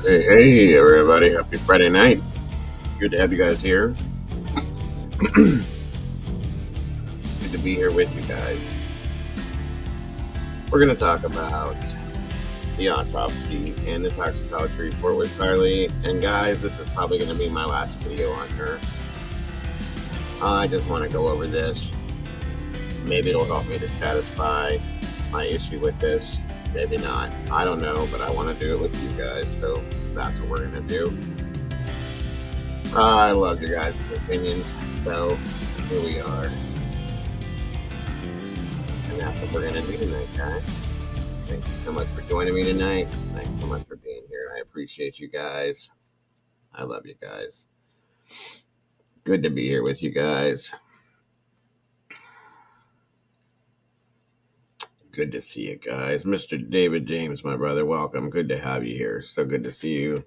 Hey, hey, everybody. Happy Friday night. Good to have you guys here. Good to be here with you guys. We're going to talk about the autopsy and the toxicology report with Kiely. And guys, this is probably going to be my last video on her. I just want to go over this. Maybe it'll help me to satisfy my issue with this. Maybe not. I don't know, but I want to do it with you guys. So that's what we're going to do. I love your guys' opinions, so here we are. And that's what we're going to do tonight, guys. Thank you so much for joining me tonight. Thanks so much for being here. I appreciate you guys. I love you guys. Good to be here with you guys. Good to see you guys. Mr. David James, my brother, welcome. Good to have you here. So good to see you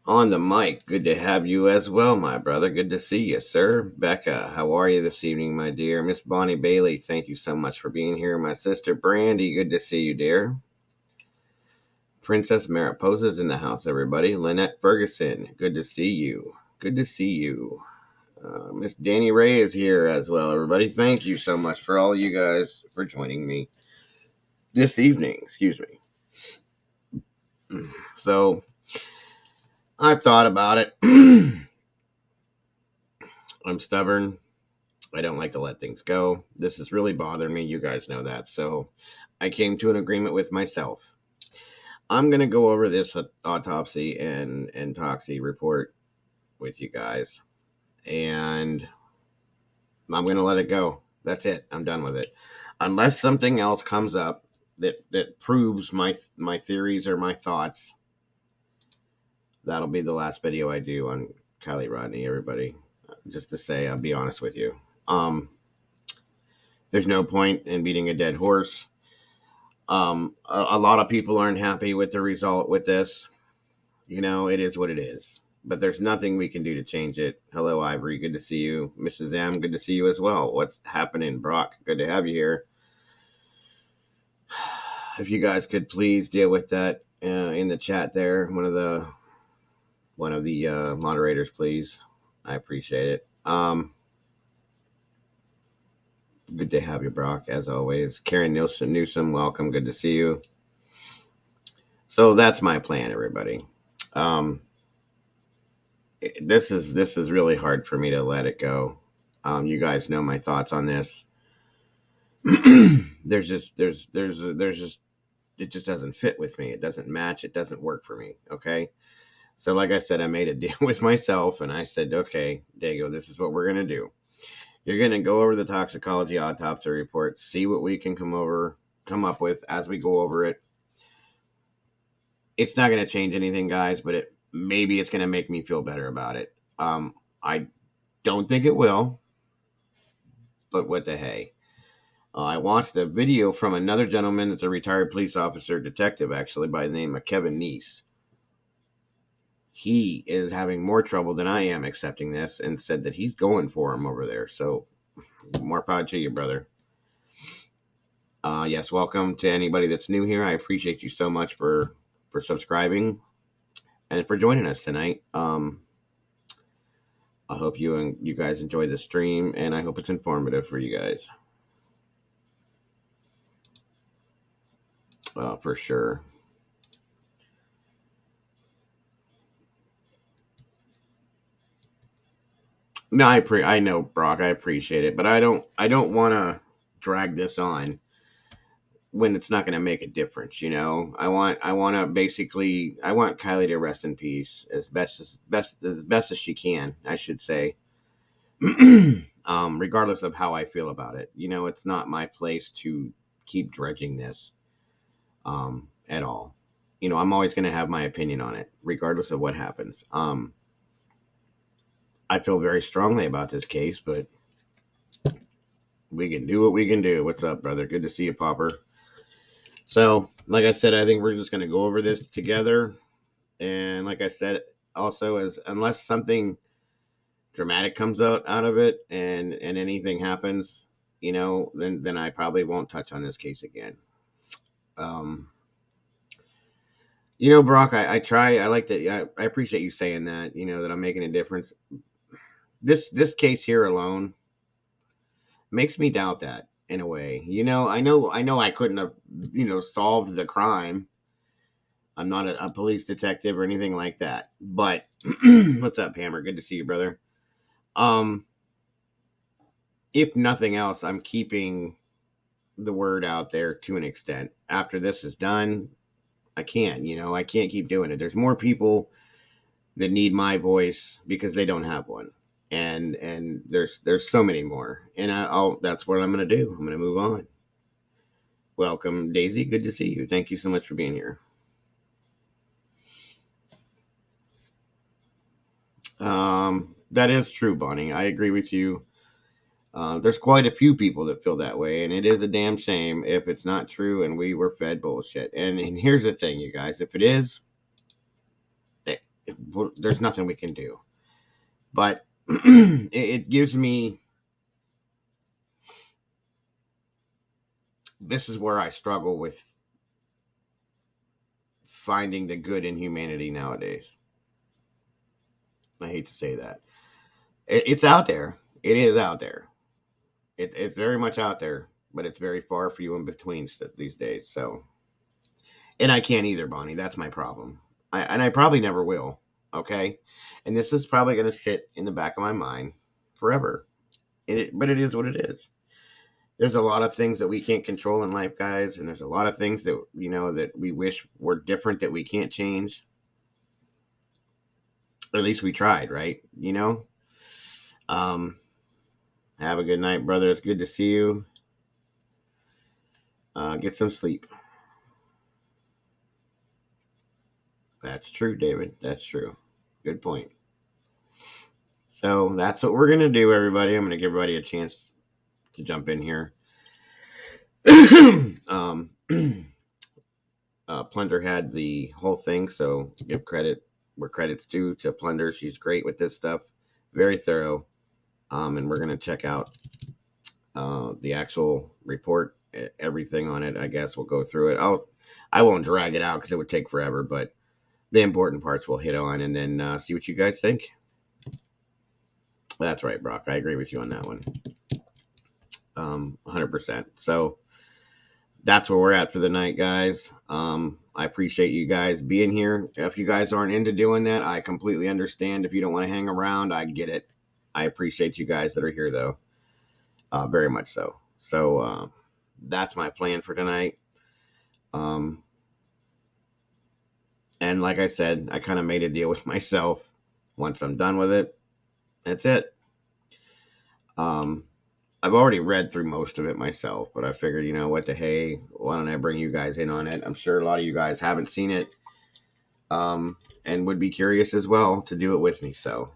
on the mic. Good to have you as well, my brother. Good to see you, sir. Becca, how are you this evening, my dear? Miss Bonnie Bailey, thank you so much for being here. My sister Brandy, good to see you, dear. Princess Mariposa's in the house, everybody. Lynette Ferguson, good to see you. Good to see you. Miss Danny Ray is here as well, everybody. Thank you so much for all you guys for joining me this evening. Excuse me. So, I've thought about it. I'm stubborn. I don't like to let things go. This is really bothering me. You guys know that. So I came to an agreement with myself. I'm going to go over this autopsy and toxicology report with you guys. And I'm going to let it go. That's it. I'm done with it. Unless something else comes up that proves my theories or my thoughts, that'll be the last video I do on Kiely Rodni, everybody. Just to say, I'll be honest with you. There's no point in beating a dead horse. A lot of people aren't happy with the result with this. You know, it is what it is. But there's nothing we can do to change it. Hello, Ivory. Good to see you. Mrs. M, good to see you as well. What's happening, Brock? Good to have you here. If you guys could please deal with that in the chat there. One of the moderators, please. I appreciate it. Good to have you, Brock, as always. Karen Newsom, welcome. Good to see you. So that's my plan, everybody. This is really hard for me to let it go. You guys know my thoughts on this. It just doesn't fit with me. It doesn't match. It doesn't work for me. Okay. So like I said, I made a deal with myself and I said, okay, Dago, this is what we're going to do. You're going to go over the toxicology autopsy report, see what we can come up with as we go over it. It's not going to change anything, guys, but maybe it's going to make me feel better about it. I don't think it will, but what the hey. I watched a video from another gentleman that's a retired police officer, detective, actually, by the name of Kevin Neese. He is having more trouble than I am accepting this and said that he's going for him over there. So more power to you, brother. Yes, welcome to anybody that's new here. I appreciate you so much for subscribing and for joining us tonight. I hope you guys enjoy the stream, and I hope it's informative for you guys. For sure. No, I know, Brock. I appreciate it, but I don't want to drag this on when it's not going to make a difference. You know, I want Kiely to rest in peace as best as she can, I should say. Regardless of how I feel about it, you know, it's not my place to keep dredging this at all. You know, I'm always going to have my opinion on it, regardless of what happens. I feel very strongly about this case, but we can do what we can do. What's up, brother? Good to see you, Popper. So, like I said, I think we're just going to go over this together. And like I said, also, unless something dramatic comes out of it and anything happens, you know, then I probably won't touch on this case again. Brock, I try. I like that. I appreciate you saying that. That I'm making a difference. This case here alone makes me doubt that in a way. I know I couldn't have solved the crime. I'm not a police detective or anything like that. But what's up, Hammer? Good to see you, brother. Um, if nothing else, I'm keeping the word out there to an extent. After this is done, I can't keep doing it. There's more people that need my voice because they don't have one. And there's so many more. And that's what I'm going to do. I'm going to move on. Welcome, Daisy. Good to see you. Thank you so much for being here. That is true, Bonnie. I agree with you. There's quite a few people that feel that way, and it is a damn shame if it's not true and we were fed bullshit. And here's the thing, you guys. If it is, there's nothing we can do. But it gives me... This is where I struggle with finding the good in humanity nowadays. I hate to say that. It's out there. It is out there. It's very much out there, but it's very far few in between these days. So, and I can't either, Bonnie. That's my problem. I probably never will. Okay, and this is probably going to sit in the back of my mind forever. But it is what it is. There's a lot of things that we can't control in life, guys, and there's a lot of things that that we wish were different that we can't change. Or at least we tried, right? Have a good night, brother. It's good to see you. Get some sleep. That's true, David. That's true. Good point. So that's what we're going to do, everybody. I'm going to give everybody a chance to jump in here. Plunder had the whole thing, so give credit where credit's due to Plunder. She's great with this stuff. Very thorough. And we're going to check out the actual report, everything on it. I guess we'll go through it. I won't drag it out because it would take forever, but the important parts we'll hit on and then see what you guys think. That's right, Brock. I agree with you on that one. 100%. So that's where we're at for the night, guys. I appreciate you guys being here. If you guys aren't into doing that, I completely understand. If you don't want to hang around, I get it. I appreciate you guys that are here, though. Very much so. So that's my plan for tonight. And like I said, I kind of made a deal with myself. Once I'm done with it, that's it. I've already read through most of it myself, but I figured, what the hey, why don't I bring you guys in on it? I'm sure a lot of you guys haven't seen it, and would be curious as well to do it with me. So,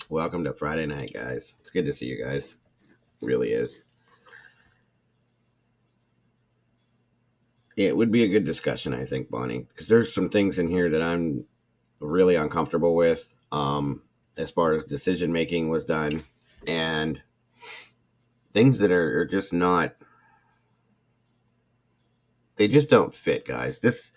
welcome to Friday night, guys. It's good to see you guys. It really is. It would be a good discussion, I think, Bonnie, because there's some things in here that I'm really uncomfortable with. As far as decision making was done, and things that are just not, they just don't fit, guys. This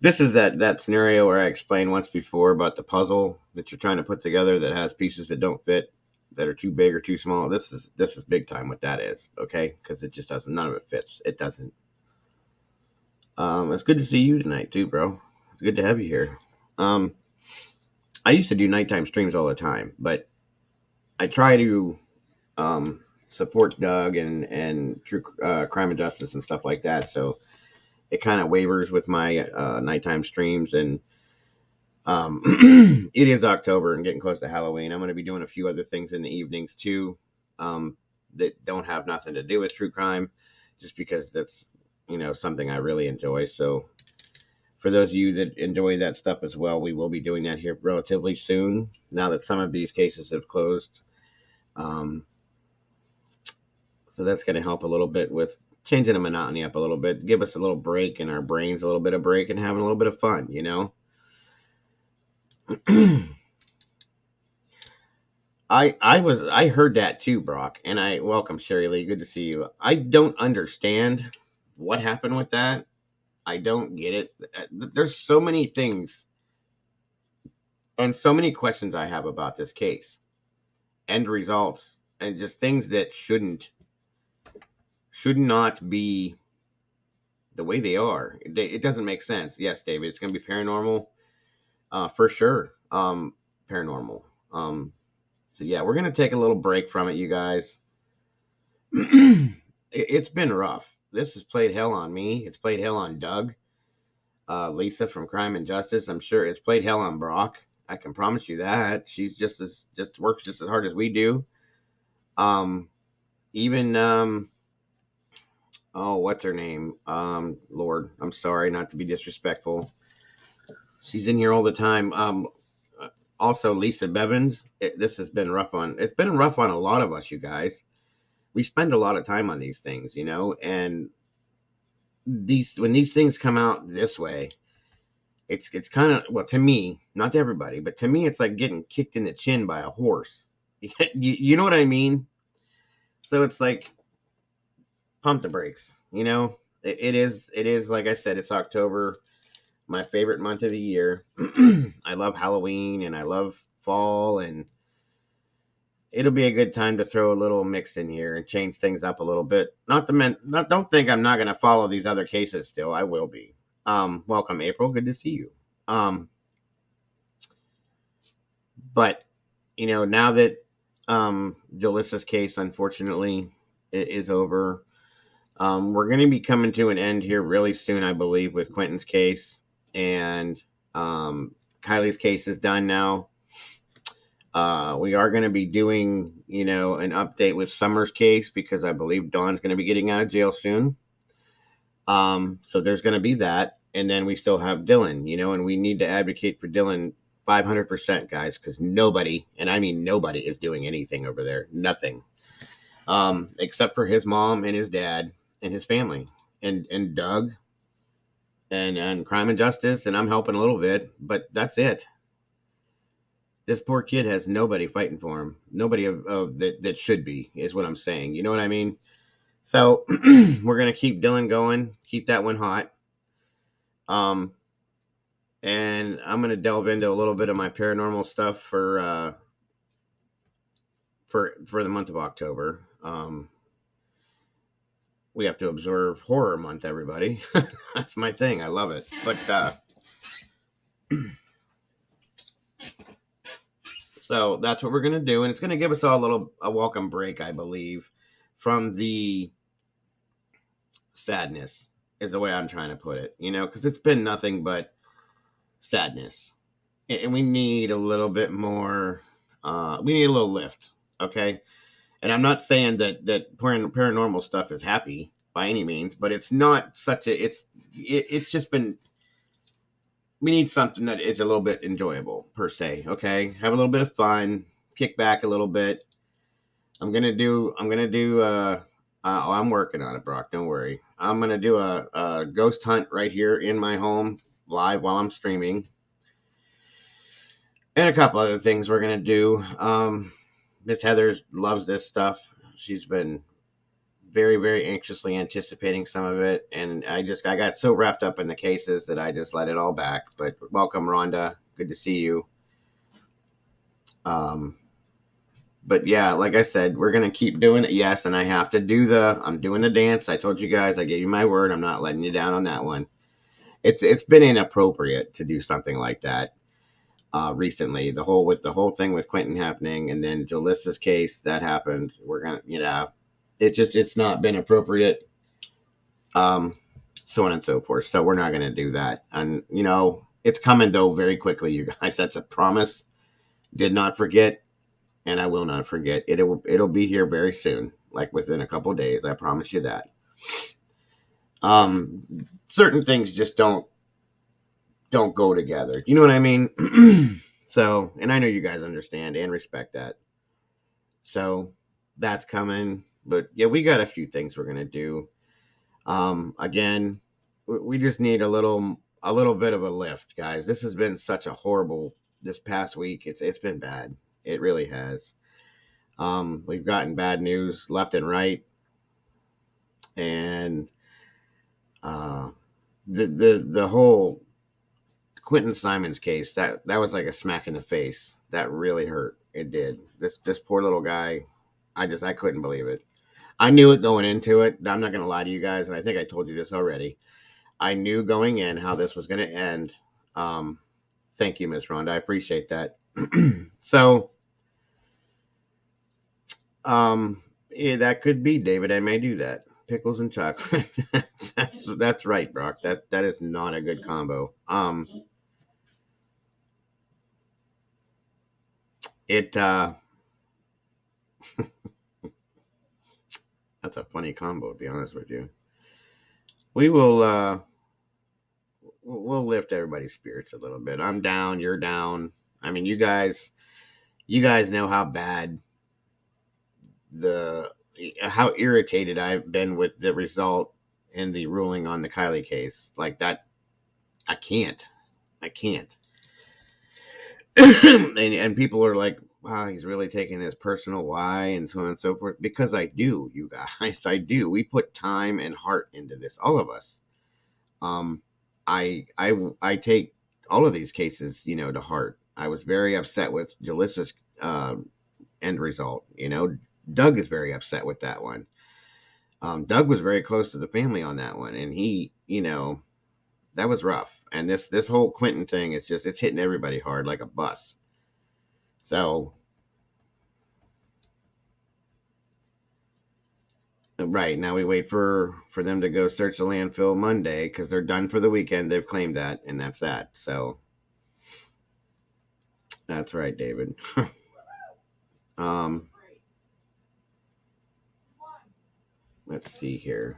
is that scenario where I explained once before about the puzzle that you're trying to put together that has pieces that don't fit, that are too big or too small. This is big time what that is, okay? Because it just doesn't, none of it fits. It doesn't. It's good to see you tonight too, bro. It's good to have you here. I used to do nighttime streams all the time, but I try to support Doug and True Crime and Justice and stuff like that. So it kind of wavers with my nighttime streams. And it is October and getting close to Halloween. I'm going to be doing a few other things in the evenings too that don't have nothing to do with true crime, just because that's something I really enjoy. So for those of you that enjoy that stuff as well, we will be doing that here relatively soon, now that some of these cases have closed. So that's going to help a little bit with changing the monotony up a little bit, give us a little break in our brains, a little bit of break, and having a little bit of fun, I heard that too, Brock, and I welcome Sherry Lee. Good to see you. I don't understand what happened with that. I don't get it. There's so many things and so many questions I have about this case, end results, and just things that should not be the way they are. It doesn't make sense. Yes, David, it's going to be paranormal, for sure. Paranormal. So yeah, we're going to take a little break from it, you guys. It's been rough. This has played hell on me. It's played hell on Doug, Lisa from Crime and Justice. I'm sure it's played hell on Brock. I can promise you that. She's just works just as hard as we do. Even oh, what's her name? Lord, I'm sorry not to be disrespectful. She's in here all the time. Also Lisa Bevins. This has been rough on. It's been rough on a lot of us, you guys. We spend a lot of time on these things, and when these things come out this way, it's kind of, well, to me, not to everybody, but to me, it's like getting kicked in the chin by a horse. You know what I mean? So it's like pump the brakes. It is like I said, it's October, my favorite month of the year. I love Halloween and I love fall, and it'll be a good time to throw a little mix in here and change things up a little bit. Don't think I'm not going to follow these other cases still. I will be. Welcome, April. Good to see you. But now that Jalissa's case, unfortunately, is over, we're going to be coming to an end here really soon, I believe, with Quentin's case, and Kiely's case is done now. We are going to be doing, an update with Summer's case, because I believe Dawn's going to be getting out of jail soon. So there's going to be that. And then we still have Dylan, and we need to advocate for Dylan 500%, guys, because nobody, and I mean nobody, is doing anything over there. Nothing. Except for his mom and his dad and his family and Doug and Crime and Justice. And I'm helping a little bit, but that's it. This poor kid has nobody fighting for him. Nobody that should be, is what I'm saying. You know what I mean? So we're going to keep Dylan going, keep that one hot. And I'm going to delve into a little bit of my paranormal stuff for the month of October. We have to observe Horror Month, everybody. That's my thing. I love it. But so that's what we're going to do. And it's going to give us all a welcome break, I believe, from the sadness, is the way I'm trying to put it, because it's been nothing but sadness. And we need a little bit more, we need a little lift, okay? And I'm not saying that paranormal stuff is happy by any means, but it's not such it's just been, we need something that is a little bit enjoyable, per se, okay? Have a little bit of fun, kick back a little bit. I'm working on it, Brock, don't worry. I'm going to do a ghost hunt right here in my home, live, while I'm streaming. And a couple other things we're going to do. Miss Heather loves this stuff. She's been very, very anxiously anticipating some of it. And I got so wrapped up in the cases that I just let it all back. But welcome, Rhonda. Good to see you. But yeah, like I said, we're going to keep doing it. Yes, and I have to I'm doing the dance. I told you guys, I gave you my word. I'm not letting you down on that one. It's been inappropriate to do something like that. Recently, the whole thing with Quentin happening, and then Jalissa's case that happened. We're gonna, it's not been appropriate. So on and so forth. So we're not gonna do that, and it's coming though very quickly, you guys. That's a promise. Did not forget, and I will not forget. It'll be here very soon, like within a couple of days. I promise you that. Certain things just don't go together. You know what I mean? So, and I know you guys understand and respect that. So that's coming. But yeah, we got a few things we're going to do. Again, we just need a little bit of a lift, guys. This has been such a horrible, this past week. It's been bad. It really has. We've gotten bad news left and right, and uh, the whole Quentin Simons case, that was like a smack in the face. That really hurt. It did. This poor little guy. I couldn't believe it. I knew it going into it. I'm not going to lie to you guys, and I think I told you this already. I knew going in how this was going to end. Um, Thank you, Miss Rhonda. I appreciate that. So, yeah, that could be David. I may do that. Pickles and chocolate. That's right, Brock. That is not a good combo. It That's a funny combo, to be honest with you. We will we'll lift everybody's spirits a little bit. I'm down, you're down. I mean, you guys know how bad the how irritated I've been with the result and the ruling on the Kiely case. Like that, I can't. I can't. And people are like, wow, he's really taking this personal. Why? And so on and so forth. Because I do, you guys. I do. We put time and heart into this, all of us. Um, I take all of these cases, to heart. I was very upset with Jalissa's end result. Doug is very upset with that one. Doug was very close to the family on that one, and he, that was rough. And this whole Quentin thing is just, it's hitting everybody hard like a bus. So, right now we wait for them to go search the landfill Monday because they're done for the weekend. They've claimed that, and that's that. So, that's right, David. um, let's see here.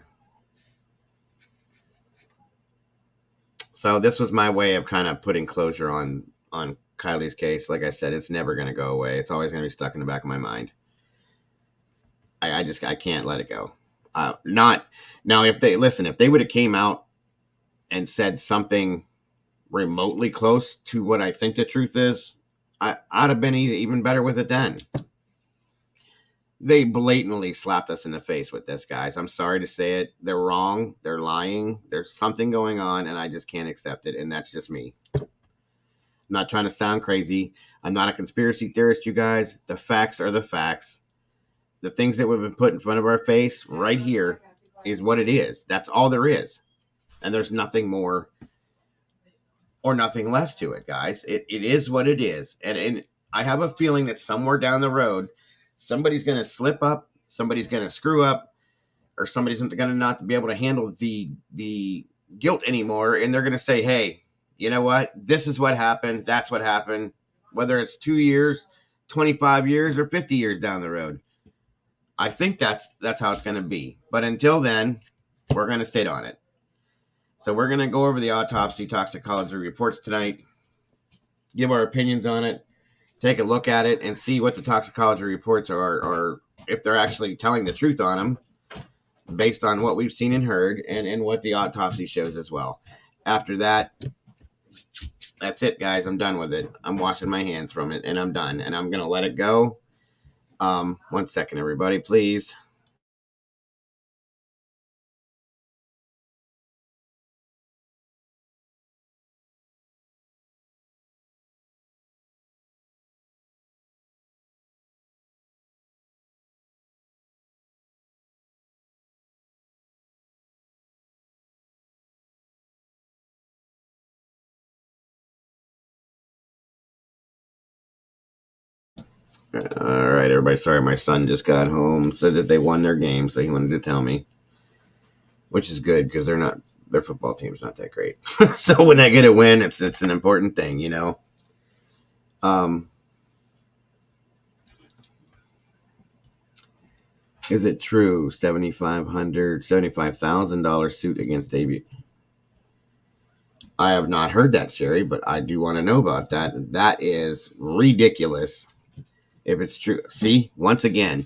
So this was my way of kind of putting closure on Kiely's case. Like I said, it's never going to go away. It's always going to be stuck in the back of my mind. I can't let it go. Not now. If they would have came out and said something remotely close to what I think the truth is, I'd have been even better with it then. They blatantly slapped us in the face with this, guys. I'm sorry to say it. They're wrong. They're lying. There's something going on, and I just can't accept it. And that's just me. I'm not trying to sound crazy. I'm not a conspiracy theorist, you guys. The facts are the facts. The things that we've been put in front of our face right here is what it is. That's all there is. And there's nothing more or nothing less to it, guys. It is what it is. And I have a feeling that somewhere down the road, somebody's going to slip up, somebody's going to screw up, or somebody's going to not be able to handle the guilt anymore. And they're going to say, hey, you know what? This is what happened. That's what happened. Whether it's 2 years, 25 years, or 50 years down the road. I think that's how it's going to be. But until then, we're going to sit on it. So we're going to go over the autopsy toxicology reports tonight, give our opinions on it, take a look at it, and see what the toxicology reports are, or if they're actually telling the truth on them based on what we've seen and heard, and what the autopsy shows as well. After that, that's it, guys. I'm done with it. I'm washing my hands from it, and I'm done. And I'm going to let it go. 1 second, everybody, please. All right, everybody. Sorry, my son just got home. Said that they won their game, so he wanted to tell me, which is good because their football team's not that great. So when I get a win, it's an important thing, Is it true? $75,000 suit against Davey. I have not heard that, Sherry, but I do want to know about that. That is ridiculous. If it's true, see, once again,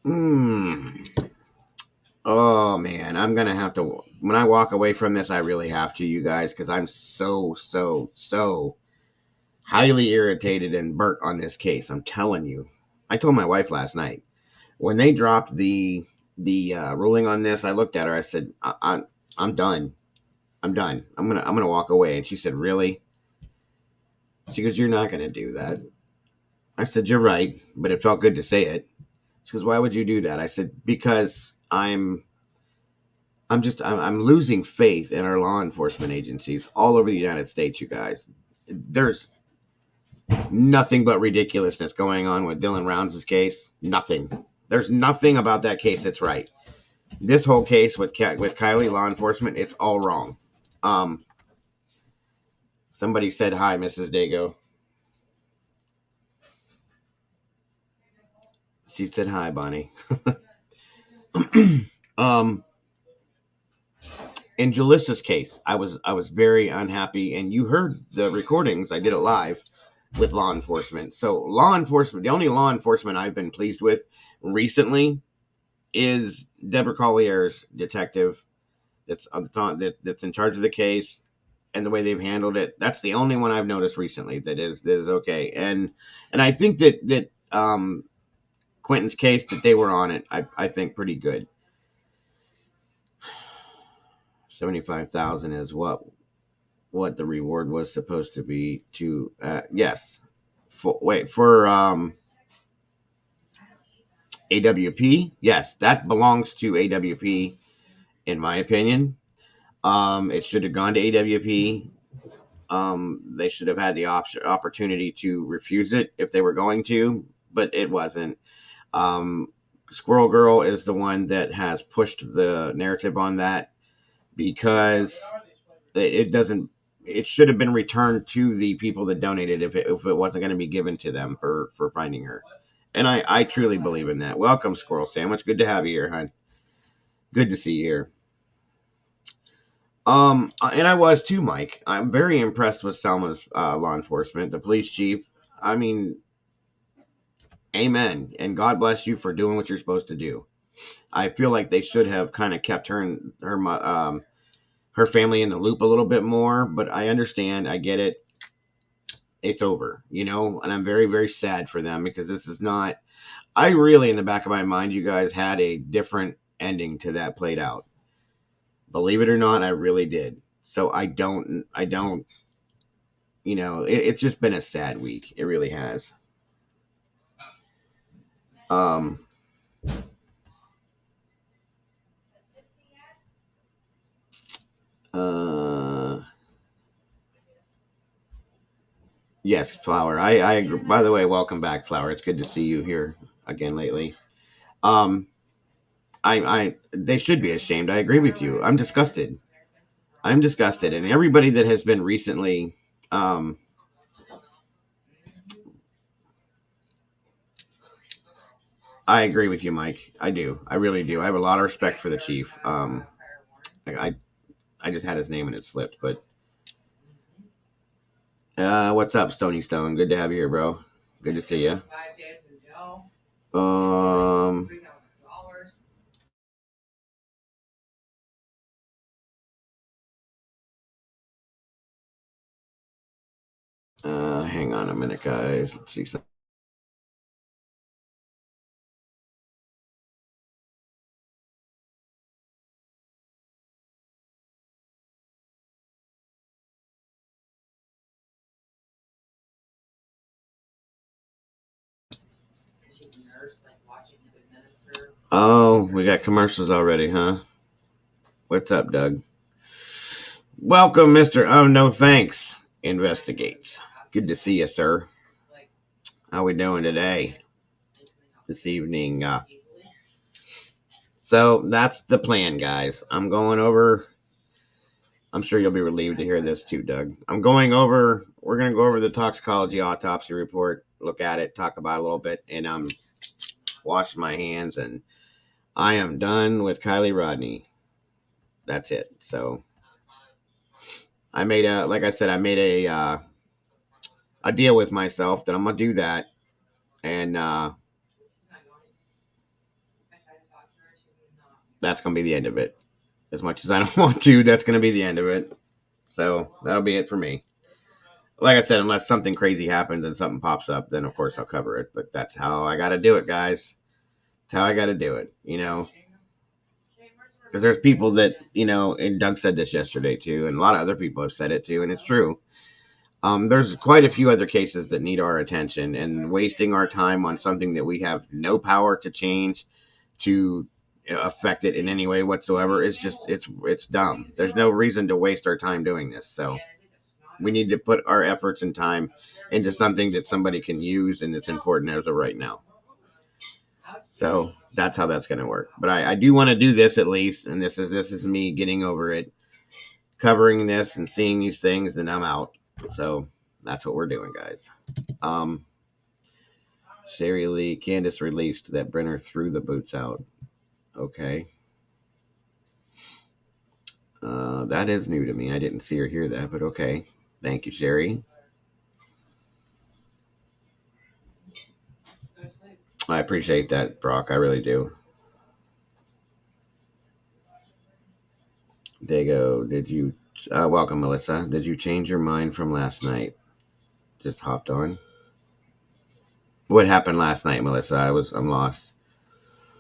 oh man, I'm gonna have to. When I walk away from this, I really have to, you guys, because I'm so highly irritated and burnt on this case. I'm telling you. I told my wife last night when they dropped the ruling on this. I looked at her. I said, I'm done. I'm done. I'm gonna walk away." And she said, "Really?" She goes, "You're not gonna do that." I said, "You're right, but it felt good to say it." She goes, "Why would you do that?" I said, "Because I'm losing faith in our law enforcement agencies all over the United States, you guys. There's nothing but ridiculousness going on with Dylan Rounds' case. Nothing. There's nothing about that case that's right. This whole case with Kiely law enforcement, it's all wrong. Um, Somebody said hi, Mrs. Dago. She said hi, Bonnie. um, in Jalissa's case, I was very unhappy, and you heard the recordings. I did it live with law enforcement. So law enforcement, the only law enforcement I've been pleased with recently is Deborah Collier's detective that's on the top, that's in charge of the case, and the way they've handled it. That's the only one I've noticed recently that is okay. And I think that Quentin's case, that they were on it, I think pretty good. 75,000 is what the reward was supposed to be to yes. For AWP, yes, that belongs to AWP in my opinion. It should have gone to AWP. They should have had the opportunity to refuse it if they were going to, but it wasn't. Squirrel Girl is the one that has pushed the narrative on that, because it doesn't. It should have been returned to the people that donated if it wasn't going to be given to them for finding her. And I truly believe in that. Welcome, Squirrel Sandwich. Good to have you here, hon. Good to see you here. And I was too, Mike. I'm very impressed with Selma's law enforcement, the police chief. I mean, amen, and God bless you for doing what you're supposed to do. I feel like they should have kind of kept her and her family in the loop a little bit more, but I understand. I get it. It's over, and I'm very, very sad for them, because this is not. I really, in the back of my mind, you guys had a different ending to that played out. Believe it or not, I really did. So I don't, it's just been a sad week. It really has. Um, uh, yes, Flower. I agree. By the way, welcome back, Flower. It's good to see you here again lately. Um, they should be ashamed. I agree with you. I'm disgusted. I'm disgusted. And everybody that has been recently, I agree with you, Mike. I do. I really do. I have a lot of respect for the chief. I just had his name and it slipped, but what's up, Stony Stone? Good to have you here, bro. Good to see you. Um, Hang on a minute, guys. Let's see something. Oh, we got commercials already, huh? What's up, Doug? Welcome, Mr. Oh, no thanks. Investigates. Good to see you, sir. How we doing today? This evening. So that's the plan, guys. I'm going over. I'm sure you'll be relieved to hear this too, Doug. We're going to go over the toxicology autopsy report, look at it, talk about it a little bit, and I'm washing my hands, and I am done with Kiely Rodni. That's it. So like I said, I made a deal with myself that I'm going to do that. And that's going to be the end of it. As much as I don't want to, that's going to be the end of it. So that'll be it for me. Like I said, unless something crazy happens and something pops up, then of course I'll cover it. But that's how I got to do it, guys. That's how I got to do it. Because there's people that and Doug said this yesterday too, and a lot of other people have said it too, and it's true. There's quite a few other cases that need our attention, and wasting our time on something that we have no power to change, to affect it in any way whatsoever is just it's dumb. There's no reason to waste our time doing this. So we need to put our efforts and time into something that somebody can use and it's important as of right now. So that's how that's going to work. But I do want to do this at least, and this is me getting over it, covering this and seeing these things, and I'm out. So that's what we're doing, guys. Sherry Lee, Candace released that Brenner threw the boots out. Okay. That is new to me. I didn't see or hear that, but okay. Thank you, Sherry. I appreciate that, Brock. I really do. Dago, did you... welcome, Melissa. Did you change your mind from last night? Just hopped on. What happened last night, Melissa? I'm lost.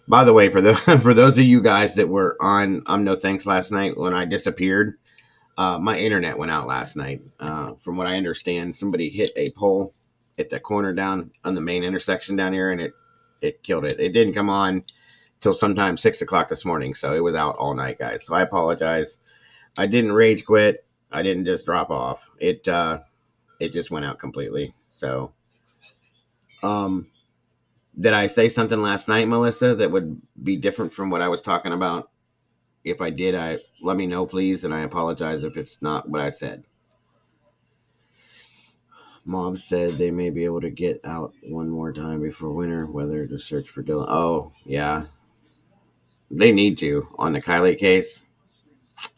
By the way, for those of you guys that were on No Thanks last night when I disappeared, my internet went out last night. From what I understand, somebody hit a pole at the corner down on the main intersection down here, and it killed it. It didn't come on till sometime 6 o'clock this morning, so it was out all night, guys. So I apologize. I didn't rage quit. I didn't just drop off. It just went out completely. So, did I say something last night, Melissa, that would be different from what I was talking about? If I did, let me know, please, and I apologize if it's not what I said. Mob said they may be able to get out one more time before winter weather to search for Dylan. Oh, yeah. They need to on the Kiely case.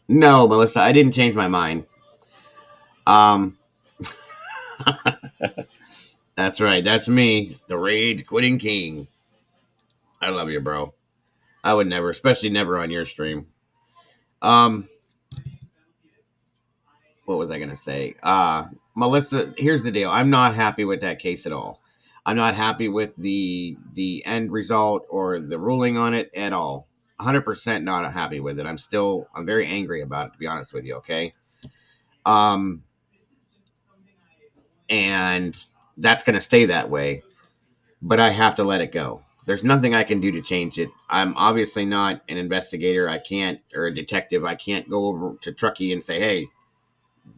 No, Melissa, I didn't change my mind. That's right. That's me, the rage quitting king. I love you, bro. I would never, especially never on your stream. What was I going to say? Melissa, here's the deal. I'm not happy with that case at all. I'm not happy with the end result or the ruling on it at all. 100% not happy with it. I'm very angry about it, to be honest with you. Okay. And that's going to stay that way, but I have to let it go. There's nothing I can do to change it. I'm obviously not an investigator. I can't, or a detective. I can't go over to Truckee and say, hey,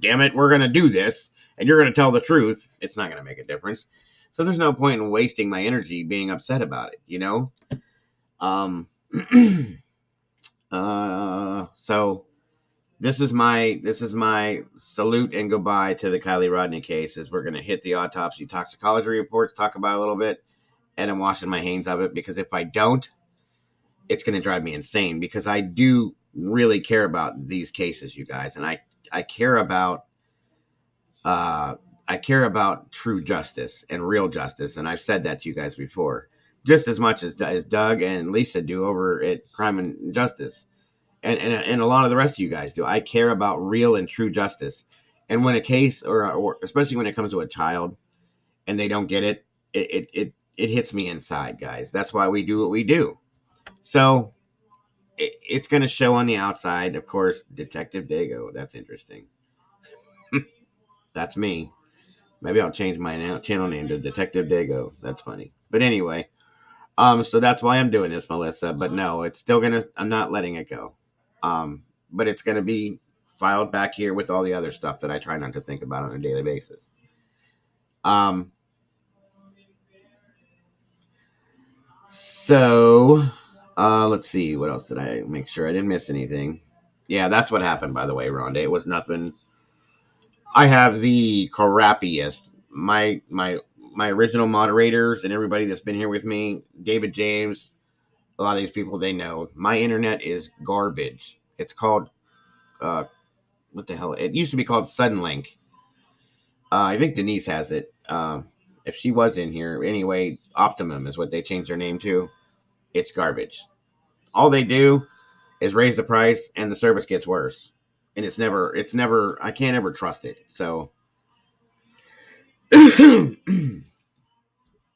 damn it, we're going to do this, and you're going to tell the truth. It's not going to make a difference. So there's no point in wasting my energy being upset about it, So this is my salute and goodbye to the Kiely Rodni case. Is we're going to hit the autopsy toxicology reports, talk about it a little bit, and I'm washing my hands of it, because if I don't, it's going to drive me insane, because I do really care about these cases, you guys, and I care about true justice and real justice, and I've said that to you guys before, just as much as Doug and Lisa do over at Crime and Justice, and a lot of the rest of you guys do. I care about real and true justice, and when a case, or especially when it comes to a child, and they don't get it, it hits me inside, guys. That's why we do what we do. So it's going to show on the outside, of course. Detective Dago. That's interesting. That's me. Maybe I'll change my channel name to Detective Dago. That's funny. But anyway, so that's why I'm doing this, Melissa. But no, it's still I'm not letting it go. But it's gonna be filed back here with all the other stuff that I try not to think about on a daily basis. So let's see, what else did I make sure I didn't miss anything? Yeah, that's what happened, by the way, Rhonda. It was nothing. I have the crappiest. My original moderators and everybody that's been here with me, David James, a lot of these people, they know my internet is garbage. It's called what the hell? It used to be called Suddenlink. I think Denise has it. If she was in here, anyway, Optimum is what they changed their name to. It's garbage. All they do is raise the price, and the service gets worse. And it's never. I can't ever trust it. So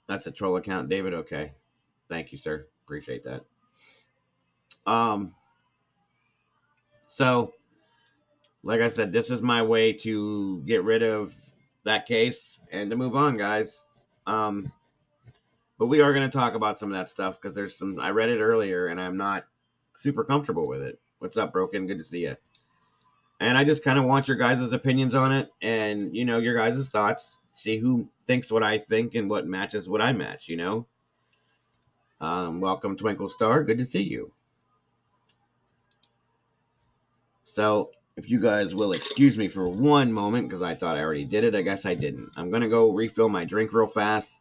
That's a troll account, David. Okay. Thank you, sir. Appreciate that. Um, so like I said, this is my way to get rid of that case and to move on, guys. Um, but we are going to talk about some of that stuff because there's some. I read it earlier and I'm not super comfortable with it. What's up, Broken? Good to see you. And I just kind of want your guys' opinions on it, and your guys' thoughts. See who thinks what I think and what matches what I match. Welcome, Twinkle Star. Good to see you. So, if you guys will excuse me for one moment, because I thought I already did it, I guess I didn't. I'm going to go refill my drink real fast.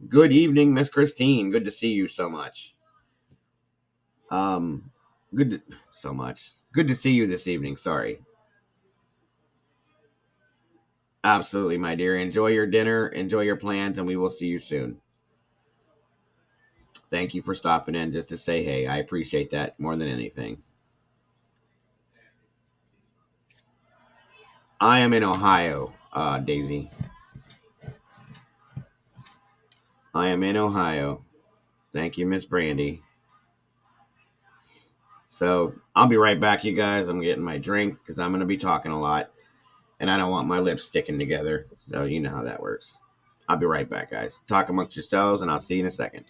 Good evening, Miss Christine. Good to see you so much. Um, so much. Good to see you this evening. Sorry. Absolutely, my dear. Enjoy your dinner, enjoy your plans, and we will see you soon. Thank you for stopping in just to say hey. I appreciate that more than anything. I am in Ohio, Daisy. I am in Ohio. Thank you, Miss Brandy. So I'll be right back, you guys. I'm getting my drink because I'm going to be talking a lot, and I don't want my lips sticking together. So you know how that works. I'll be right back, guys. Talk amongst yourselves, and I'll see you in a second.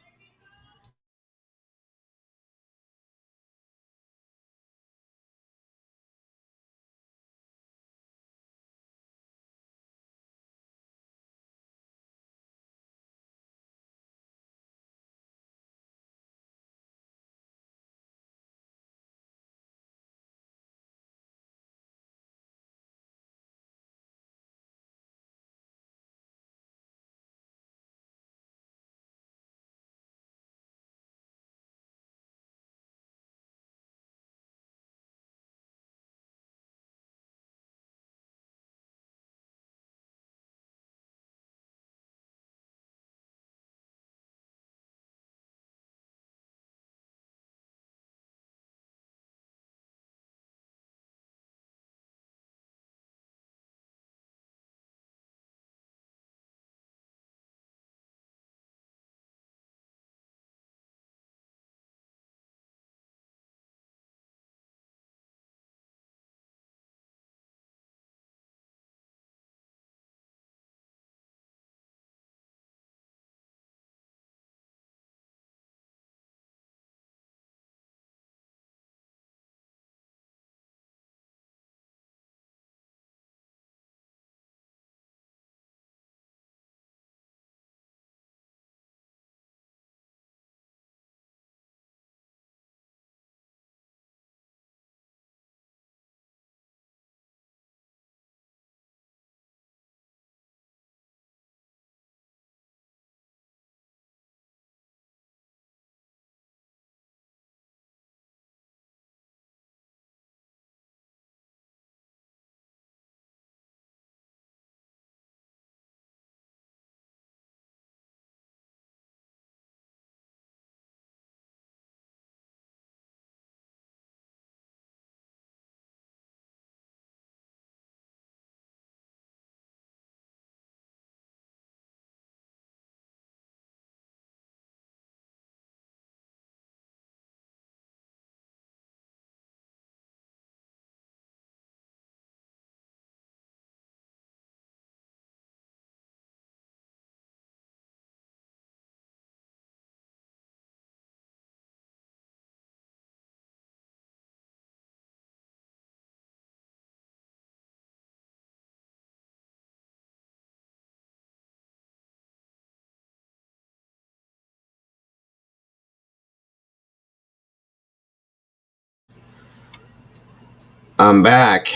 I'm back.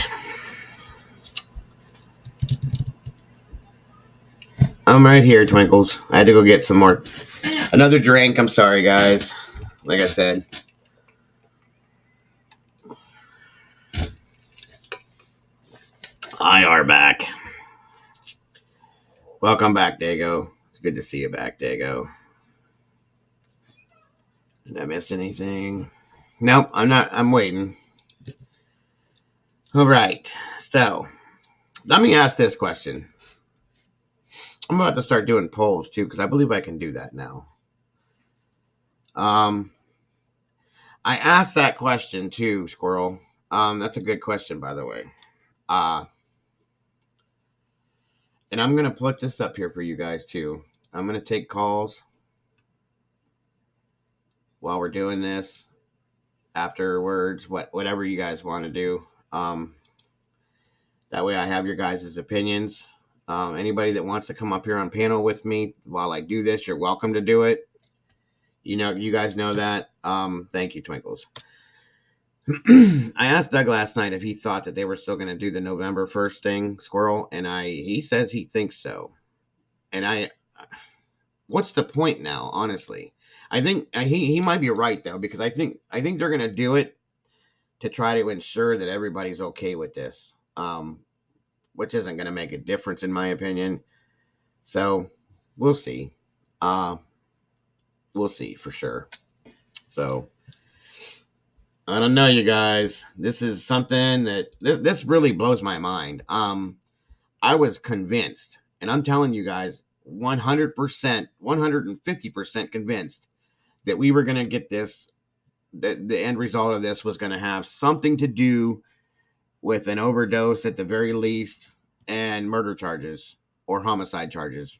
I'm right here, Twinkles. I had to go get some more. Another drink. I'm sorry, guys. Like I said. I are back. Welcome back, Dago. It's good to see you back, Dago. Did I miss anything? Nope, I'm not. I'm waiting. All right. So, let me ask this question. I'm about to start doing polls too, because I believe I can do that now. I asked that question too, Squirrel. That's a good question, by the way. And I'm gonna put this up here for you guys too. I'm gonna take calls while we're doing this. Afterwards, whatever you guys want to do. That way, I have your guys' opinions. Anybody that wants to come up here on panel with me while I do this, you're welcome to do it. You guys know that. Thank you, Twinkles. I asked Doug last night if he thought that they were still going to do the November 1st thing, Squirrel, and he says he thinks so. And what's the point now? Honestly, I think he might be right though, because I think they're going to do it to try to ensure that everybody's okay with this, which isn't going to make a difference in my opinion. So we'll see. We'll see for sure. So I don't know, you guys. This is something that this really blows my mind. I was convinced, and I'm telling you guys, 100%, 150% convinced that we were going to get this. That the end result of this was going to have something to do with an overdose at the very least, and murder charges or homicide charges.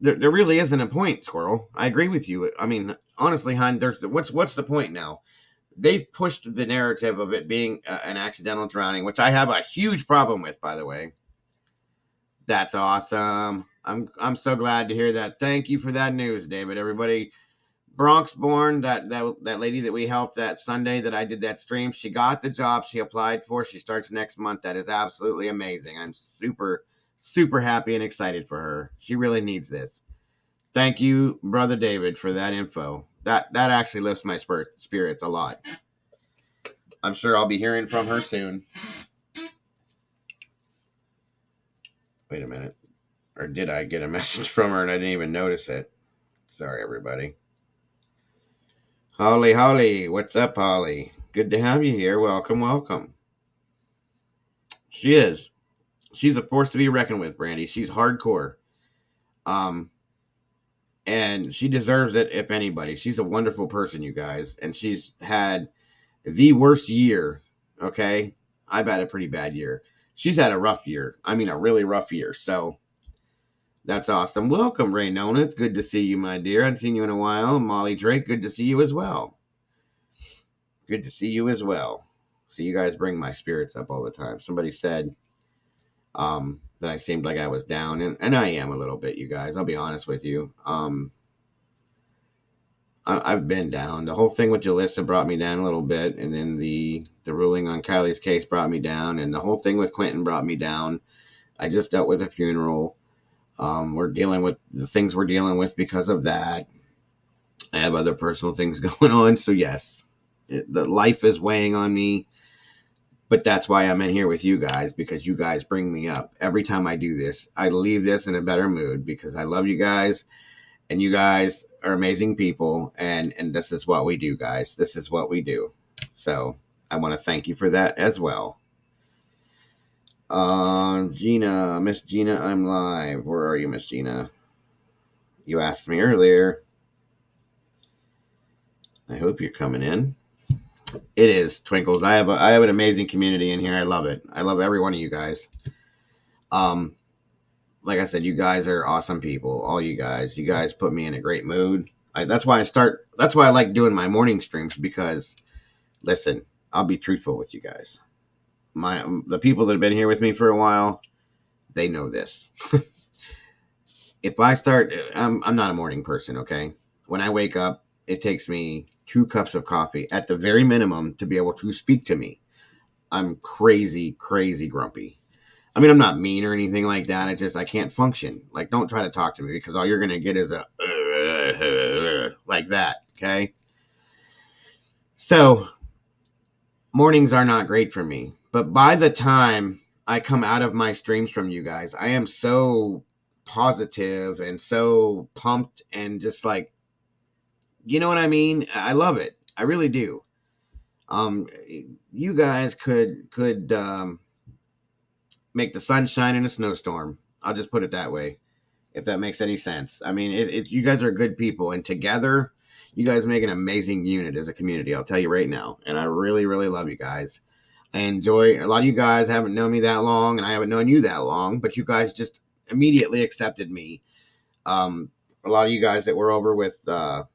There really isn't a point, Squirrel. I agree with you. I mean, honestly, hon, what's the point now? They've pushed the narrative of it being an accidental drowning, which I have a huge problem with, by the way. That's awesome. I'm so glad to hear that. Thank you for that news, David. Everybody, Bronx born, that lady that we helped that Sunday that I did that stream, she got the job she applied for. She starts next month. That is absolutely amazing. I'm super, super happy and excited for her. She really needs this. Thank you, Brother David, for that info. That actually lifts my spirits a lot. I'm sure I'll be hearing from her soon. Wait a minute. Or did I get a message from her and I didn't even notice it? Sorry, everybody. Holly, what's up, Holly? Good to have you here. Welcome. She is. She's a force to be reckoned with, Brandy. She's hardcore. And she deserves it, if anybody. She's a wonderful person, you guys. And she's had the worst year, okay? I've had a pretty bad year. She's had a rough year. I mean, a really rough year. So that's awesome. Welcome, Raynona. It's good to see you, my dear. I haven't seen you in a while. Molly Drake, good to see you as well. Good to see you as well. So you guys bring my spirits up all the time. Somebody said that I seemed like I was down, and I am a little bit, you guys. I'll be honest with you. I've been down. The whole thing with Jalissa brought me down a little bit, and then the ruling on Kiely's case brought me down, and the whole thing with Quentin brought me down. I just dealt with a funeral. We're dealing with the things we're dealing with because of that. I have other personal things going on, so yes, the life is weighing on me. But that's why I'm in here with you guys, because you guys bring me up. Every time I do this, I leave this in a better mood because I love you guys, and you guys are amazing people, and this is what we do, guys. This is what we do. So I want to thank you for that as well. Miss Gina, I'm live. Where are you, Miss Gina? You asked me earlier. I hope you're coming in. It is, Twinkles. I have an amazing community in here. I love it. I love every one of you guys. Like I said, you guys are awesome people. All you guys. You guys put me in a great mood. That's why I like doing my morning streams, because listen, I'll be truthful with you guys. The people that have been here with me for a while, they know this. If I start, I'm not a morning person, okay? When I wake up, it takes me 2 cups of coffee at the very minimum to be able to speak to me. I'm crazy grumpy. I mean, I'm not mean or anything like that. I can't function. Like, don't try to talk to me, because all you're going to get is a like that, okay? So, mornings are not great for me. But by the time I come out of my streams from you guys, I am so positive and so pumped and just like, you know what I mean? I love it. I really do. You guys could make the sun shine in a snowstorm. I'll just put it that way, if that makes any sense. I mean, you guys are good people, and together, you guys make an amazing unit as a community. I'll tell you right now, and I really, really love you guys. I enjoy. A lot of you guys haven't known me that long, and I haven't known you that long, but you guys just immediately accepted me. A lot of you guys that were over with, Doug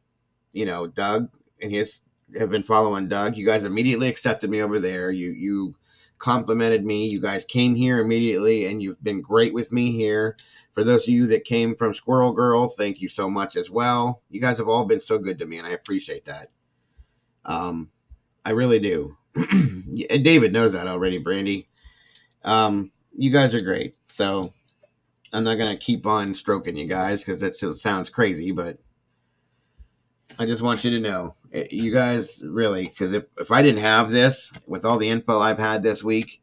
and his have been following Doug. You guys immediately accepted me over there. You complimented me. You guys came here immediately, and you've been great with me here. For those of you that came from Squirrel Girl, thank you so much as well. You guys have all been so good to me, and I appreciate that. I really do. David knows that already, Brandy. You guys are great. So I'm not going to keep on stroking you guys because that sounds crazy, but I just want you to know, you guys really, because if I didn't have this, with all the info I've had this week,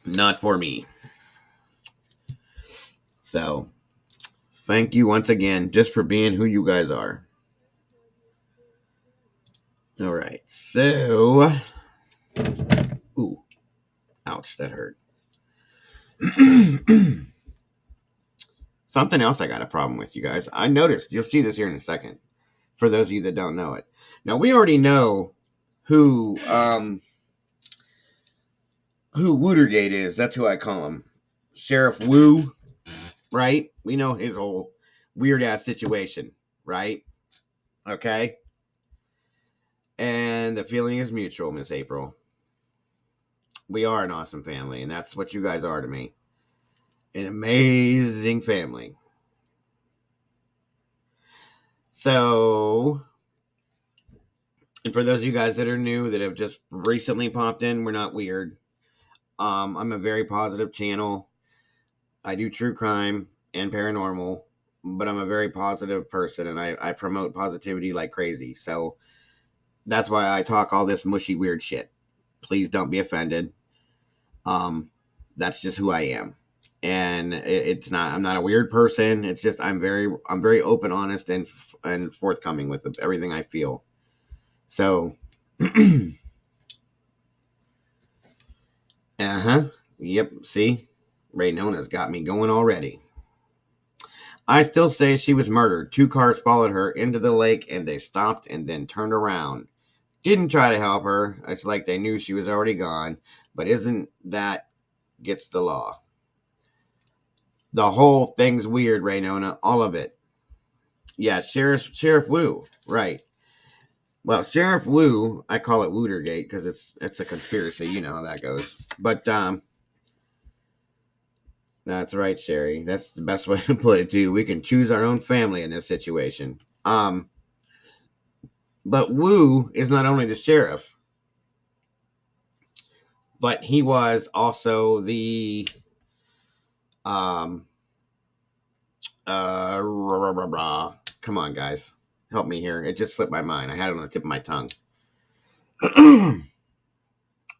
not for me. So, thank you once again just for being who you guys are. All right, so, ooh, ouch, that hurt. Something else I got a problem with, you guys. I noticed, you'll see this here in a second, for those of you that don't know it. Now, we already know who Wootergate is. That's who I call him. Sheriff Woo, right? We know his whole weird-ass situation, right? Okay? And the feeling is mutual, Miss April. We are an awesome family, and that's what you guys are to me. An amazing family. So, and for those of you guys that are new, that have just recently popped in, we're not weird. I'm a very positive channel. I do true crime and paranormal, but I'm a very positive person, and I promote positivity like crazy. So that's why I talk all this mushy, weird shit. Please don't be offended. That's just who I am. And it's not, I'm not a weird person. It's just, I'm very open, honest, and forthcoming with everything I feel. So, yep, see, Raynona's got me going already. I still say she was murdered. 2 cars followed her into the lake, and they stopped and then turned around. Didn't try to help her. It's like they knew she was already gone. But isn't that gets the law? The whole thing's weird, Raynona. All of it. Yeah, Sheriff Woo. Right. Well, Sheriff Woo, I call it Wootergate because it's a conspiracy. You know how that goes. But that's right, Sherry. That's the best way to put it too. We can choose our own family in this situation. But Woo is not only the sheriff, but he was also the come on, guys, help me here. It just slipped my mind. I had it on the tip of my tongue.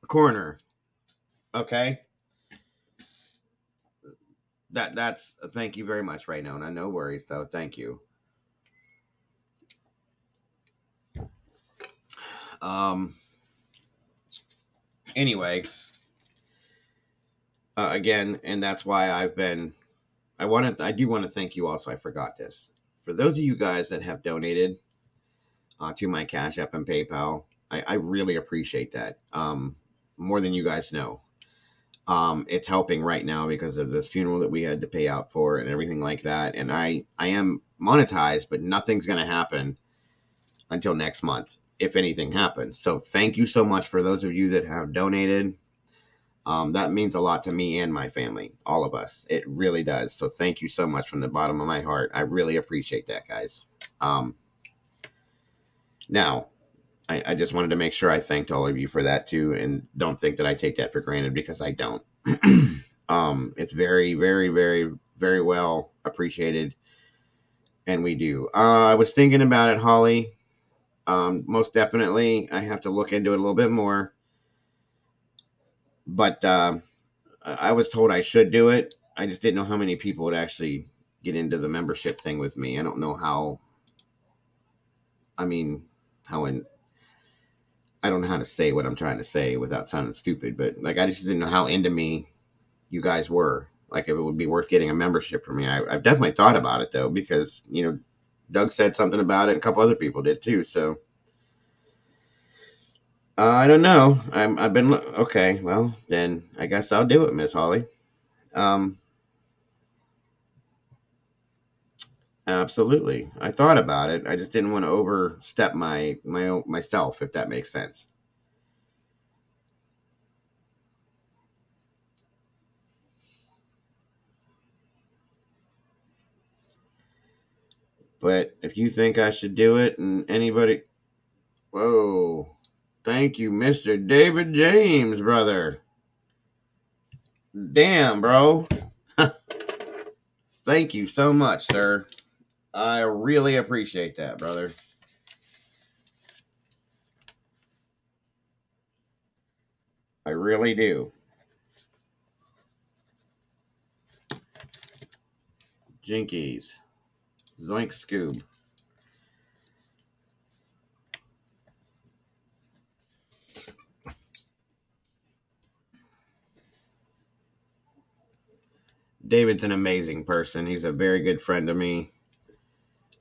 Coroner. Okay. That's thank you very much, Raynona. No worries though. Thank you. Anyway, again, and that's why I do want to thank you also. I forgot this. For those of you guys that have donated to my Cash App and PayPal, I really appreciate that. More than you guys know. It's helping right now because of this funeral that we had to pay out for and everything like that. And I am monetized, but nothing's going to happen until next month, if anything happens. So thank you so much for those of you that have donated. That means a lot to me and my family, all of us. It really does. So thank you so much from the bottom of my heart. I really appreciate that, guys. Now, I just wanted to make sure I thanked all of you for that too, and don't think that I take that for granted, because I don't. It's very, very, very, very well appreciated, and we do. I was thinking about it, Holly. Most definitely, I have to look into it a little bit more. But I was told I should do it. I just didn't know how many people would actually get into the membership thing with me. I don't know how. I mean, I don't know how to say what I'm trying to say without sounding stupid, but like I just didn't know how into me you guys were. Like if it would be worth getting a membership for me. I've definitely thought about it though, because Doug said something about it, and a couple other people did too. So I don't know. I've been okay. Well, then I guess I'll do it, Miss Holly. Um, Absolutely. I thought about it. I just didn't want to overstep myself, if that makes sense. But if you think I should do it, and anybody, whoa, thank you, Mr. David James, brother. Damn, bro. Thank you so much, sir. I really appreciate that, brother. I really do. Jinkies. Zoink Scoob. David's an amazing person. He's a very good friend of me,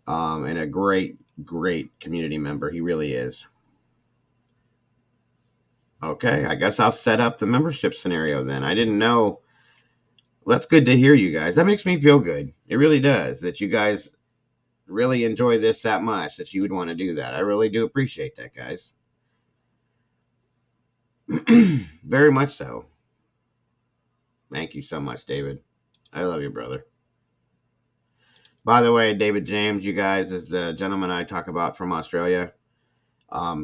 and a great, great community member. He really is. Okay, I guess I'll set up the membership scenario then. I didn't know. That's good to hear, you guys. That makes me feel good. It really does, that you guys really enjoy this that much that you would want to do that. I really do appreciate that, guys. Very much so. Thank you so much, David. I love you, brother. By the way, David James, you guys, is the gentleman I talk about from Australia.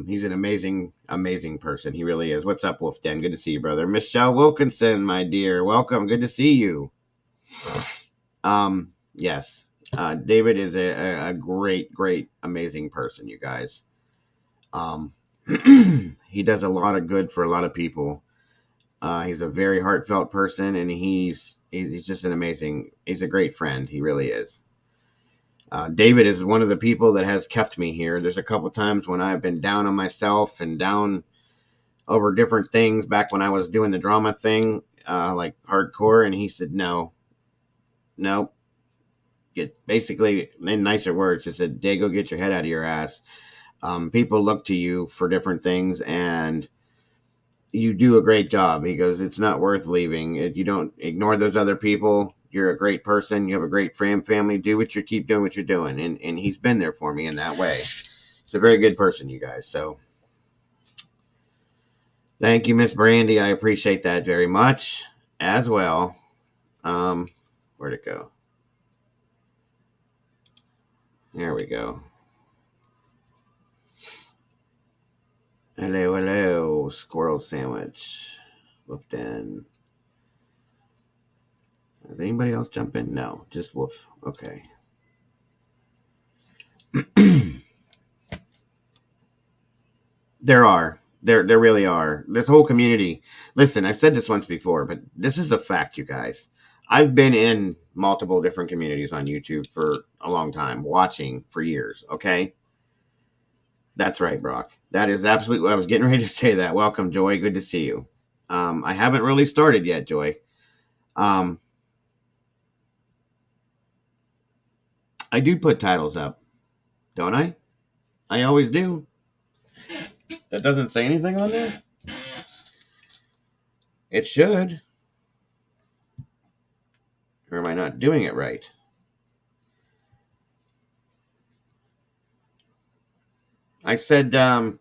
He's an amazing, amazing person. He really is. What's up, Wolf Den? Good to see you, brother. Michelle Wilkinson, my dear. Welcome. Good to see you. Yes. David is a great, great, amazing person, you guys. Um, he does a lot of good for a lot of people. He's a very heartfelt person, and he's just an amazing. He's a great friend. He really is. David is one of the people that has kept me here. There's a couple times when I've been down on myself and down over different things back when I was doing the drama thing, like hardcore, and he said, no. Get basically in nicer words, he said, Dago, get your head out of your ass. People look to you for different things, and you do a great job. He goes, it's not worth leaving. You don't ignore those other people. You're a great person. You have a great family. Do what you keep doing what you're doing. And he's been there for me in that way. He's a very good person, you guys. So thank you, Miss Brandy. I appreciate that very much as well. Where'd it go? There we go. Hello, hello, squirrel sandwich. Whooped in. Does anybody else jump in? No, just Wolf. Okay. There are. There really are. This whole community. Listen, I've said this once before, but this is a fact, you guys. I've been in multiple different communities on YouTube for a long time, watching for years. Okay, that's right, Brock. That is absolutely. I was getting ready to say that. Welcome, Joy. Good to see you. I haven't really started yet, Joy. Um, I do put titles up, don't I? I always do. That doesn't say anything on there. It should. Or am I not doing it right? I said, thank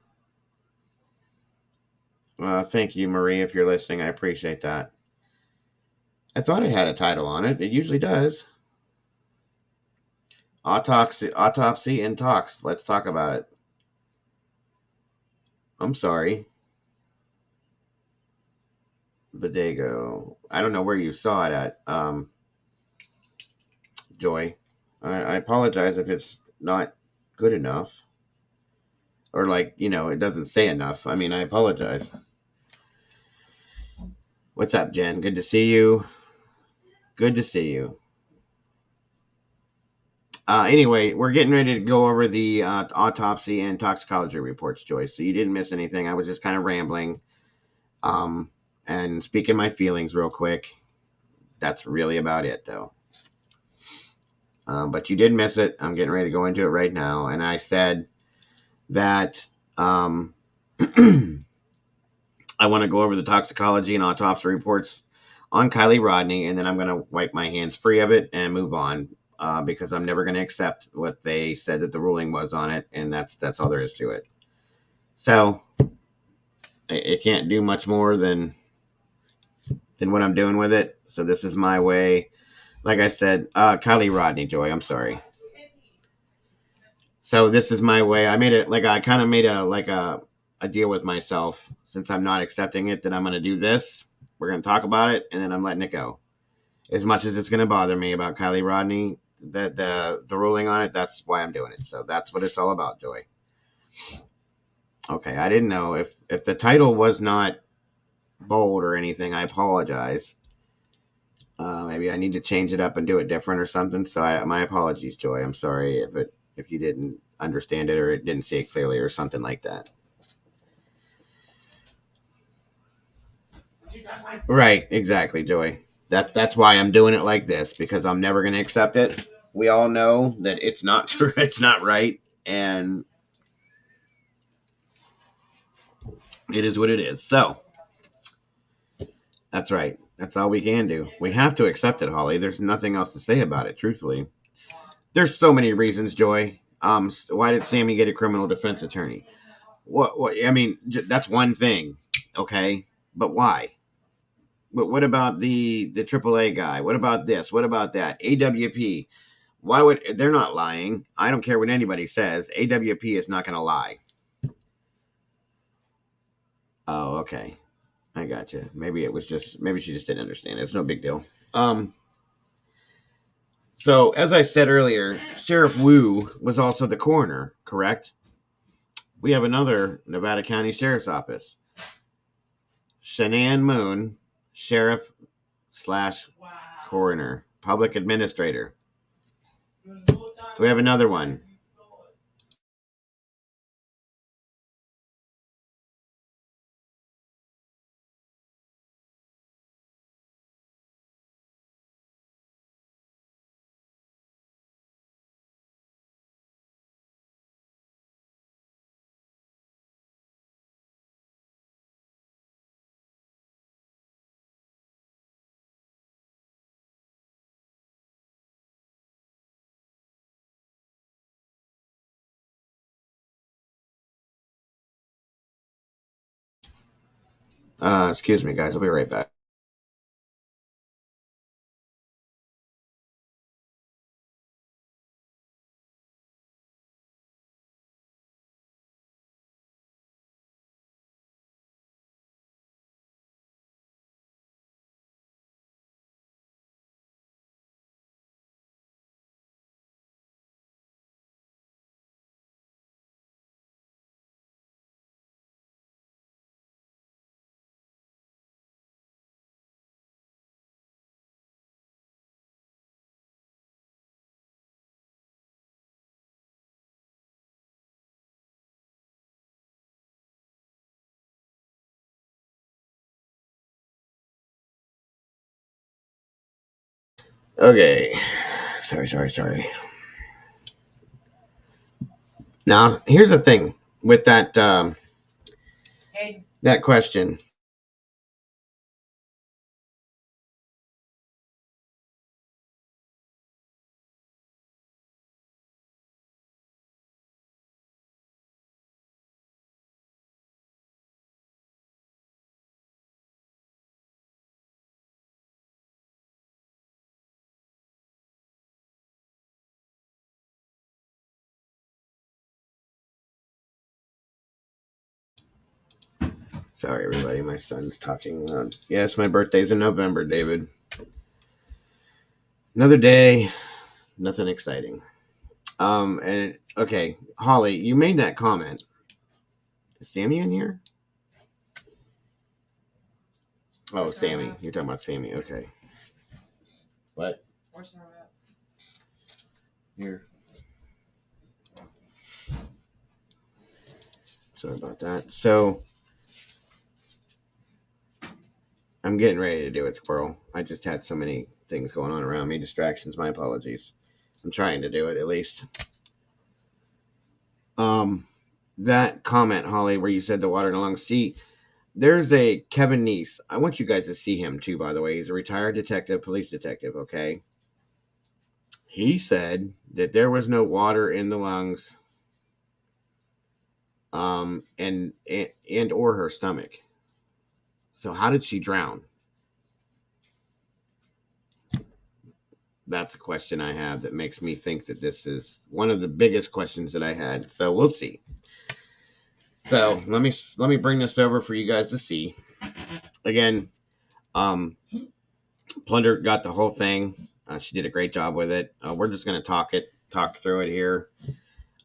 you, Marie, if you're listening. I appreciate that. I thought it had a title on it. It usually does. Autopsy and Tox. Let's talk about it. I'm sorry. Bodego. I don't know where you saw it at, Joy. I apologize if it's not good enough. Or, like, it doesn't say enough. I mean, I apologize. What's up, Jen? Good to see you. Good to see you. Anyway, we're getting ready to go over the autopsy and toxicology reports, Joyce. So you didn't miss anything. I was just kind of rambling and speaking my feelings real quick. That's really about it, though. But you did miss it. I'm getting ready to go into it right now. And I said that I want to go over the toxicology and autopsy reports on Kiely Rodni, and then I'm going to wipe my hands free of it and move on because I'm never going to accept what they said that the ruling was on it, and that's all there is to it. So it can't do much more than what I'm doing with it. So this is my way. Like I said, Kiely Rodni, Joy, I'm sorry. So this is my way. I made it like I kind of made a deal with myself. Since I'm not accepting it, that I'm going to do this. We're going to talk about it, and then I'm letting it go. As much as it's going to bother me about Kiely Rodni, that the ruling on it, that's why I'm doing it. So that's what it's all about, Joy. Okay, I didn't know if the title was not bold or anything. I apologize. Maybe I need to change it up and do it different or something. So my apologies, Joy. I'm sorry if you didn't understand it or it didn't see it clearly or something like that. Right, exactly, Joy. That's why I'm doing it like this, because I'm never going to accept it. We all know that it's not true. It's not right, and it is what it is. So that's right. That's all we can do. We have to accept it, Holly. There's nothing else to say about it, truthfully. There's so many reasons, Joy. Why did Sammy get a criminal defense attorney? What? I mean, that's one thing, okay? But why? But what about the AAA guy? What about this? What about that? AWP. Why would they're not lying? I don't care what anybody says. AWP is not going to lie. Oh, okay. I got you. Maybe she just didn't understand. It's no big deal. So as I said earlier, Sheriff Wu was also the coroner, correct? We have another Nevada County Sheriff's Office. Shanann Moon, Sheriff slash coroner, public administrator. So we have another one. Excuse me, guys. I'll be right back. Okay. Sorry. Now, here's the thing with that question. Sorry, everybody. My son's talking. Yes, my birthday's in November, David. Another day, nothing exciting. And okay, Holly, you made that comment. Is Sammy in here? Oh, Sammy. You're talking about Sammy. Okay. What? Here. Sorry about that. So I'm getting ready to do it, Squirrel. I just had so many things going on around me. Distractions. My apologies. I'm trying to do it at least. That comment, Holly, where you said the water in the lungs. See, there's a Kevin Neese. I want you guys to see him too, by the way. He's a retired detective, police detective, okay? He said that there was no water in the lungs and or her stomach. So how did she drown? That's a question I have that makes me think that this is one of the biggest questions that I had. So we'll see. So let me bring this over for you guys to see. Again, Plunder got the whole thing. She did a great job with it. We're just going to talk through it here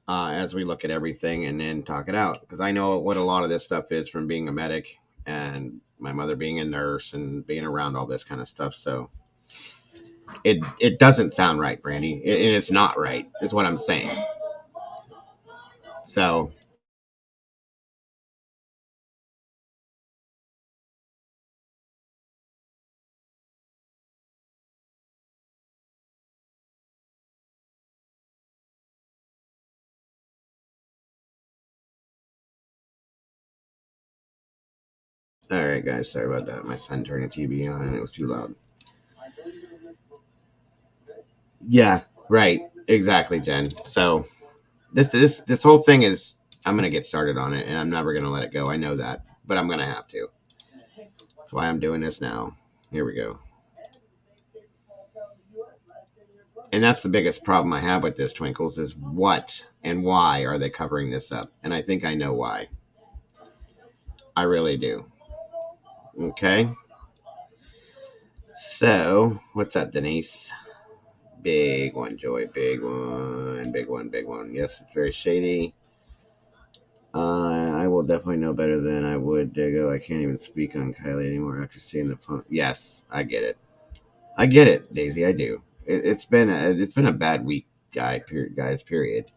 as we look at everything and then talk it out. Because I know what a lot of this stuff is from being a medic and my mother being a nurse and being around all this kind of stuff. So it doesn't sound right, Brandy. And it's not right, is what I'm saying. So all right, guys. Sorry about that. My son turned the TV on and it was too loud. Yeah, right. Exactly, Jen. So this whole thing is I'm gonna get started on it and I'm never gonna let it go. I know that, but I'm gonna have to. That's why I'm doing this now. Here we go. And that's the biggest problem I have with this, Twinkles, is what and why are they covering this up? And I think I know why. I really do. Okay. So, what's up, Denise? Big one, Joy. Big one. Big one. Big one. Yes, it's very shady. I will definitely know better than I would, Diego. I can't even speak on Kiely anymore after seeing the phone. Yes, I get it. I get it, Daisy. I do. It's been a bad week, guys. Period.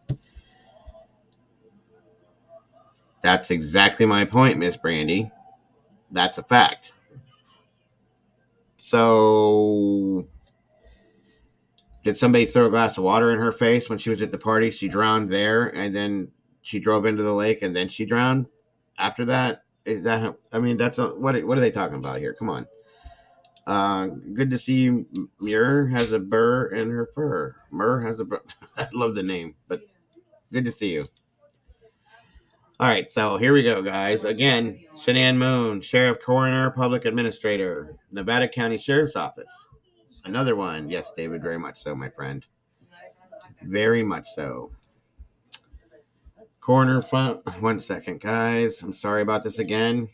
That's exactly my point, Miss Brandy. That's a fact. So, did somebody throw a glass of water in her face when she was at the party? She drowned there, and then she drove into the lake, and then she drowned. After that, is that? I mean, that's a, what are they talking about here? Come on. Good to see you. Muir has a burr in her fur. Mur has a burr. I love the name, but good to see you. All right, so here we go, guys. Again, Shanann Moon, Sheriff Coroner, Public Administrator, Nevada County Sheriff's Office. Another one. Yes, David, very much so, my friend. Very much so. Coroner, one second, guys. I'm sorry about this again.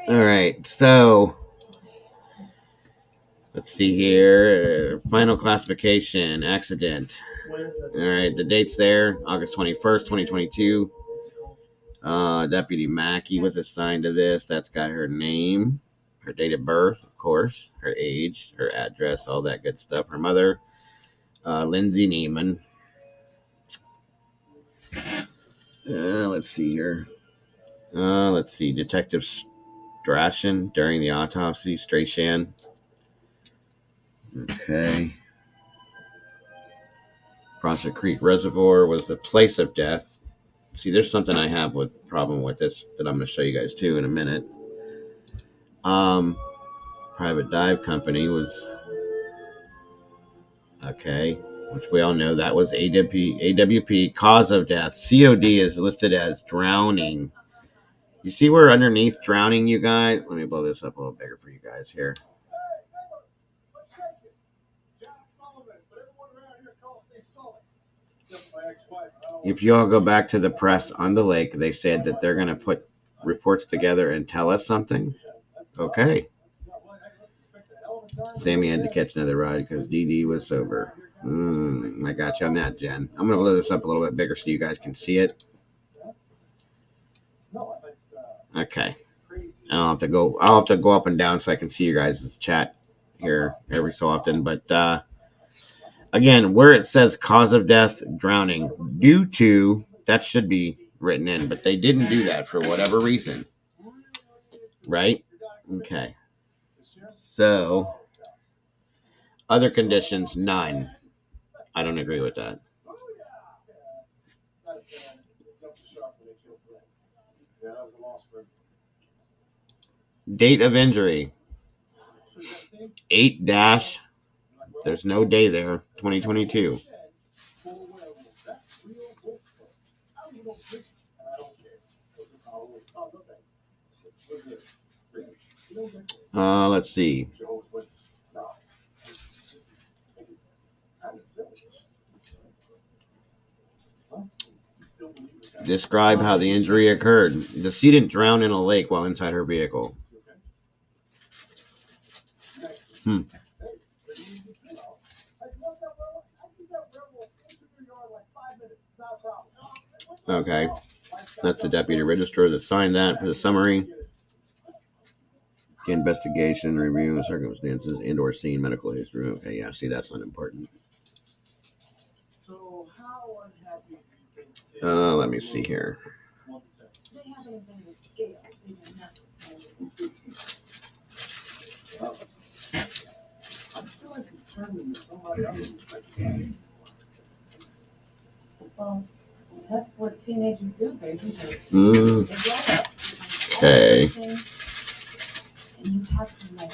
All right, so let's see here. Final classification, accident. All right, the date's there, August 21st, 2022. Deputy Mackey was assigned to this. That's got her name, her date of birth, of course, her age, her address, all that good stuff. Her mother, Lindsay Neiman. Let's see here. Let's see. Detective Strachan during the autopsy, Strachan. Okay. Prospect Creek Reservoir was the place of death. See, there's something I have with problem with this that I'm going to show you guys too in a minute. Private dive company was okay, which we all know that was AWP. Cause of death. COD is listed as drowning. You see where underneath drowning, you guys? Let me blow this up a little bigger for you guys here. If you all go back to the press on the lake, they said that they're going to put reports together and tell us something. Okay. Sammy had to catch another ride because DD was sober. I got you on that, Jen. I'm going to blow this up a little bit bigger so you guys can see it. Okay. I'll have to go up and down so I can see you guys' chat here every so often. But again, where it says cause of death, drowning, due to, that should be written in, but they didn't do that for whatever reason. Right? Okay. So, other conditions, none. I don't agree with that. Date of injury, 8 dash, there's no day there, 2022. Let's see. Describe how the injury occurred. The decedent drowned in a lake while inside her vehicle. Okay. That's the deputy registrar that signed that for the summary. The investigation, review of circumstances, and/or scene medical history. Okay, yeah, see, that's not important. Let me see here. Well, that's what teenagers do, baby. Okay. And you have to know.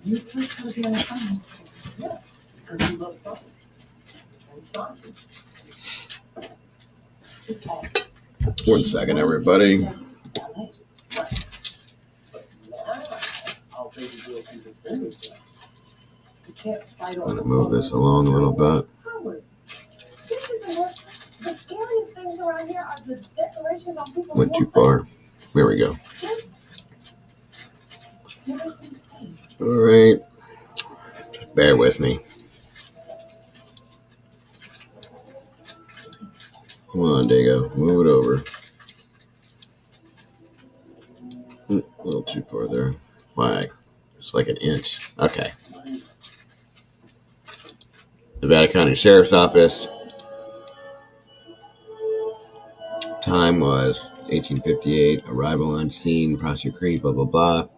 You could be on the phone. Yeah, because you love something. And something. It's awesome. 1 second, everybody. I'm going to move this along a little bit. Went too far. There we go. All right. Just bear with me. Come on, Dago. Move it over. A little too far there. Why? It's like an inch. Okay. Nevada County Sheriff's Office. Time was 1858. Arrival on scene. Prosecutor Creed. Blah, blah, blah.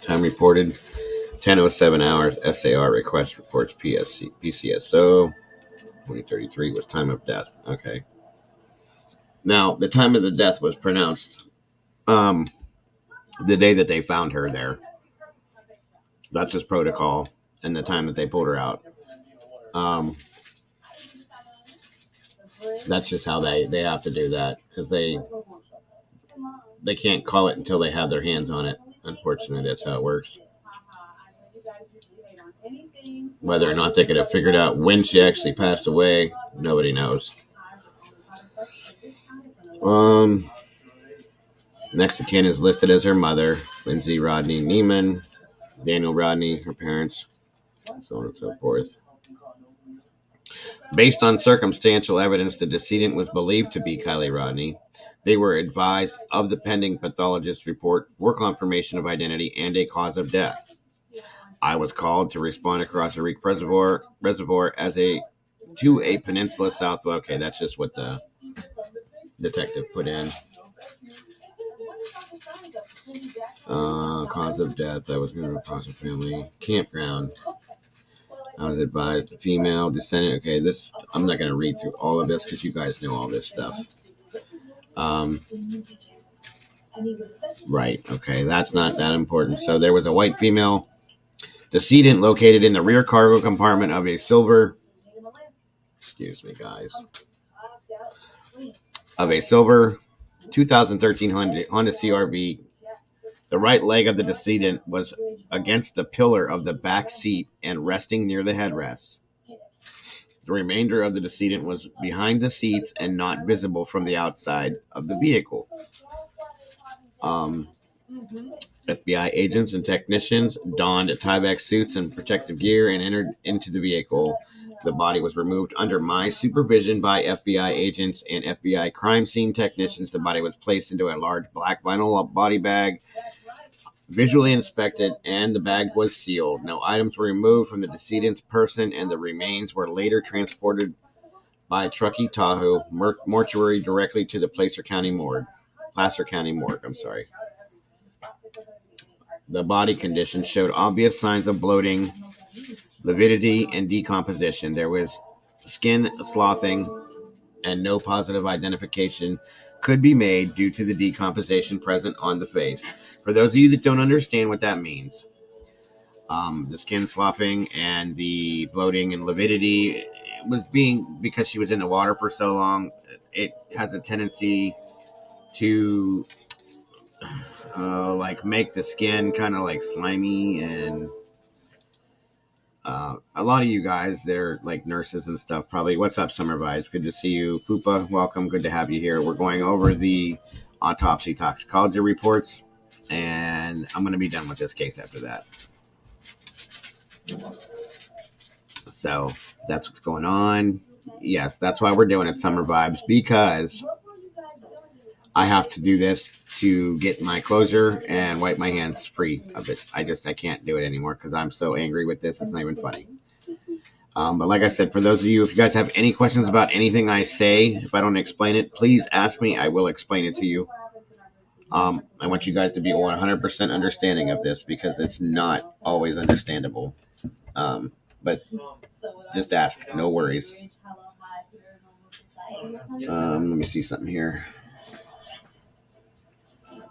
Time reported 10:07 hours. SAR request reports PCSO. 2033 was time of death. Okay. Now, the time of the death was pronounced the day that they found her there. That's just protocol, and the time that they pulled her out. That's just how they have to do that, because they can't call it until they have their hands on it. Unfortunately, that's how it works. Whether or not they could have figured out when she actually passed away, nobody knows. Next of kin is listed as her mother, Lindsay Rodney Neiman, Daniel Rodney, her parents, so on and so forth. Based on circumstantial evidence, the decedent was believed to be Kiely Rodni. They were advised of the pending pathologist's report for confirmation of identity and a cause of death. I was called to respond across a Reek Reservoir to a peninsula south. Okay, that's just what the detective put in. Cause of death. I was going to foster family campground. I was advised the female descendant. Okay, this I'm not going to read through all of this because you guys know all this stuff. Right. Okay, that's not that important. So there was a white female decedent located in the rear cargo compartment of a silver. Excuse me, guys. Of a silver 2013 Honda CRV. The right leg of the decedent was against the pillar of the back seat and resting near the headrest. The remainder of the decedent was behind the seats and not visible from the outside of the vehicle. FBI agents and technicians donned Tyvek suits and protective gear and entered into the vehicle. The body was removed under my supervision by FBI agents and FBI crime scene technicians. The body was placed into a large black vinyl body bag, visually inspected, and the bag was sealed. No items were removed from the decedent's person, and the remains were later transported by Truckee Tahoe mortuary directly to the Placer County morgue. The body condition showed obvious signs of bloating, lividity, and decomposition. There was skin sloughing, and no positive identification could be made due to the decomposition present on the face. For those of you that don't understand what that means, the skin sloughing and the bloating and lividity was being because she was in the water for so long. It has a tendency to like make the skin kind of like slimy, and a lot of you guys, they're like nurses and stuff. Probably, what's up, Summer Vibes? Good to see you, Poopa. Welcome. Good to have you here. We're going over the autopsy toxicology reports, and I'm going to be done with this case after that. So that's what's going on. Yes, that's why we're doing it, Summer Vibes, because I have to do this to get my closure and wipe my hands free of it. I can't do it anymore because I'm so angry with this. It's not even funny. But like I said, for those of you, if you guys have any questions about anything I say, if I don't explain it, please ask me. I will explain it to you. I want you guys to be 100% understanding of this because it's not always understandable. But just ask. No worries. Let me see something here.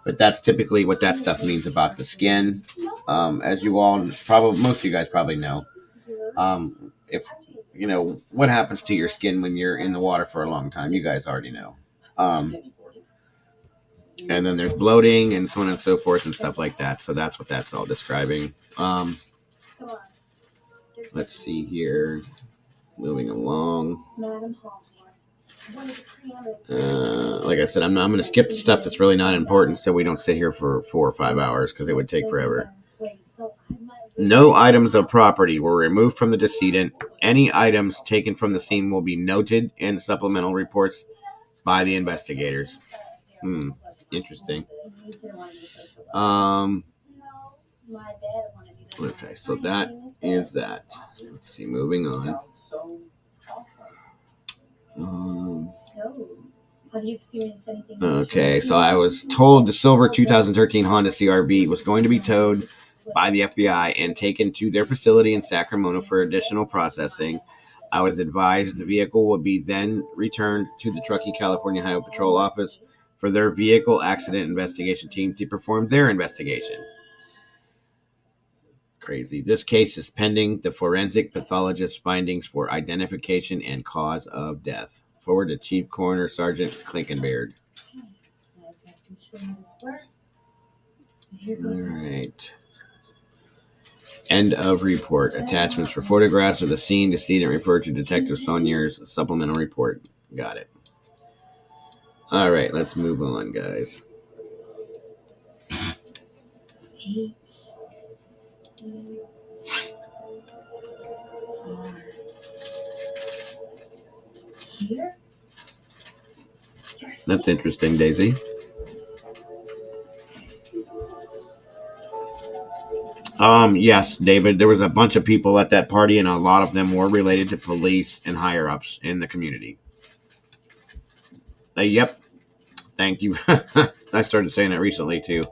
But that's typically what that stuff means about the skin. As you all probably, most of you guys probably know, if you know what happens to your skin when you're in the water for a long time, you guys already know. And then there's bloating and so on and so forth and stuff like that. So that's what that's all describing. Let's see here. Moving along. Like I said, I'm going to skip the stuff that's really not important so we don't sit here for 4 or 5 hours because it would take forever. No items of property were removed from the decedent. Any items taken from the scene will be noted in supplemental reports by the investigators. Interesting. Okay, so that is that. Let's see, moving on. Have you experienced anything? Okay, so I was told the silver 2013 Honda CRV was going to be towed by the FBI and taken to their facility in Sacramento for additional processing. I was advised the vehicle would be then returned to the Truckee, California Highway Patrol Office for their vehicle accident investigation team to perform their investigation. Crazy. This case is pending the forensic pathologist's findings for identification and cause of death. Forward to Chief Coroner Sergeant Klinkenbeard. All right. End of report. Attachments for photographs of the scene. Decedent referred to Detective Saunier's supplemental report. Got it. All right, let's move on, guys. That's interesting, Daisy. Yes, David, there was a bunch of people at that party, and a lot of them were related to police and higher-ups in the community. Yep. Thank you. I started saying that recently, too.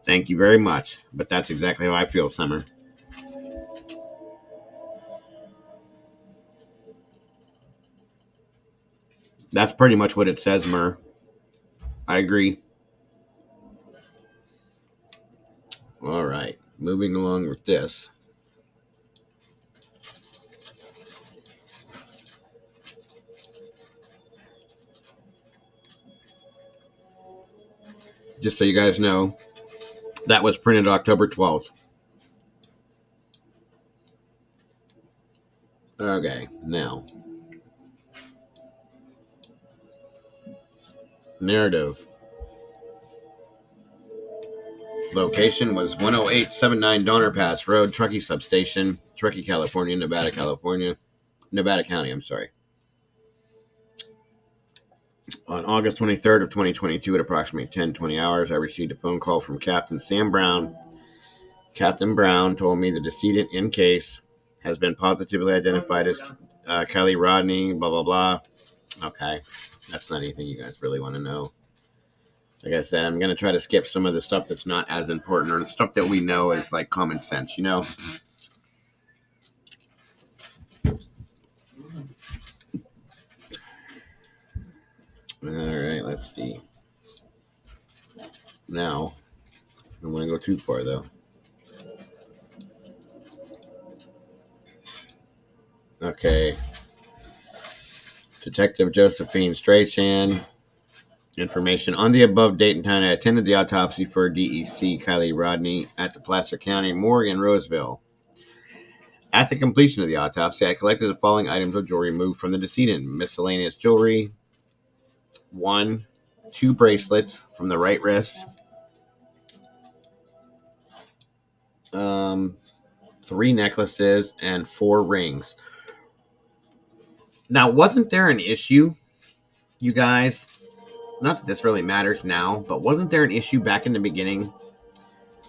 Thank you very much. But that's exactly how I feel, Summer. That's pretty much what it says, Mur. I agree. All right. Moving along with this. Just so you guys know, that was printed October 12th. Okay, now. Narrative. Location was 10879 Donner Pass Road, Truckee Substation, Truckee, California, Nevada County, I'm sorry. On August 23rd of 2022 at approximately 10:20 hours, I received a phone call from Captain Sam Brown. Captain Brown told me the decedent in case has been positively identified as Kiely Rodni, blah, blah, blah. Okay, that's not anything you guys really want to know. Like I said, I'm going to try to skip some of the stuff that's not as important, or the stuff that we know is like common sense, you know? All right, let's see. Now, I don't want to go too far, though. Okay. Detective Josephine Strachan. Information on the above date and time I attended the autopsy for DEC Kiely Rodni at the Placer County Morgue in Roseville. At the completion of the autopsy, I collected the following items of jewelry removed from the decedent. Miscellaneous jewelry. 1, 2 bracelets from the right wrist. 3 necklaces and 4 rings. Now, wasn't there an issue, you guys? Not that this really matters now, but wasn't there an issue back in the beginning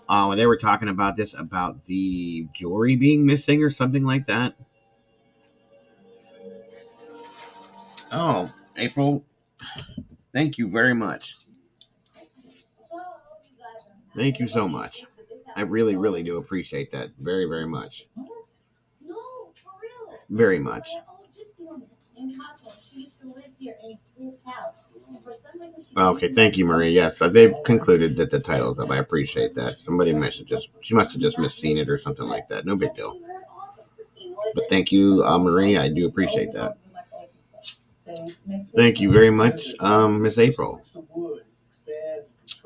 when they were talking about this, about the jewelry being missing or something like that? Oh, April, thank you very much. Thank you so much. I really, really do appreciate that very, very much. Very much. Okay, thank you, Marie. Yes, they've concluded that the title's up. I appreciate that. Somebody she must have just misseen it or something like that. No big deal. But thank you, Marie. I do appreciate that. Thank you very much, Miss April.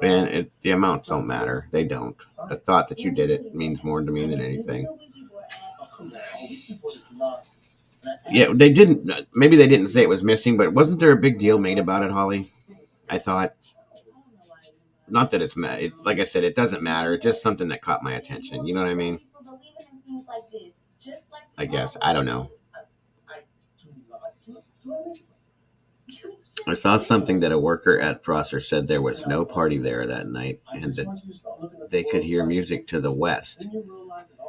And the amounts don't matter. They don't. The thought that you did it means more to me than anything. Yeah, they didn't. Maybe they didn't say it was missing, but wasn't there a big deal made about it, Holly? I thought. Not that it's like I said, it doesn't matter. It's just something that caught my attention. You know what I mean? I guess. I don't know. I saw something that a worker at Prosser said there was no party there that night and that they could hear music to the west.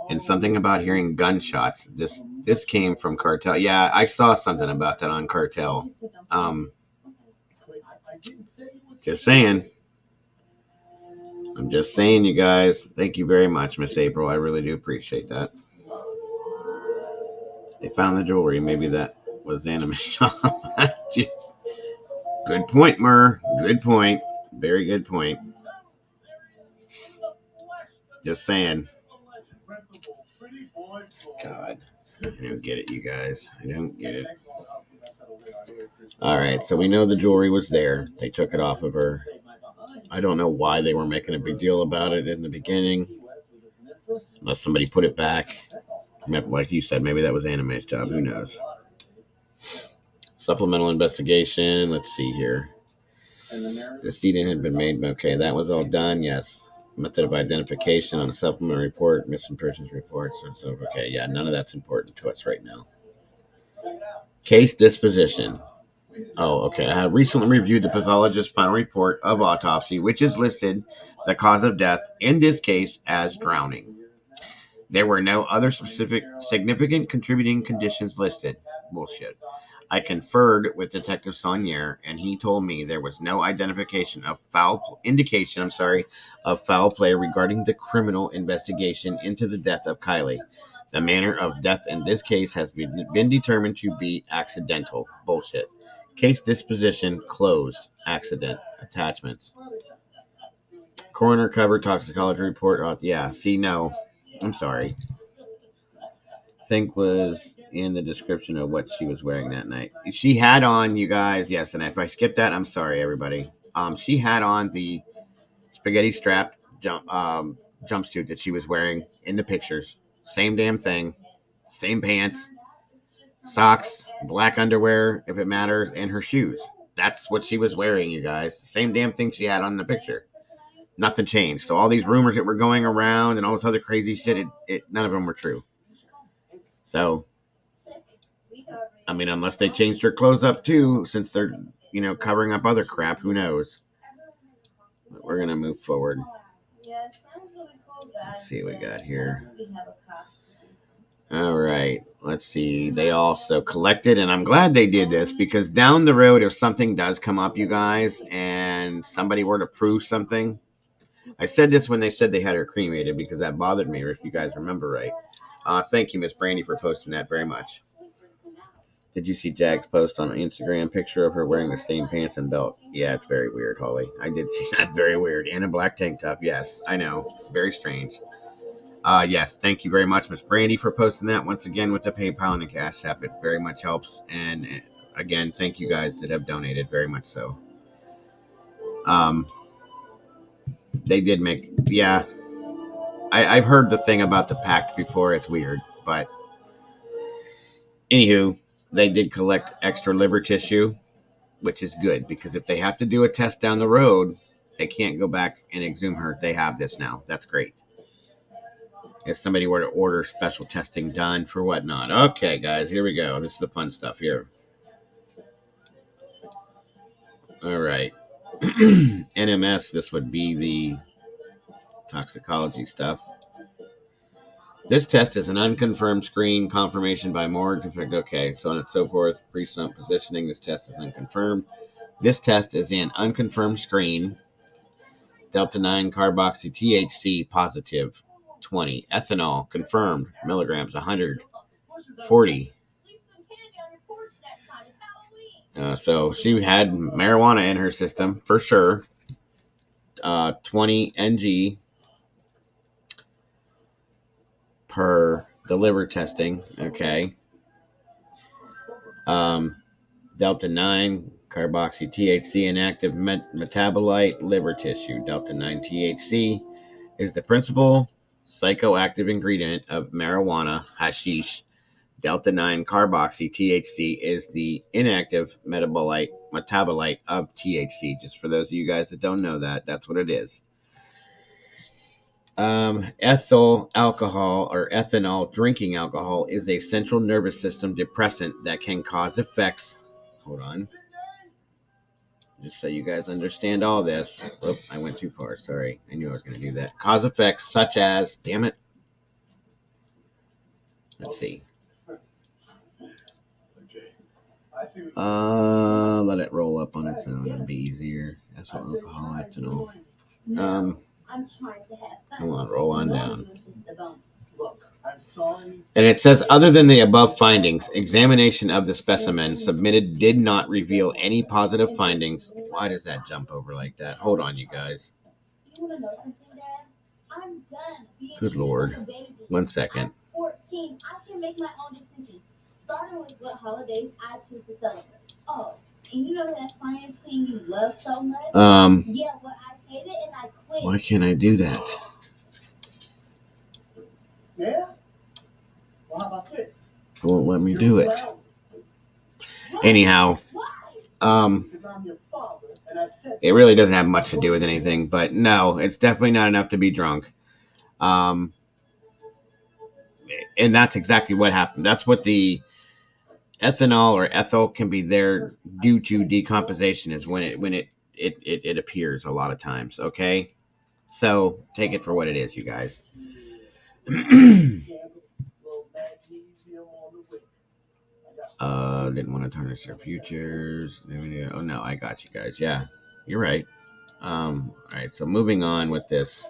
And something about hearing gunshots. This came from Cartel. Yeah, I saw something about that on Cartel. Just saying. I'm just saying, you guys. Thank you very much, Miss April. I really do appreciate that. They found the jewelry. Maybe that was the anime shop. Good point, Murr. Good point. Very good point. Just saying. God. I don't get it, you guys. I don't get it. All right, so we know the jewelry was there. They took it off of her. I don't know why they were making a big deal about it in the beginning. Unless somebody put it back. Like you said, maybe that was Anime's job. Who knows? Supplemental investigation. Let's see here. The decedent had been made. Okay, that was all done. Yes. Method of identification on a supplemental report, missing persons report. So okay, yeah, none of that's important to us right now. Case disposition. Oh, okay. I have recently reviewed the pathologist's final report of autopsy, which is listed the cause of death in this case as drowning. There were no other specific significant contributing conditions listed. Bullshit. I conferred with Detective Saunier, and he told me there was no indication of foul play regarding the criminal investigation into the death of Kiely. The manner of death in this case has been determined to be accidental. Bullshit. Case disposition closed. Accident. Attachments. Coroner covered toxicology report. Yeah, see, no. I'm sorry. Think was in the description of what she was wearing that night. She had on, you guys, yes, and if I skipped that, I'm sorry, everybody. She had on the spaghetti strap jumpsuit that she was wearing in the pictures. Same damn thing. Same pants. Socks, black underwear, if it matters, and her shoes. That's what she was wearing, you guys. Same damn thing she had on the picture. Nothing changed. So all these rumors that were going around and all this other crazy shit, none of them were true. So, I mean, unless they changed their clothes up too, since they're, covering up other crap, who knows? But we're going to move forward. Let's see what we got here. All right. Let's see. They also collected, and I'm glad they did this, because down the road, if something does come up, you guys, and somebody were to prove something, I said this when they said they had her cremated, because that bothered me, if you guys remember right. Thank you, Miss Brandy, for posting that very much. Did you see Jack's post on Instagram picture of her wearing the same pants and belt? Yeah, it's very weird, Holly. I did see that. Very weird. And a black tank top. Yes, I know. Very strange. Yes, thank you very much, Miss Brandy, for posting that once again with the PayPal and the Cash App. It very much helps. And again, thank you guys that have donated, very much so. They did make, yeah. I've heard the thing about the pact before. It's weird, but anywho, they did collect extra liver tissue, which is good, because if they have to do a test down the road, they can't go back and exhume her. They have this now. That's great. If somebody were to order special testing done for whatnot. Okay, guys, here we go. This is the fun stuff here. All right. NMS, this would be the toxicology stuff. This test is an unconfirmed screen confirmation by morgue. Okay, so on and so forth. Pre-sump positioning. This test is unconfirmed. This test is an unconfirmed screen. Delta 9 carboxy THC positive 20. Ethanol confirmed milligrams 140. So she had marijuana in her system for sure. 20 ng per the liver testing. Okay. Delta 9 carboxy THC inactive metabolite liver tissue. Delta 9 THC is the principal psychoactive ingredient of marijuana, hashish. Delta 9 carboxy THC is the inactive metabolite of THC. Just for those of you guys that don't know that, that's what it is. Ethyl alcohol or ethanol drinking alcohol is a central nervous system depressant that can cause effects. Hold on. Just so you guys understand all this. Oh, I went too far. Sorry. I knew I was going to do that. Cause effects such as, damn it. Let's see. Let it roll up on its own and be easier. Ethyl alcohol, ethanol. Come on, roll on down. And it says, other than the above findings, examination of the specimen submitted did not reveal any positive findings. Why does that jump over like that? Hold on, you guys. Good Lord. 1 second. 14. I can make my own decisions, starting with what holidays I choose to celebrate. Oh, and you know that science thing you love so much? Yeah, but I hate it and I quit. Why can't I do that? Yeah? Well, how about this? It won't let me do it. Anyhow, it really doesn't have much to do with anything, but no, it's definitely not enough to be drunk. And that's exactly what happened. That's what the ethanol or ethyl can be there due to decomposition is when it appears a lot of times. Okay, so take it for what it is, you guys. Didn't want to tarnish their futures. Oh no, I got you guys. Yeah, you're right. All right, so moving on with this.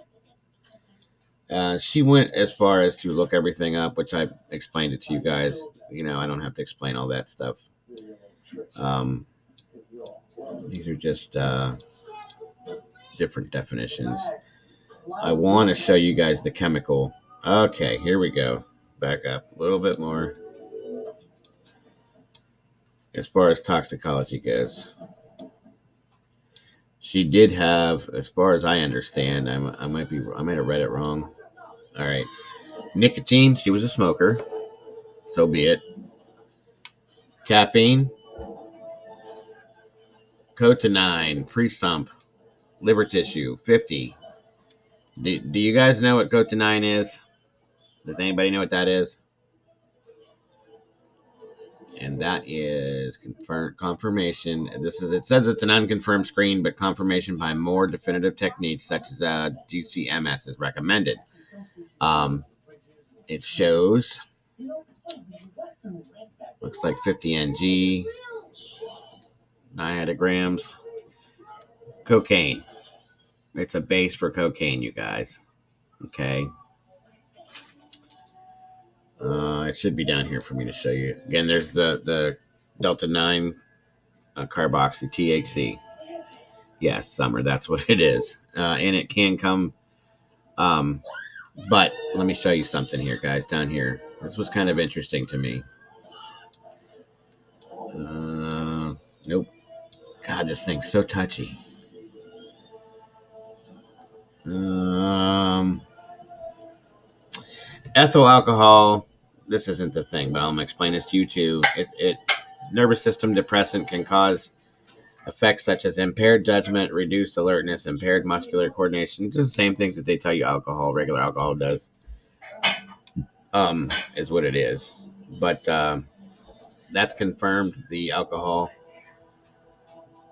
She went as far as to look everything up, which I explained it to you guys. You know, I don't have to explain all that stuff. These are just different definitions. I want to show you guys the chemical. Okay, here we go. Back up a little bit more. As far as toxicology goes, she did have, as far as I understand, I might have read it wrong. All right, nicotine. She was a smoker. So be it. Caffeine. Cotinine, pre-sump, liver tissue, 50. Do you guys know what cotinine is? Does anybody know what that is? And that is confirmation. It says it's an unconfirmed screen, but confirmation by more definitive techniques such as GCMS is recommended. It shows looks like 50 ng, 9 grams cocaine. It's a base for cocaine, you guys. Okay. It should be down here for me to show you. Again, there's the Delta 9 carboxy THC. Yes, summer, that's what it is. And it can come, but let me show you something here, guys, down here. This was kind of interesting to me. Nope. God, this thing's so touchy. Ethyl alcohol. This isn't the thing, but I'm gonna explain this to you too. It nervous system depressant can cause effects such as impaired judgment, reduced alertness, impaired muscular coordination. Just the same things that they tell you regular alcohol does. Is what it is. But that's confirmed. The alcohol.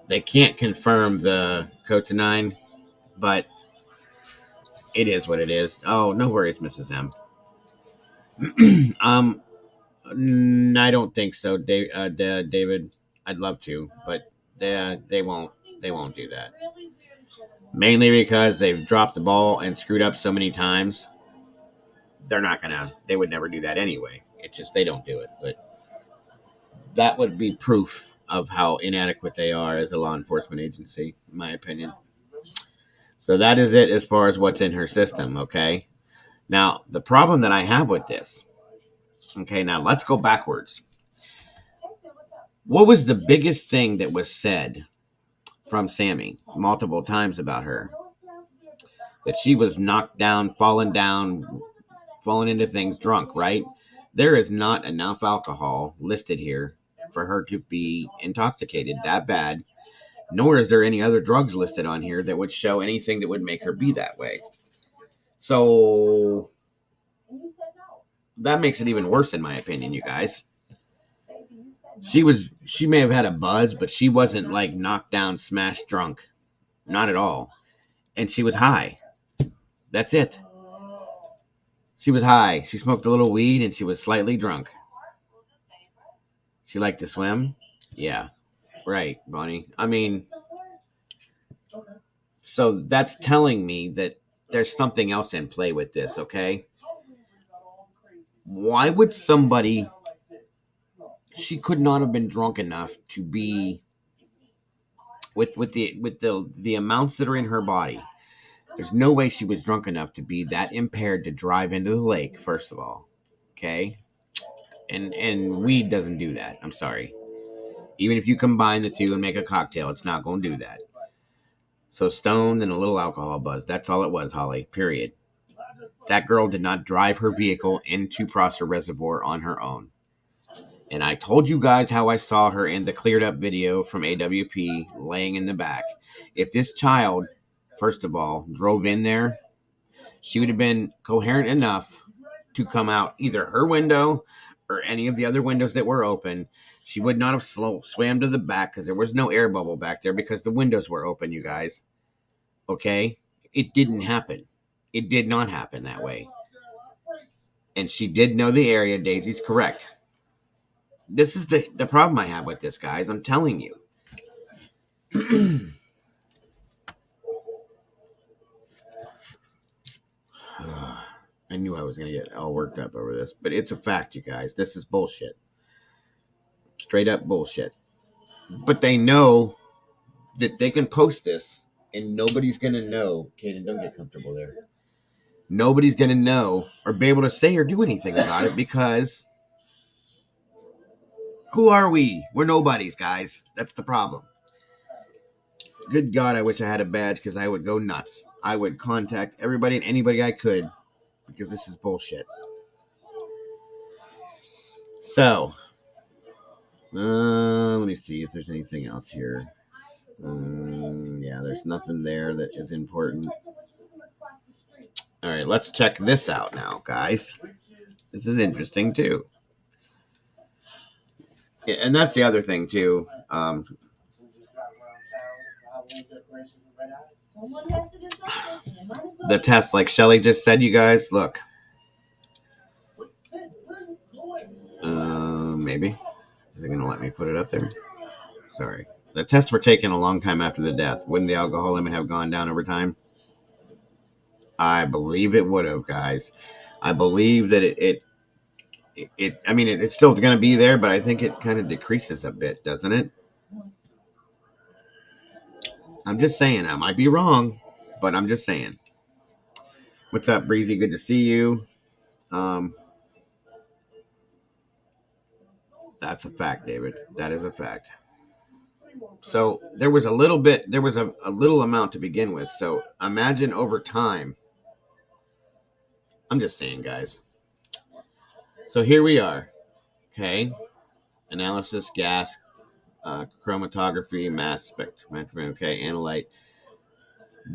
They can't confirm the cotinine, but it is what it is. Oh, no worries, Mrs. M. I don't think so, David. I'd love to, but they won't. They won't do that. Mainly because they've dropped the ball and screwed up so many times. They're not gonna. They would never do that anyway. It's just they don't do it. But that would be proof of how inadequate they are as a law enforcement agency, in my opinion. So that is it as far as what's in her system. Okay. Now the problem that I have with this. Okay. Now let's go backwards. What was the biggest thing that was said from Sammy multiple times about her? That she was knocked down, falling into things drunk, right? There is not enough alcohol listed here for her to be intoxicated that bad, nor is there any other drugs listed on here that would show anything that would make her be that way. So that makes it even worse in my opinion, you guys. She may have had a buzz, but she wasn't like knocked down, smashed drunk. Not at all. And she was high. That's it. She was high. She smoked a little weed and she was slightly drunk. She liked to swim? Yeah. Right, Bonnie. I mean, so that's telling me that there's something else in play with this, okay? Why would somebody, she could not have been drunk enough to be with the amounts that are in her body. There's no way she was drunk enough to be that impaired to drive into the lake, first of all. Okay? And weed doesn't do that. I'm sorry. Even if you combine the two and make a cocktail, it's not going to do that. So stoned and a little alcohol buzz. That's all it was, Holly. Period. That girl did not drive her vehicle into Prosser Reservoir on her own. And I told you guys how I saw her in the cleared up video from AWP laying in the back. If this child, first of all, drove in there, she would have been coherent enough to come out either her window or any of the other windows that were open. She would not have swam to the back because there was no air bubble back there because the windows were open, you guys. Okay? It didn't happen. It did not happen that way. And she did know the area. Daisy's correct. This is the problem I have with this, guys. I'm telling you. I knew I was going to get all worked up over this, but it's a fact, you guys. This is bullshit. Straight up bullshit. But they know that they can post this and nobody's going to know. Kaden, don't get comfortable there. Nobody's going to know or be able to say or do anything about it because who are we? We're nobodies, guys. That's the problem. Good God, I wish I had a badge because I would go nuts. I would contact everybody and anybody I could because this is bullshit. So, let me see if there's anything else here. Yeah, there's nothing there that is important. All right, let's check this out now, guys. This is interesting too. Yeah, and that's the other thing too. The test, like Shelly just said, you guys, look. Maybe. Is it going to let me put it up there? Sorry. The tests were taken a long time after the death. Wouldn't the alcohol limit have gone down over time? I believe it would have, guys. I believe that it's still going to be there, but I think it kind of decreases a bit, doesn't it? I'm just saying. I might be wrong, but I'm just saying. What's up, Breezy? Good to see you. That's a fact, David. That is a fact. So there was a little amount to begin with. So imagine over time. I'm just saying, guys. So here we are. Okay. Analysis, gas, chromatography, mass spectrometry. Okay. Analyte.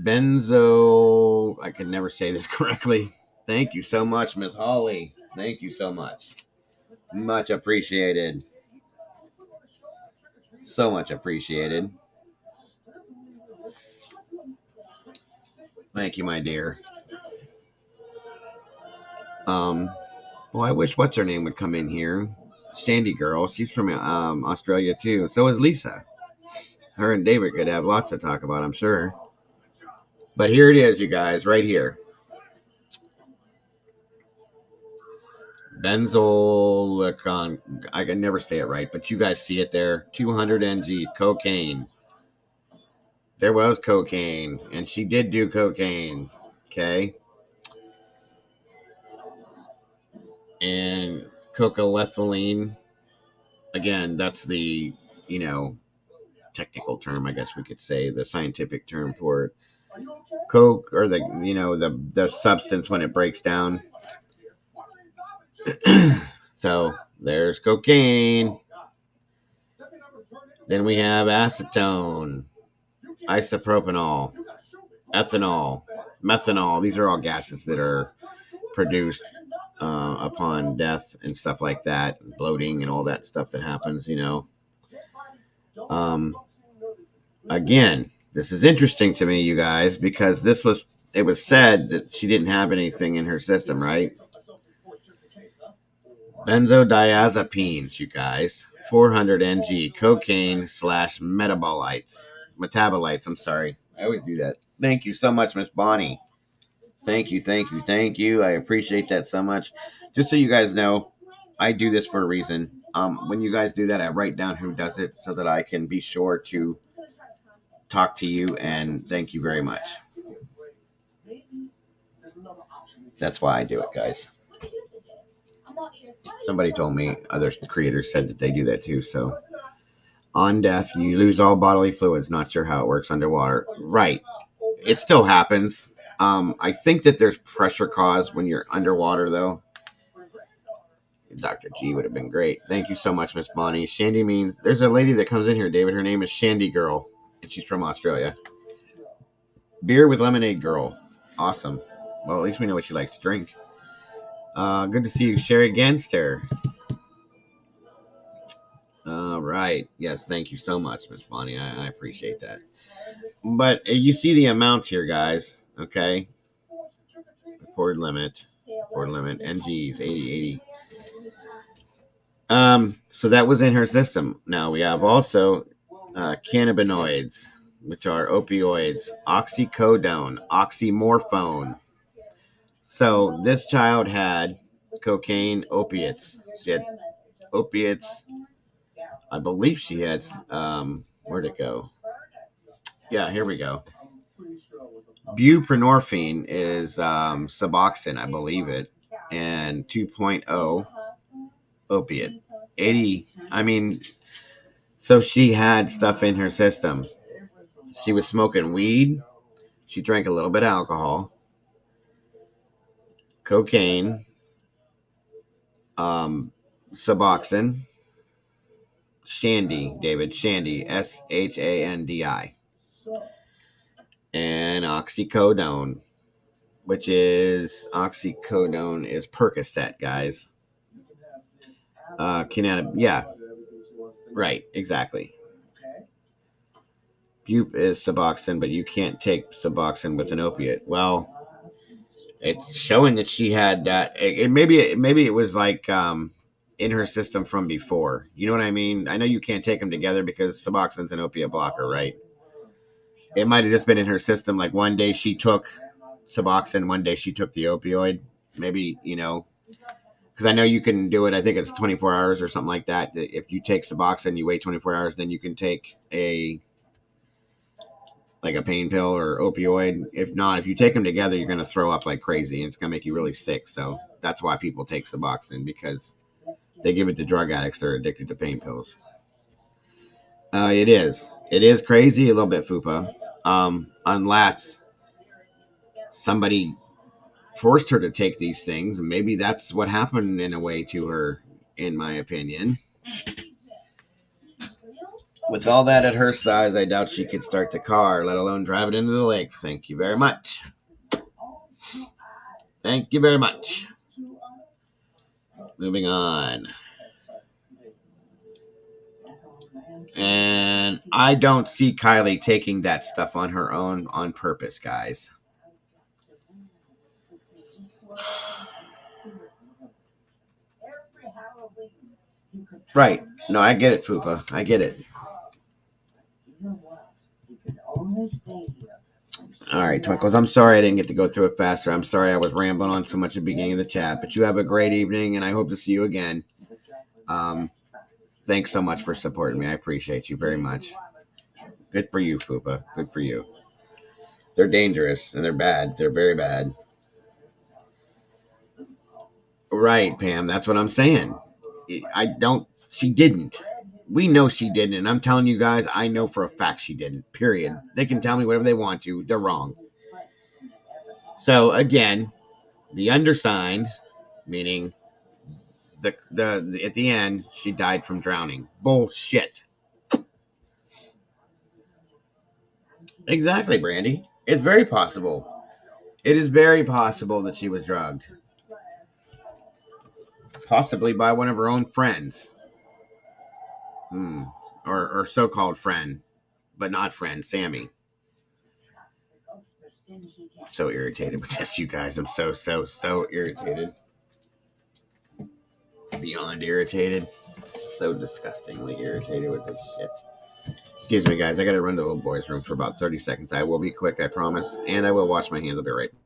Benzo. I can never say this correctly. Thank you so much, Miss Holly. Thank you so much. Much appreciated. So much appreciated. Thank you, my dear. Well, I wish what's her name would come in here. Sandy girl. She's from Australia too. So is Lisa. Her and David could have lots to talk about, I'm sure. But here it is, you guys, right here. Benzoyl, I can never say it right, but you guys see it there. 200 ng, cocaine. There was cocaine, and she did do cocaine. Okay. And cocalethyline. Again, that's the, technical term, I guess we could say, the scientific term for it. Coke, or the substance when it breaks down. So there's cocaine. Then we have acetone, isopropanol, ethanol, methanol. These are all gases that are produced upon death and stuff like that, bloating and all that stuff that happens, Again, this is interesting to me, you guys, because it was said that she didn't have anything in her system, right? Benzodiazepines, you guys. 400 ng, cocaine / metabolites. I'm sorry. I always do that. Thank you so much, Miss Bonnie. Thank you. I appreciate that so much. Just so you guys know, I do this for a reason. When you guys do that, I write down who does it so that I can be sure to talk to you, and thank you very much. That's why I do it, guys. Somebody told me, other creators said that they do that too. So on death, you lose all bodily fluids. Not sure how it works underwater. Right. It still happens. I think that there's pressure caused when you're underwater, though. Dr. G would have been great. Thank you so much, Miss Bonnie. Shandy means, there's a lady that comes in here, David. Her name is Shandy Girl, and she's from Australia. Beer with lemonade girl. Awesome. Well, at least we know what she likes to drink. Good to see you, Sherry Ganster. All right. Yes, thank you so much, Miss Bonnie. I appreciate that. But you see the amounts here, guys. Okay. Reported limit, NGs, 80. So that was in her system. Now we have also cannabinoids, which are opioids, oxycodone, oxymorphone. So this child had cocaine, opiates. She had opiates. I believe she had, where'd it go? Yeah, here we go. Buprenorphine is Suboxone, I believe it, and 2.0 opiate. 80, so she had stuff in her system. She was smoking weed. She drank a little bit of alcohol, cocaine, Suboxone, Shandy, David, Shandy, Shandi, and oxycodone. which is oxycodone is Percocet, guys. Yeah, right, exactly. Bupe is Suboxone, but you can't take Suboxone with an opiate. Well, it's showing that she had maybe it was like in her system from before. You know what I mean? I know you can't take them together because Suboxone's an opiate blocker, right? It might have just been in her system. Like one day she took Suboxone, one day she took the opioid. Maybe because I know you can do it. I think it's 24 hours or something like that. If you take Suboxone, you wait 24 hours, then you can take a pain pill or opioid. If not, if you take them together, you're going to throw up like crazy, and it's going to make you really sick. So that's why people take Suboxone, because they give it to drug addicts that are addicted to pain pills. It is crazy, a little bit fupa, unless somebody forced her to take these things, and maybe that's what happened in a way to her, in my opinion. With all that at her size, I doubt she could start the car, let alone drive it into the lake. Thank you very much. Thank you very much. Moving on. And I don't see Kiely taking that stuff on her own on purpose, guys. Right. No, I get it, Fupa. I get it. All right, Twinkles. I'm sorry I didn't get to go through it faster. I'm sorry I was rambling on so much at the beginning of the chat. But you have a great evening, and I hope to see you again. Thanks so much for supporting me. I appreciate you very much. Good for you, Fupa. Good for you. They're dangerous, and they're bad. They're very bad. Right, Pam. That's what I'm saying. She didn't. We know she didn't. And I'm telling you guys, I know for a fact she didn't. Period. They can tell me whatever they want to. They're wrong. So, again, the undersigned, meaning the at the end, she died from drowning. Bullshit. Exactly, Brandy. It's very possible. It is very possible that she was drugged. Possibly by one of her own friends. Or so-called friend, but not friend, Sammy. So irritated with this, you guys. I'm so irritated. Beyond irritated. So disgustingly irritated with this shit. Excuse me, guys. I gotta run to the little boy's room for about 30 seconds. I will be quick, I promise. And I will wash my hands. I'll be right back.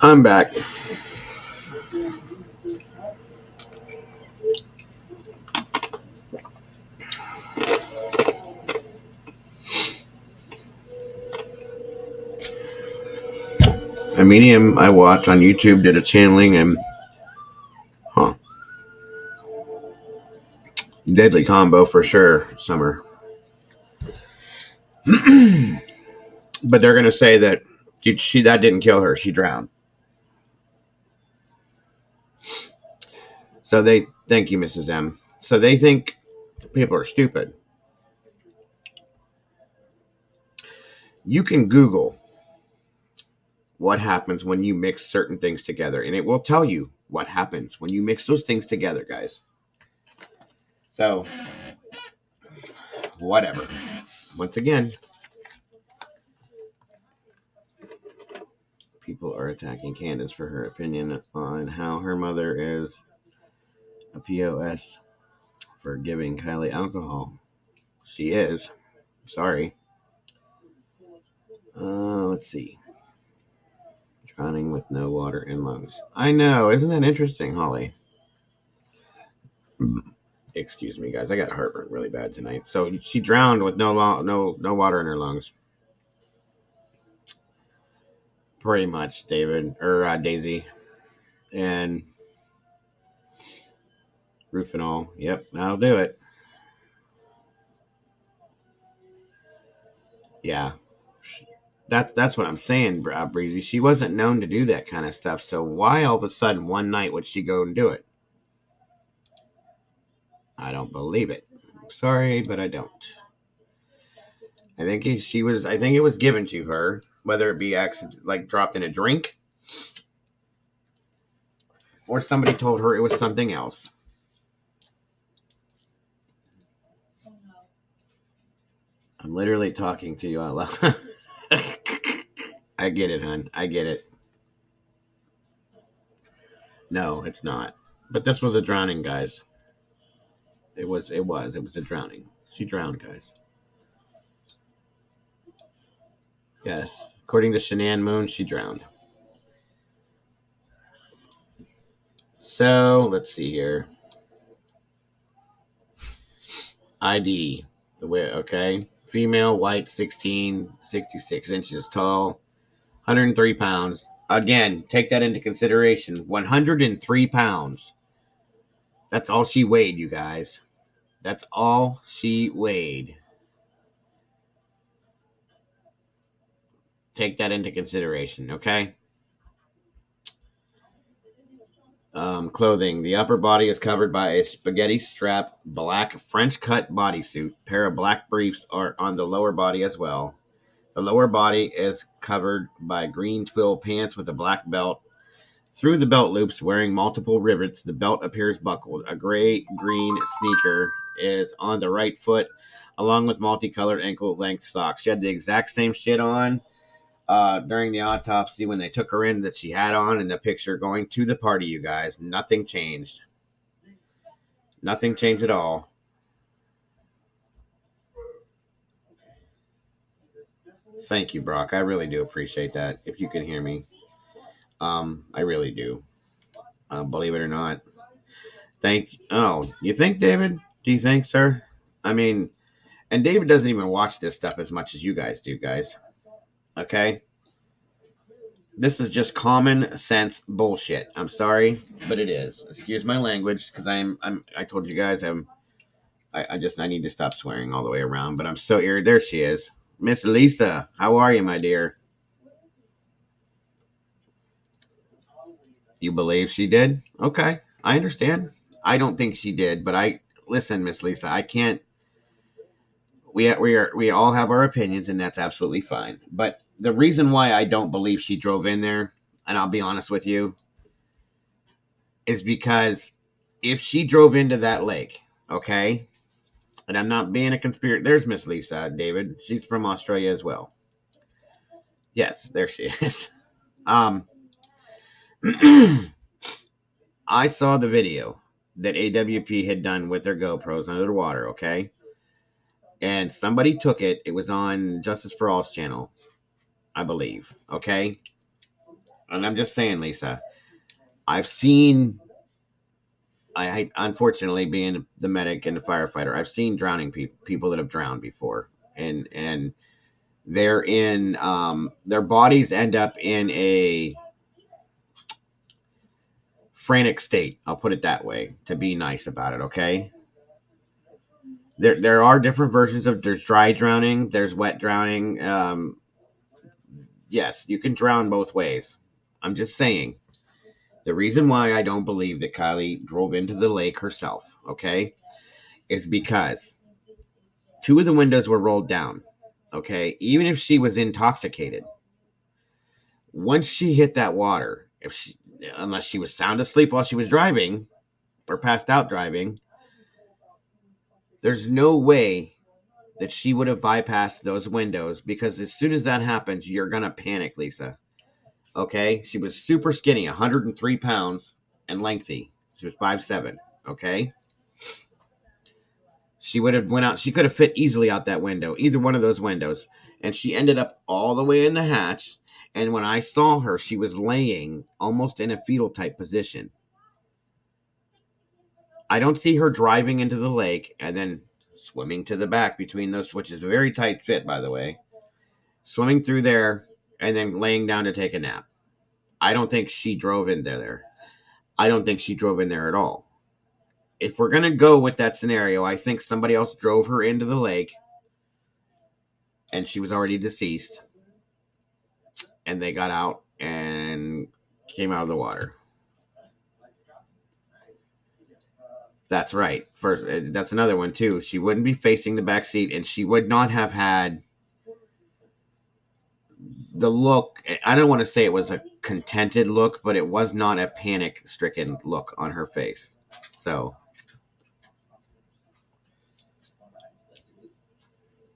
I'm back. A medium I watched on YouTube did a channeling and deadly combo for sure, Summer. But they're gonna say that that didn't kill her; she drowned. So they thank you, Mrs. M. So they think people are stupid. You can Google what happens when you mix certain things together, and it will tell you what happens when you mix those things together, guys. So, whatever. Once again, people are attacking Candace for her opinion on how her mother is a POS for giving Kiely alcohol. She is. Sorry. Let's see. Drowning with no water in lungs. I know. Isn't that interesting, Holly? Excuse me, guys. I got heartburn really bad tonight. So she drowned with no water in her lungs. Pretty much, David or Daisy, and Rufinol. Yep, that'll do it. Yeah, that's what I'm saying, Breezy. She wasn't known to do that kind of stuff. So why all of a sudden one night would she go and do it? I don't believe it. Sorry, but I don't. I think she was. I think it was given to her, whether it be like dropped in a drink, or somebody told her it was something else. I'm literally talking to you out loud. I get it, hon. I get it. No, it's not. But this was a drowning, guys. It was a drowning. She drowned, guys. Yes. According to Shanann Moon, she drowned. So let's see here. ID. The way okay. Female, white, 16, 66 inches tall, 103 pounds. Again, take that into consideration. 103 pounds. That's all she weighed, you guys. That's all she weighed. Take that into consideration, okay? Clothing. The upper body is covered by a spaghetti strap black French cut bodysuit. Pair of black briefs are on the lower body as well. The lower body is covered by green twill pants with a black belt. Through the belt loops, wearing multiple rivets, the belt appears buckled. A gray-green sneaker is on the right foot, along with multicolored ankle-length socks. She had the exact same shit on during the autopsy when they took her in that she had on in the picture going to the party, you guys. Nothing changed. Nothing changed at all. Thank you, Brock. I really do appreciate that. If you can hear me, I really do. Believe it or not. You think, David? Do you think, sir? I mean, and David doesn't even watch this stuff as much as you guys do, guys. Okay? This is just common sense bullshit. I'm sorry, but it is. Excuse my language, because I told you guys I need to stop swearing all the way around, but I'm so irritated. There she is. Miss Lisa, how are you, my dear? You believe she did? Okay, I understand. I don't think she did, but listen, Miss Lisa. I can't. We all have our opinions, and that's absolutely fine. But the reason why I don't believe she drove in there, and I'll be honest with you, is because if she drove into that lake, okay, and I'm not being a conspiracy. There's Miss Lisa, David. She's from Australia as well. Yes, there she is. Um, I saw the video that AWP had done with their GoPros under the water, okay? And somebody took it. It was on Justice for All's channel, I believe, okay? And I'm just saying, Lisa, I've seen, unfortunately, being the medic and the firefighter, I've seen drowning people that have drowned before. And they're in, their bodies end up in a frantic state. I'll put it that way to be nice about it. Okay. There are different versions of, there's dry drowning, there's wet drowning. Yes, you can drown both ways. I'm just saying, the reason why I don't believe that Kiely drove into the lake herself, okay, is because two of the windows were rolled down. Okay, even if she was intoxicated, once she hit that water, if she, unless she was sound asleep while she was driving or passed out driving, there's no way that she would have bypassed those windows, because as soon as that happens, you're gonna panic, Lisa. Okay, she was super skinny, 103 pounds, and lengthy. She was 5'7". Okay, she would have went out. She could have fit easily out that window, either one of those windows, and she ended up all the way in the hatch. And when I saw her, she was laying almost in a fetal type position. I don't see her driving into the lake and then swimming to the back between those, which is a very tight fit, by the way, swimming through there and then laying down to take a nap. I don't think she drove in there. I don't think she drove in there at all. If we're going to go with that scenario, I think somebody else drove her into the lake and she was already deceased, and they got out and came out of the water. That's right. First, that's another one too. She wouldn't be facing the back seat, and she would not have had the look. I don't want to say it was a contented look, but it was not a panic-stricken look on her face. So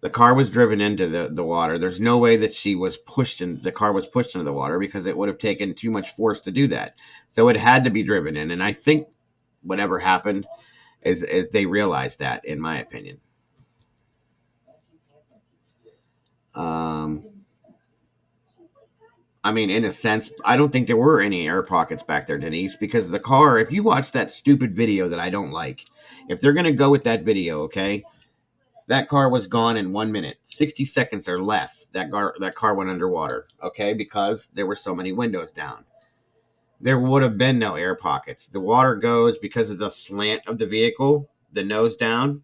the car was driven into the water. There's no way that she was pushed in. The car was pushed into the water, because it would have taken too much force to do that. So it had to be driven in. And I think whatever happened is they realized that, in my opinion. I mean, in a sense, I don't think there were any air pockets back there, Denise, because the car, if you watch that stupid video that I don't like, if they're going to go with that video, okay, that car was gone in 1 minute, 60 seconds or less. That car went underwater, okay, because there were so many windows down. There would have been no air pockets. The water goes, because of the slant of the vehicle, the nose down,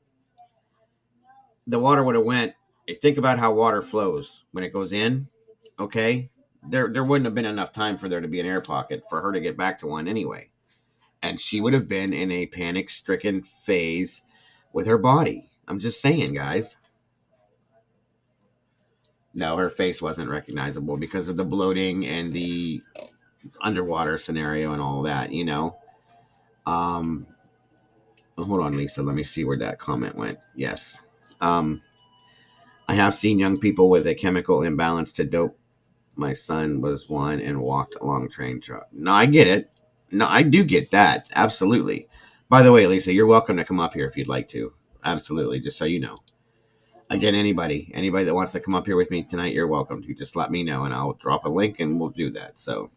the water would have went. Think about how water flows when it goes in, okay? There wouldn't have been enough time for there to be an air pocket for her to get back to one anyway. And she would have been in a panic-stricken phase with her body. I'm just saying, guys. No, her face wasn't recognizable because of the bloating and the underwater scenario and all that, you know. Hold on, Lisa. Let me see where that comment went. Yes. I have seen young people with a chemical imbalance to dope. My son was one and walked along train truck. No, I get it. No, I do get that. Absolutely. By the way, Lisa, you're welcome to come up here if you'd like to. Absolutely. Just so you know. Again, anybody that wants to come up here with me tonight, you're welcome to. Just let me know and I'll drop a link and we'll do that. So,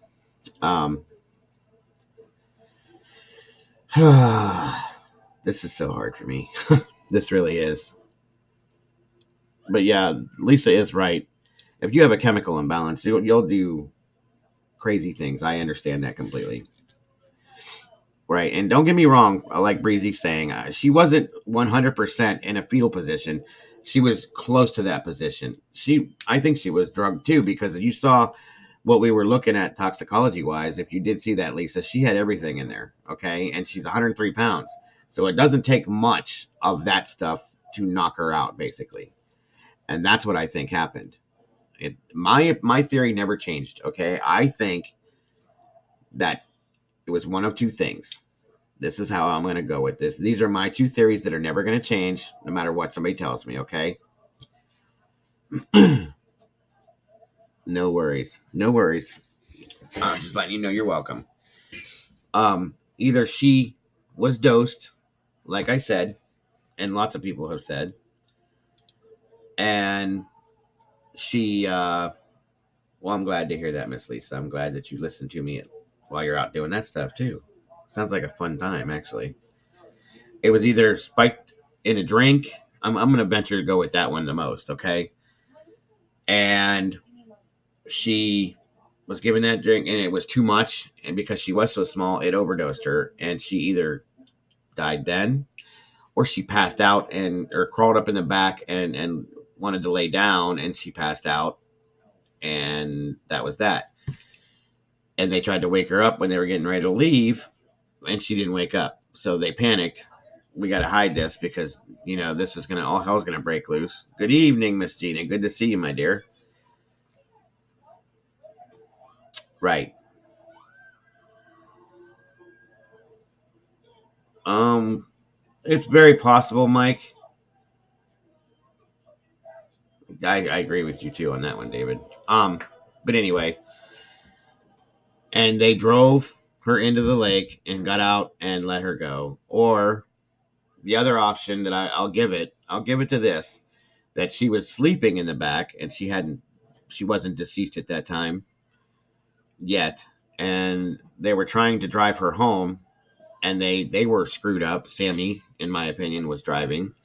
this is so hard for me. This really is. But yeah, Lisa is right. If you have a chemical imbalance, you'll do crazy things. I understand that completely. Right. And don't get me wrong, like Breezy saying, she wasn't 100% in a fetal position. She was close to that position. I think she was drugged too, because you saw what we were looking at toxicology wise. If you did see that, Lisa, she had everything in there. Okay. And she's 103 pounds. So it doesn't take much of that stuff to knock her out, basically. And that's what I think happened. My theory never changed. Okay. I think that it was one of two things. This is how I'm going to go with this. These are my two theories that are never going to change no matter what somebody tells me, okay? No worries. No worries. Just letting you know you're welcome. Either she was dosed, like I said, and lots of people have said, and she Well, I'm glad to hear that, Miss Lisa. I'm glad that you listened to me while you're out doing that stuff too. Sounds like a fun time, actually. It was either spiked in a drink. I'm going to venture to go with that one the most, okay? And she was given that drink and it was too much. And because she was so small, it overdosed her. And she either died then or she passed out and or crawled up in the back and wanted to lay down and she passed out. And that was that. And they tried to wake her up when they were getting ready to leave and she didn't wake up. So they panicked. We got to hide this because, this is going to, all hell's going to break loose. Good evening, Miss Gina. Good to see you, my dear. Right. It's very possible, Mike. I agree with you too on that one, David. But anyway, and they drove her into the lake and got out and let her go. Or the other option that I'll give it to this, that she was sleeping in the back and she wasn't deceased at that time yet, and they were trying to drive her home, and they were screwed up. Sammy, in my opinion, was driving,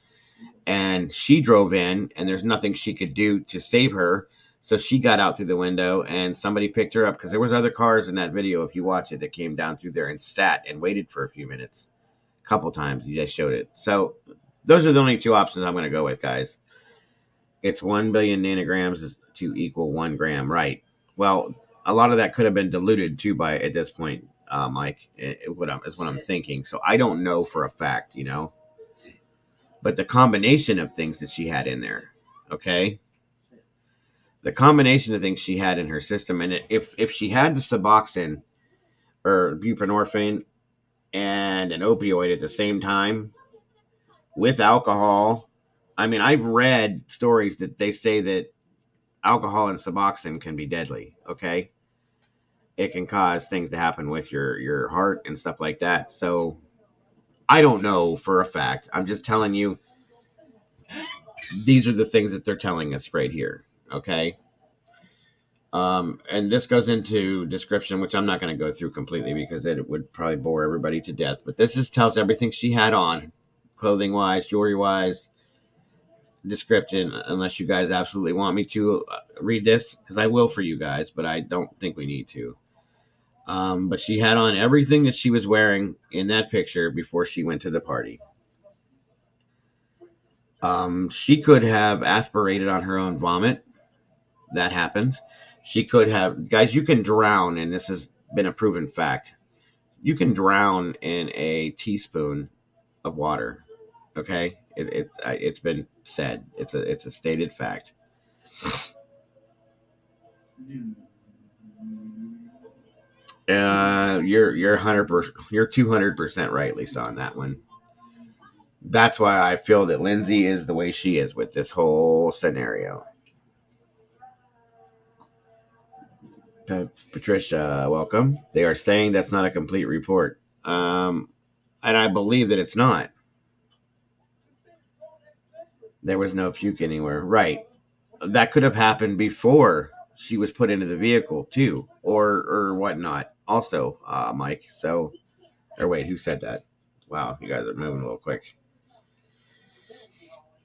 and she drove in, and there's nothing she could do to save her. So she got out through the window, and somebody picked her up because there was other cars in that video, if you watch it, that came down through there and sat and waited for a few minutes. A couple times you just showed it. So those are the only two options I'm going to go with, guys. It's 1 billion nanograms to equal 1 gram, right? Well, a lot of that could have been diluted too by at this point, Mike. Is what I'm thinking. So I don't know for a fact, but the combination of things that she had in there, okay, the combination of things she had in her system, and if she had the Suboxone or buprenorphine and an opioid at the same time with alcohol. I mean, I've read stories that they say that alcohol and Suboxone can be deadly, okay? It can cause things to happen with your heart and stuff like that. So I don't know for a fact. I'm just telling you these are the things that they're telling us right here, okay? And this goes into description, which I'm not going to go through completely because it would probably bore everybody to death. But this just tells everything she had on, clothing-wise, jewelry-wise, description, unless you guys absolutely want me to read this, because I will for you guys, but I don't think we need to. But she had on everything that she was wearing in that picture before she went to the party. She could have aspirated on her own vomit. That happens. She could have, guys, you can drown, and this has been a proven fact. You can drown in a teaspoon of water. Okay, it's been said. It's a stated fact. You're 100%, you're 200% right, Lisa, on that one. That's why I feel that Lindsay is the way she is with this whole scenario. Patricia, welcome. They are saying that's not a complete report, and I believe that it's not. There was no puke anywhere, right? That could have happened before she was put into the vehicle too, or whatnot. Also, Mike. So, or wait, who said that? Wow, you guys are moving a little quick.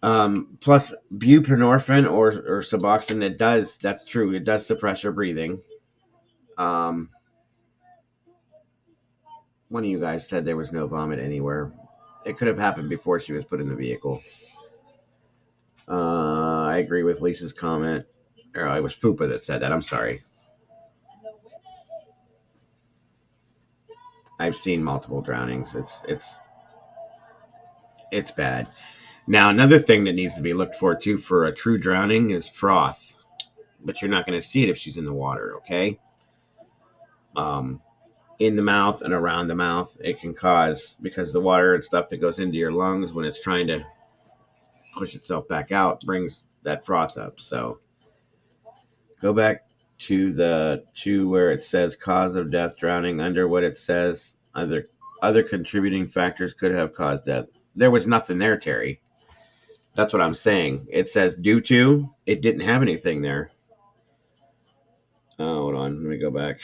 Plus buprenorphine or Suboxone, that's true. It does suppress your breathing. One of you guys said there was no vomit anywhere. It could have happened before she was put in the vehicle. I agree with Lisa's comment. Or it was Fupa that said that. I'm sorry. I've seen multiple drownings. It's bad. Now, another thing that needs to be looked for too for a true drowning is froth, but you're not going to see it if she's in the water. Okay. In the mouth and around the mouth, it can cause, because the water and stuff that goes into your lungs when it's trying to push itself back out brings that froth up. So go back to where it says cause of death, drowning. Under what it says, other contributing factors could have caused death. There was nothing there, Terry. That's what I'm saying. It says due to. It didn't have anything there. Oh, hold on. Let me go back.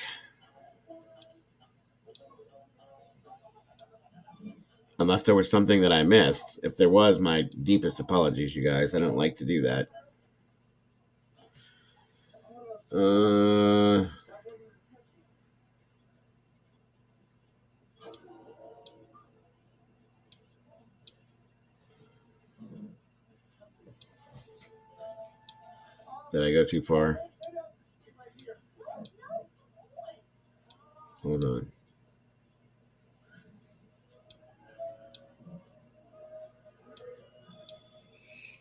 Unless there was something that I missed. If there was, my deepest apologies, you guys. I don't like to do that. Uh, did I go too far? Hold on.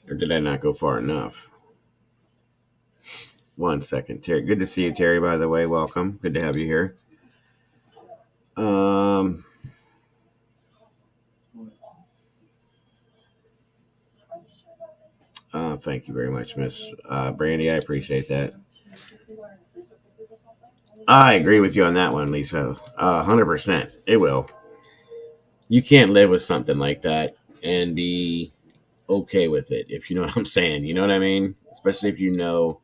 Or did I not go far enough? 1 second. Terry, good to see you, Terry, by the way. Welcome. Good to have you here. Um, thank you very much, Miss Brandy. I appreciate that. I agree with you on that one, Lisa. 100%. It will. You can't live with something like that and be okay with it, if you know what I'm saying. You know what I mean? Especially if you know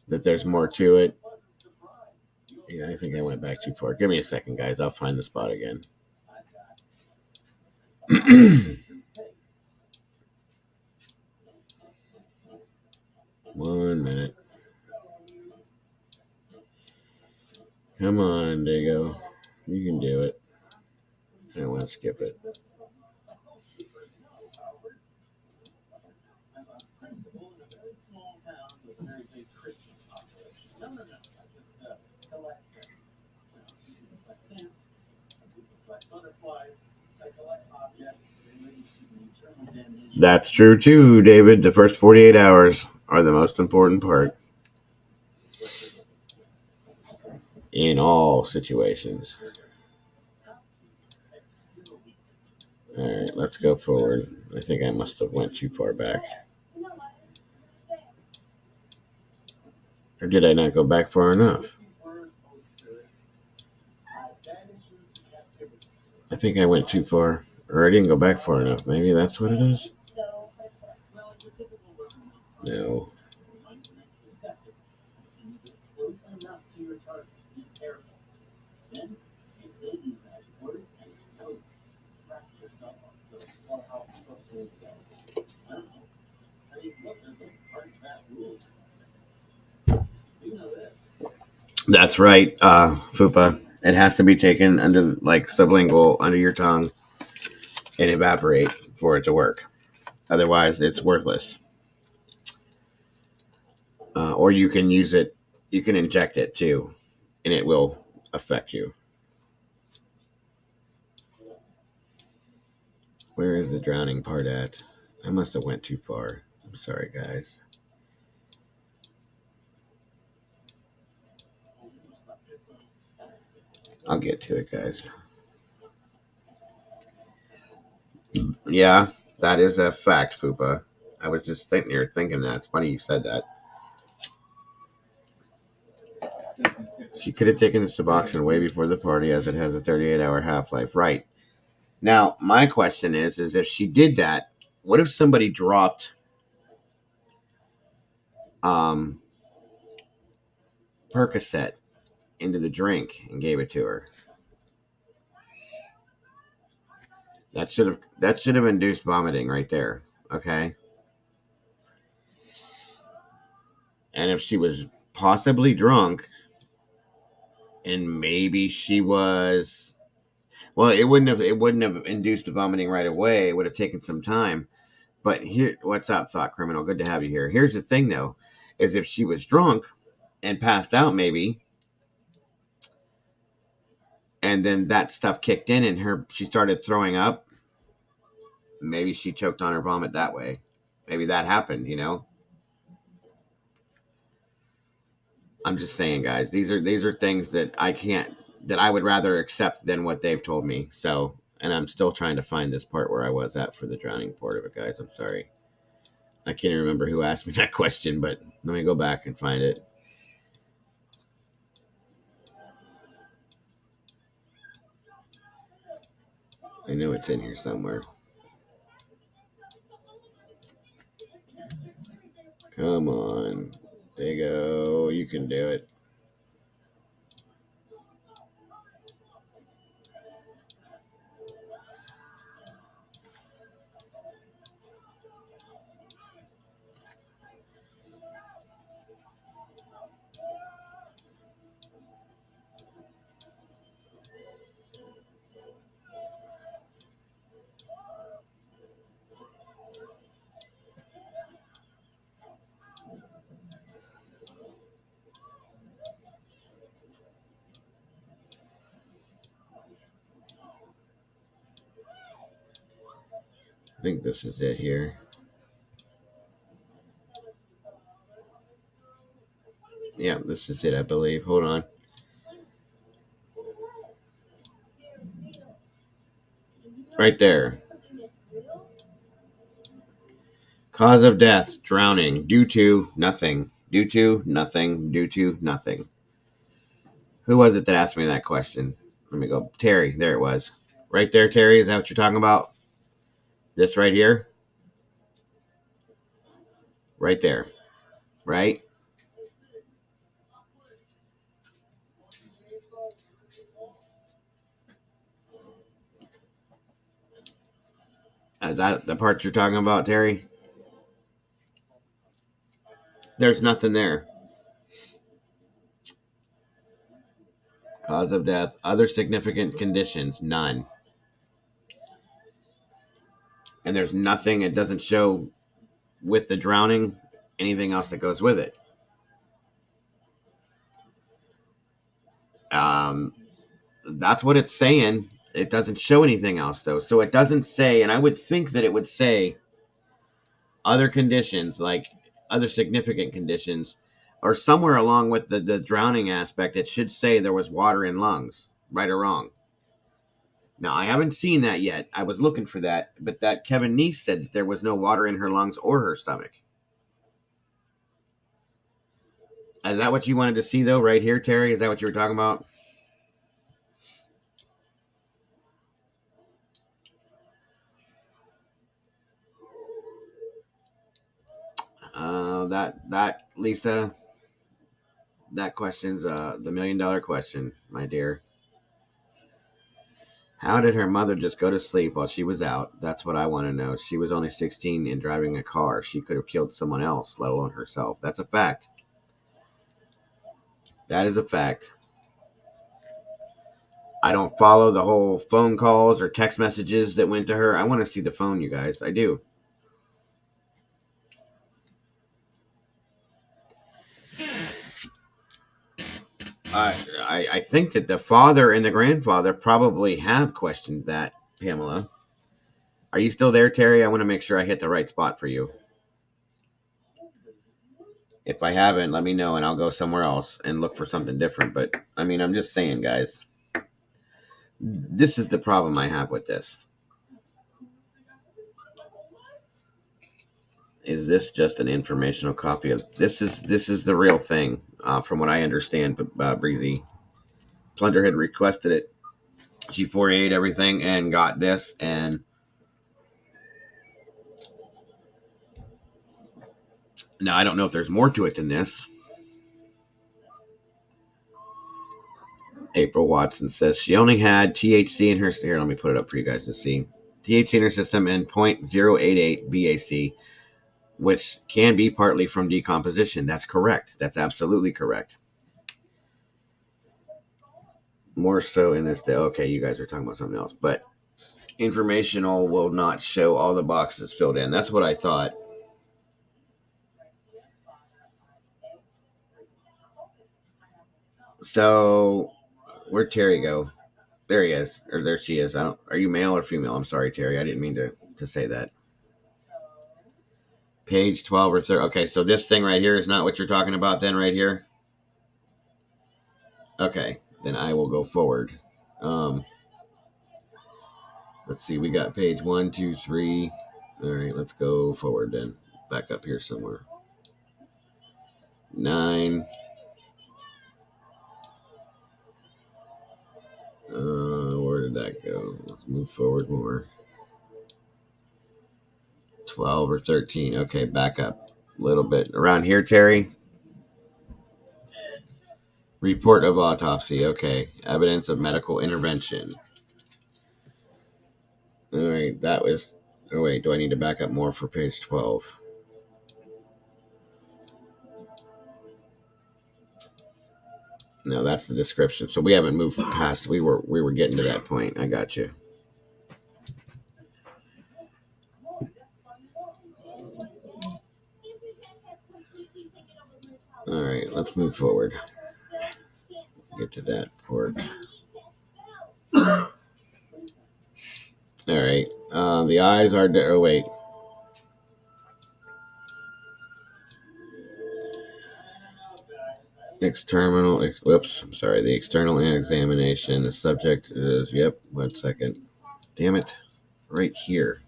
that there's more to it. Yeah, I think I went back too far. Give me a second, guys. I'll find the spot again. 1 minute. Come on, Dago. You can do it. I don't want to skip it. That's true too, David. The first 48 hours are the most important part in all situations. All right, let's go forward. I think I must have went too far back. Or did I not go back far enough? I think I went too far. Or I didn't go back far enough. Maybe that's what it is? No. That's right, Fupa. It has to be taken under, like, sublingual, under your tongue, and evaporate for it to work. Otherwise, it's worthless. Or you can use it, you can inject it too, and it will affect you. Where is the drowning part at? I must have went too far. I'm sorry, guys. I'll get to it, guys. Yeah, that is a fact, Fupa. I was just sitting here thinking that. It's funny you said that. She could have taken the Suboxone way before the party, as it has a 38-hour half-life. Right. Now, my question is if she did that, what if somebody dropped um, Percocet into the drink and gave it to her? That should have induced vomiting right there. Okay. And if she was possibly drunk, and maybe she was, well, it wouldn't have induced the vomiting right away. It would have taken some time. But here, what's up, Thought Criminal? Good to have you here. Here's the thing, though, is if she was drunk and passed out, maybe, and then that stuff kicked in, and she started throwing up. Maybe she choked on her vomit that way. Maybe that happened. I'm just saying, guys. These are things that I would rather accept than what they've told me. So, and I'm still trying to find this part where I was at for the drowning part of it, guys. I'm sorry. I can't even remember who asked me that question, but let me go back and find it. I know it's in here somewhere. Come on. There you go. You can do it. I think this is it here. Yeah, this is it, I believe. Hold on. Right there. Cause of death, drowning, due to nothing. Due to nothing, due to nothing. Who was it that asked me that question? Let me go. Terry, there it was. Right there, Terry, is that what you're talking about? This right here? Right there. Right? Is that the part you're talking about, Terry? There's nothing there. Cause of death, other significant conditions, none. And there's nothing, it doesn't show with the drowning anything else that goes with it. Um, that's what it's saying. It doesn't show anything else, though. So it doesn't say, and I would think that it would say other conditions, like other significant conditions, or somewhere along with the drowning aspect, it should say there was water in lungs, right or wrong. Now, I haven't seen that yet. I was looking for that, but that Kevin Neese said that there was no water in her lungs or her stomach. Is that what you wanted to see, though, right here, Terry? Is that what you were talking about? That Lisa, that question's the $1,000,000 question, my dear. How did her mother just go to sleep while she was out? That's what I want to know. She was only 16 and driving a car. She could have killed someone else, let alone herself. That's a fact. That is a fact. I don't follow the whole phone calls or text messages that went to her. I want to see the phone, you guys. I do. I think that the father and the grandfather probably have questioned that, Pamela. Are you still there, Terry? I want to make sure I hit the right spot for you. If I haven't, let me know and I'll go somewhere else and look for something different. But I mean, I'm just saying, guys, this is the problem I have with this. Is this just an informational copy of this? Is the real thing, from what I understand. Breezy Plunder had requested it. She 48 everything and got this, and now I don't know if there's more to it than this. April Watson says she only had THC in her. Here, let me put it up for you guys to see. THC in her system and 0.088 BAC, which can be partly from decomposition. That's correct. That's absolutely correct. More so in this day. Okay, you guys are talking about something else, but informational will not show all the boxes filled in. That's what I thought. So, where'd Terry go? There he is, or there she is. I don't. Are you male or female? I'm sorry, Terry. I didn't mean to say that. Page 12 or 13. Okay, so this thing right here is not what you're talking about then, right here? Okay, then I will go forward. Let's see, we got page 1, 2, 3. All right, let's go forward then. Back up here somewhere. 9. Where did that go? Let's move forward more. 12 or 13. Okay, back up a little bit. Around here, Terry? Report of autopsy. Okay. Evidence of medical intervention. All right, that was. Oh, wait, do I need to back up more for page 12? No, that's the description. So we haven't moved past. We were getting to that point. I got you. All right, let's move forward. Get to that port. All right. The eyes are. Oh wait. Whoops. I'm sorry. The external examination. The subject is. Yep. 1 second. Damn it. Right here.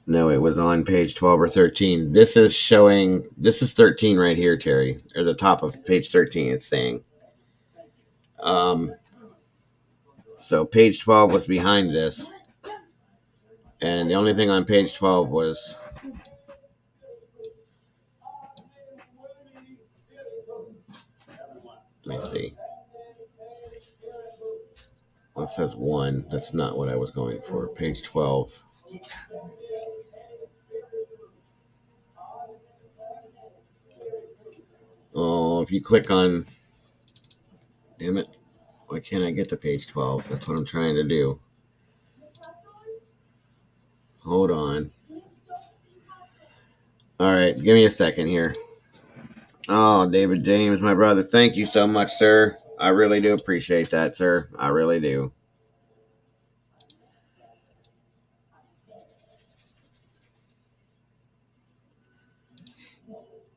No, it was on page 12 or 13. This is 13 right here, Terry, or the top of page 13. It's saying. So page 12 was behind this, and the only thing on page 12 was. Let me see. Well, it says 1. That's not what I was going for. Page 12. Oh, if you click on. Damn it. Why can't I get to page 12? That's what I'm trying to do. Hold on. All right, give me a second here. Oh, David James, my brother, thank you so much, sir. I really do appreciate that, sir. I really do.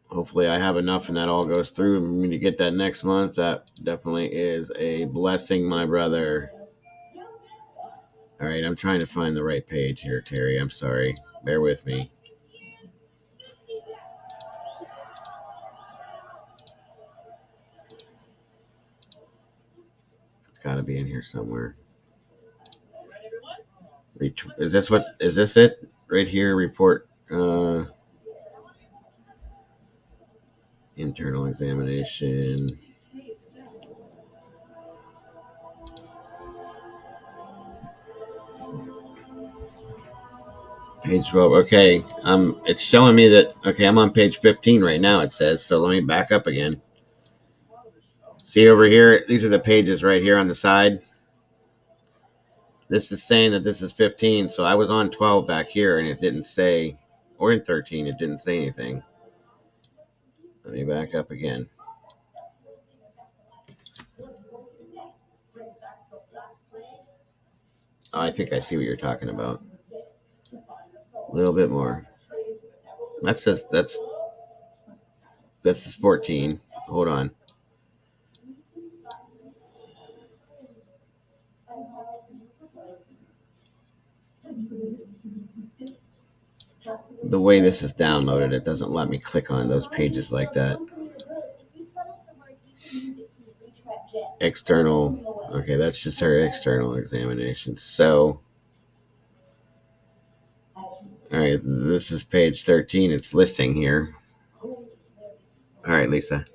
Hopefully I have enough and that all goes through. I'm going to get that next month. That definitely is a blessing, my brother. All right, I'm trying to find the right page here, Terry. I'm sorry. Bear with me. It's got to be in here somewhere. Is this it? Right here, report. Internal examination. Page 12. Okay. It's showing me that, okay, I'm on page 15 right now, it says. So let me back up again. See over here? These are the pages right here on the side. This is saying that this is 15. So I was on 12 back here and it didn't say, or in 13, it didn't say anything. Let me back up again. Oh, I think I see what you're talking about. A little bit more. That's 14. Hold on. The way this is downloaded, it doesn't let me click on those pages like that. External. Okay, that's just our external examination. So, all right, this is page 13. It's listing here. All right, Lisa.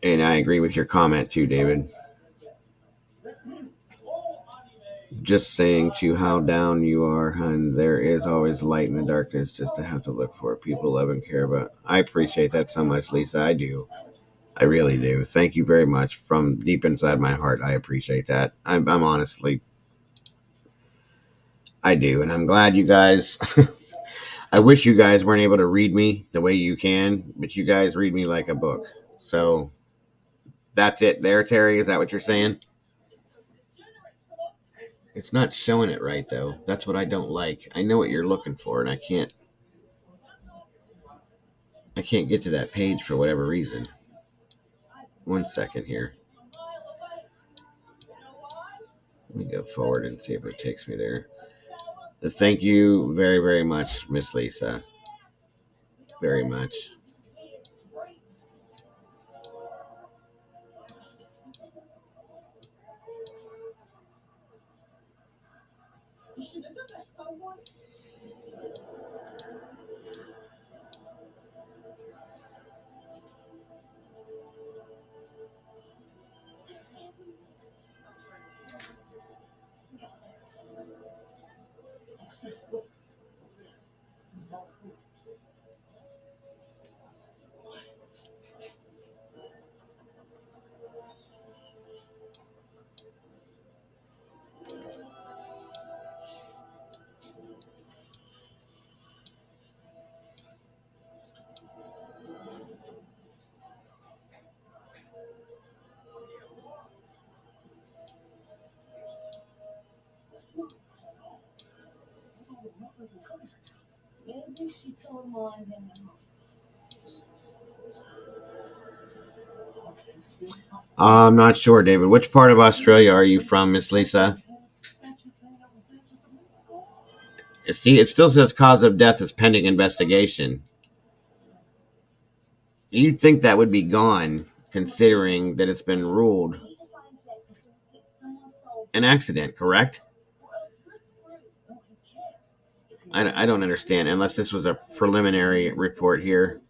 And I agree with your comment too, David. Just saying to you how down you are, hun. There is always light in the darkness, just to have to look for people love and care about. I appreciate that so much, Lisa. I do. I really do. Thank you very much from deep inside my heart. I appreciate that. I'm honestly, I do, and I'm glad you guys. I wish you guys weren't able to read me the way you can, but you guys read me like a book. So that's it there, Terry. Is that what you're saying? It's not showing it right, though. That's what I don't like. I know what you're looking for, and I can't get to that page for whatever reason. 1 second here. Let me go forward and see if it takes me there. Thank you very, very much, Miss Lisa. Very much. Maybe she told him while I'm in the home. I'm not sure, David. Which part of Australia are you from, Miss Lisa? See, it still says cause of death is pending investigation. You'd think that would be gone, considering that it's been ruled an accident, correct? I don't understand, unless this was a preliminary report here.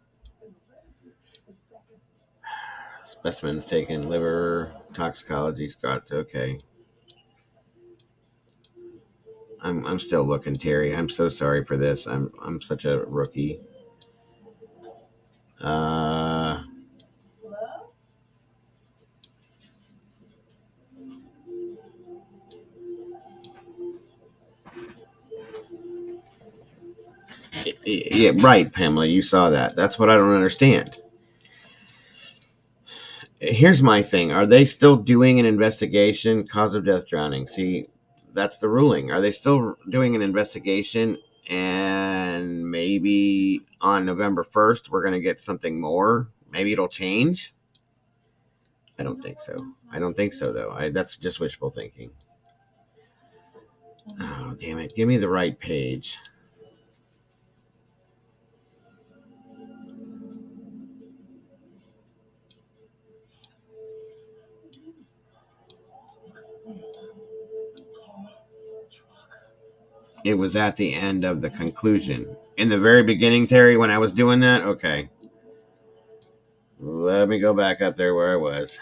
Specimens taken, liver, toxicology, Scott, okay. I'm still looking, Terry. I'm so sorry for this. I'm such a rookie. Yeah, right, Pamela. You saw that. That's what I don't understand. Here's my thing. Are they still doing an investigation? Cause of death, drowning. See, that's the ruling. Are they still doing an investigation? And maybe on November 1st, we're going to get something more. Maybe it'll change. I don't think so. I don't think so, though. That's just wishful thinking. Oh, damn it. Give me the right page. It was at the end of the conclusion. In the very beginning, Terry, when I was doing that? Okay. Let me go back up there where I was.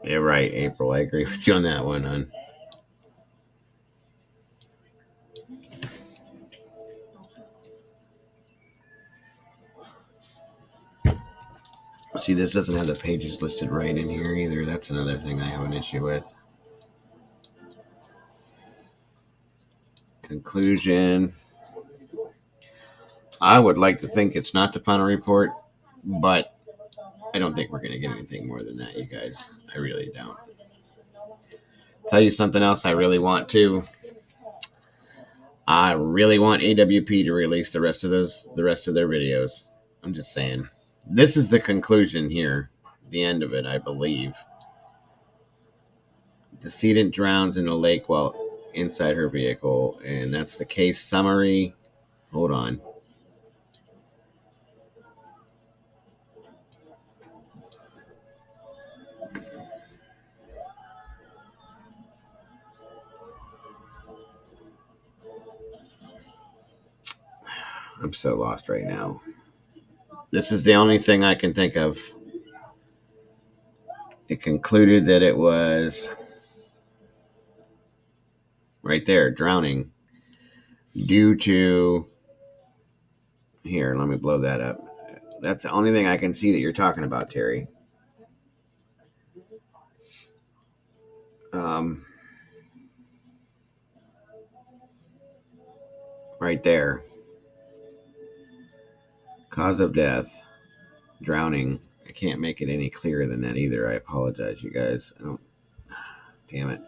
Yeah, right, April. I agree with you on that one, hon. See, this doesn't have the pages listed right in here either. That's another thing I have an issue with. Conclusion. I would like to think it's not the final report, but I don't think we're going to get anything more than that, you guys. I really don't. Tell you something else I really want to. I really want AWP to release the rest of their videos. I'm just saying. This is the conclusion here. The end of it, I believe. Decedent drowns in a lake while inside her vehicle, and that's the case summary. Hold on. I'm so lost right now. This is the only thing I can think of. It concluded that it was right there, drowning, due to. Here, let me blow that up. That's the only thing I can see that you're talking about, Terry. Right there. Cause of death, drowning. I can't make it any clearer than that either. I apologize, you guys. Damn it.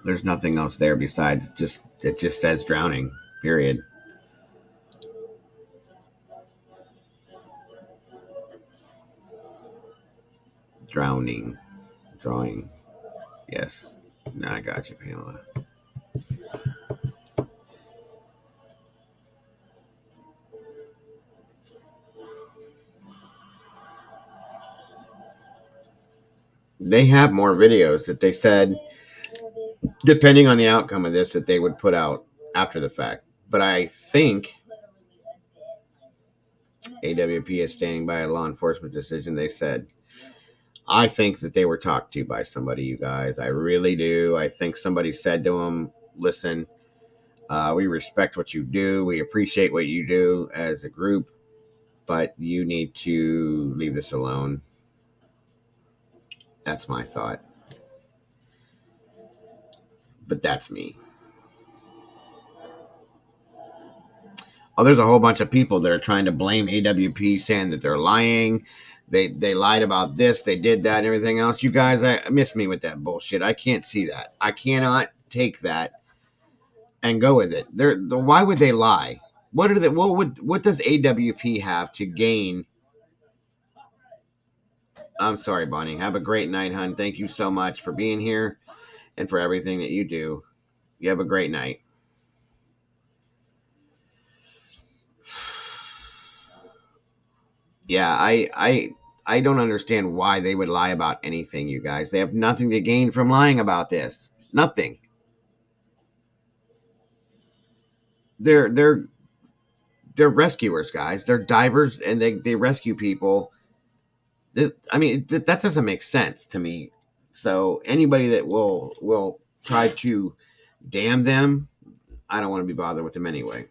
There's nothing else there besides it just says drowning. Period. Drowning. Drawing. Yes. No, I got you, Pamela. They have more videos that they said, depending on the outcome of this, that they would put out after the fact. But I think AWP is standing by a law enforcement decision, they said. I think that they were talked to by somebody, you guys. I really do. I think somebody said to them, listen, we respect what you do. We appreciate what you do as a group, but you need to leave this alone. That's my thought. But that's me. Oh, there's a whole bunch of people that are trying to blame AWP, saying that they're lying. They lied about this, they did that, and everything else. You guys, I miss me with that bullshit. I can't see that. I cannot take that and go with it. Why would they lie? What does AWP have to gain? I'm sorry, Bonnie. Have a great night, hun. Thank you so much for being here and for everything that you do. You have a great night. Yeah, I don't understand why they would lie about anything, you guys. They have nothing to gain from lying about this. Nothing. They're rescuers, guys. They're divers, and they rescue people. I mean, that doesn't make sense to me. So anybody that will try to damn them, I don't want to be bothered with them anyway.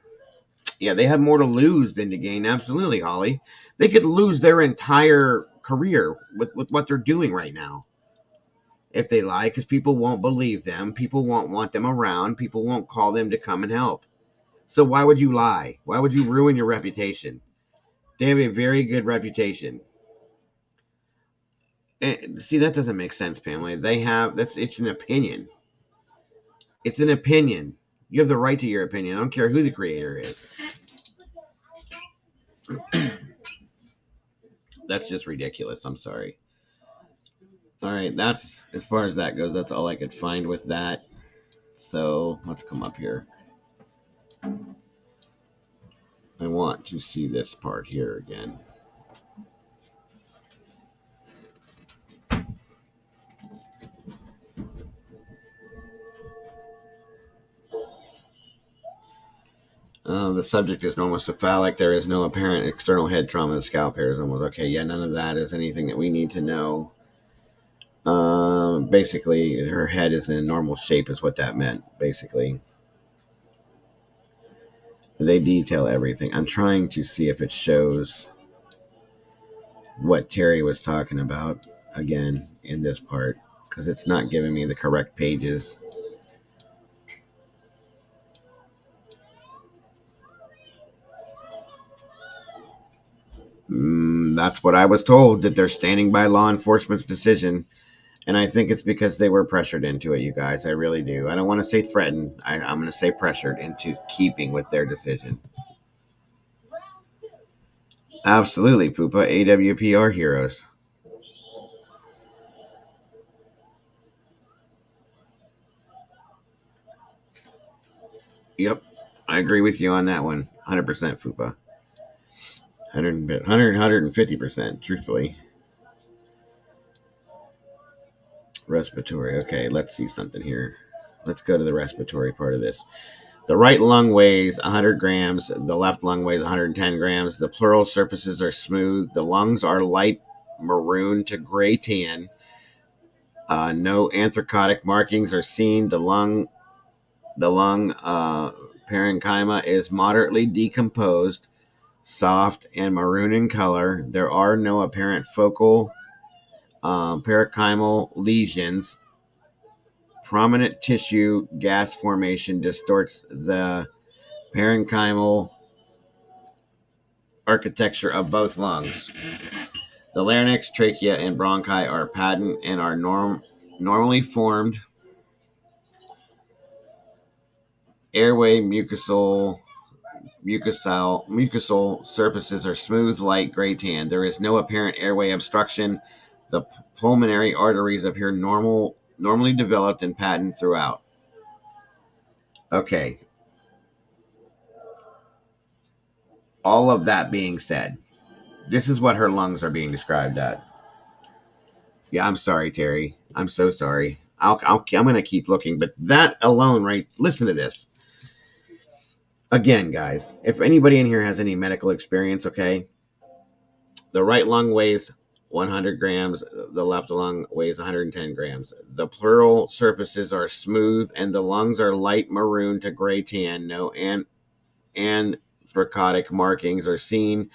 Yeah, they have more to lose than to gain. Absolutely, Holly. They could lose their entire career with what they're doing right now if they lie, because people won't believe them. People won't want them around. People won't call them to come and help. So why would you lie? Why would you ruin your reputation? They have a very good reputation. And see, that doesn't make sense, Pamela. It's an opinion. It's an opinion. You have the right to your opinion. I don't care who the creator is. That's just ridiculous. I'm sorry. All right, that's as far as that goes. That's all I could find with that. So let's come up here. I want to see this part here again. The subject is normocephalic. There is no apparent external head trauma. The scalp hair is almost okay. Yeah, none of that is anything that we need to know. Basically, her head is in a normal shape, is what that meant. Basically, they detail everything. I'm trying to see if it shows what Terry was talking about again in this part, because it's not giving me the correct pages. That's what I was told, that they're standing by law enforcement's decision. And I think it's because they were pressured into it, you guys. I really do. I don't want to say threatened. I'm going to say pressured into keeping with their decision. Absolutely, Poopa. AWP are heroes. Yep. I agree with you on that one. 100%, Fupa. 150%, truthfully. Respiratory. Okay, let's see something here. Let's go to the respiratory part of this. The right lung weighs 100 grams. The left lung weighs 110 grams. The pleural surfaces are smooth. The lungs are light maroon to gray tan. No anthracotic markings are seen. The lung parenchyma is moderately decomposed, soft and maroon in color. There are no apparent focal parenchymal lesions. Prominent tissue gas formation distorts the parenchymal architecture of both lungs. The larynx, trachea, and bronchi are patent and are normally formed. Airway mucosal surfaces are smooth, light gray tan. There is no apparent airway obstruction. The pulmonary arteries appear normally developed and patent throughout. Okay. All of that being said, this is what her lungs are being described at. Yeah, I'm sorry, Terry. I'm so sorry. I'm going to keep looking, but that alone, right? Listen to this. Again, guys, if anybody in here has any medical experience, okay, the right lung weighs 100 grams. The left lung weighs 110 grams. The pleural surfaces are smooth, and the lungs are light maroon to gray tan. No anthracotic markings are seen.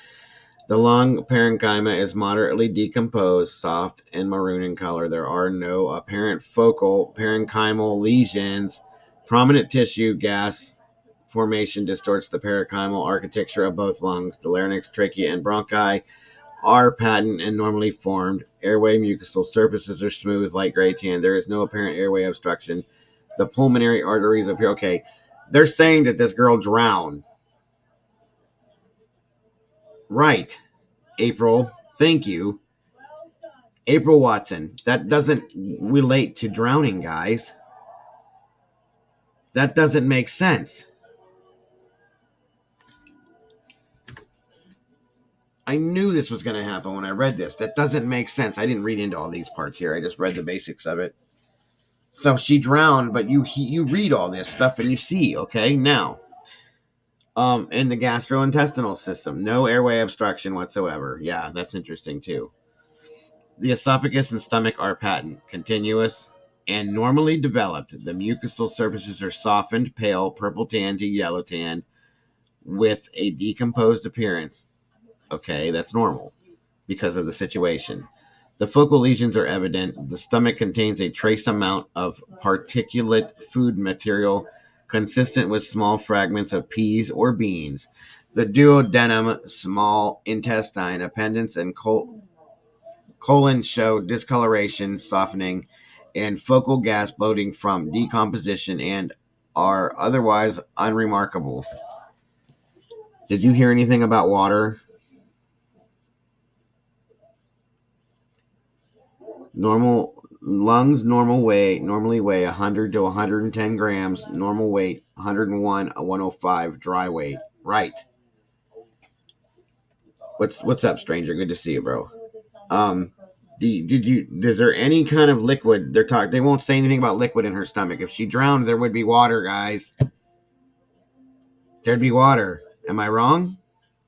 The lung parenchyma is moderately decomposed, soft and maroon in color. There are no apparent focal parenchymal lesions. Prominent tissue gas formation distorts the parenchymal architecture of both lungs. The larynx, trachea, and bronchi are patent and normally formed. Airway mucosal surfaces are smooth, light gray tan. There is no apparent airway obstruction. The pulmonary arteries appear okay. They're saying that this girl drowned. Right, April. Thank you. April Watson. That doesn't relate to drowning, guys. That doesn't make sense. I knew this was going to happen when I read this. That doesn't make sense. I didn't read into all these parts here. I just read the basics of it. So she drowned, but you read all this stuff and you see, okay? Now, in the gastrointestinal system, no airway obstruction whatsoever. Yeah, that's interesting too. The esophagus and stomach are patent, continuous, and normally developed. The mucosal surfaces are softened, pale, purple tan to yellow tan, with a decomposed appearance. Okay, that's normal because of the situation. The focal lesions are evident. The stomach contains a trace amount of particulate food material consistent with small fragments of peas or beans. The duodenum, small intestine, appendix, and colon show discoloration, softening, and focal gas bloating from decomposition and are otherwise unremarkable. Did you hear anything about water? Normal lungs normally weigh 100 to 110 grams. Normal weight 101 to 105. Dry weight. Right. What's up, stranger? Good to see you, bro. Is there any kind of liquid? They won't say anything about liquid in her stomach. If she drowned, there would be water, guys. There'd be water. Am I wrong?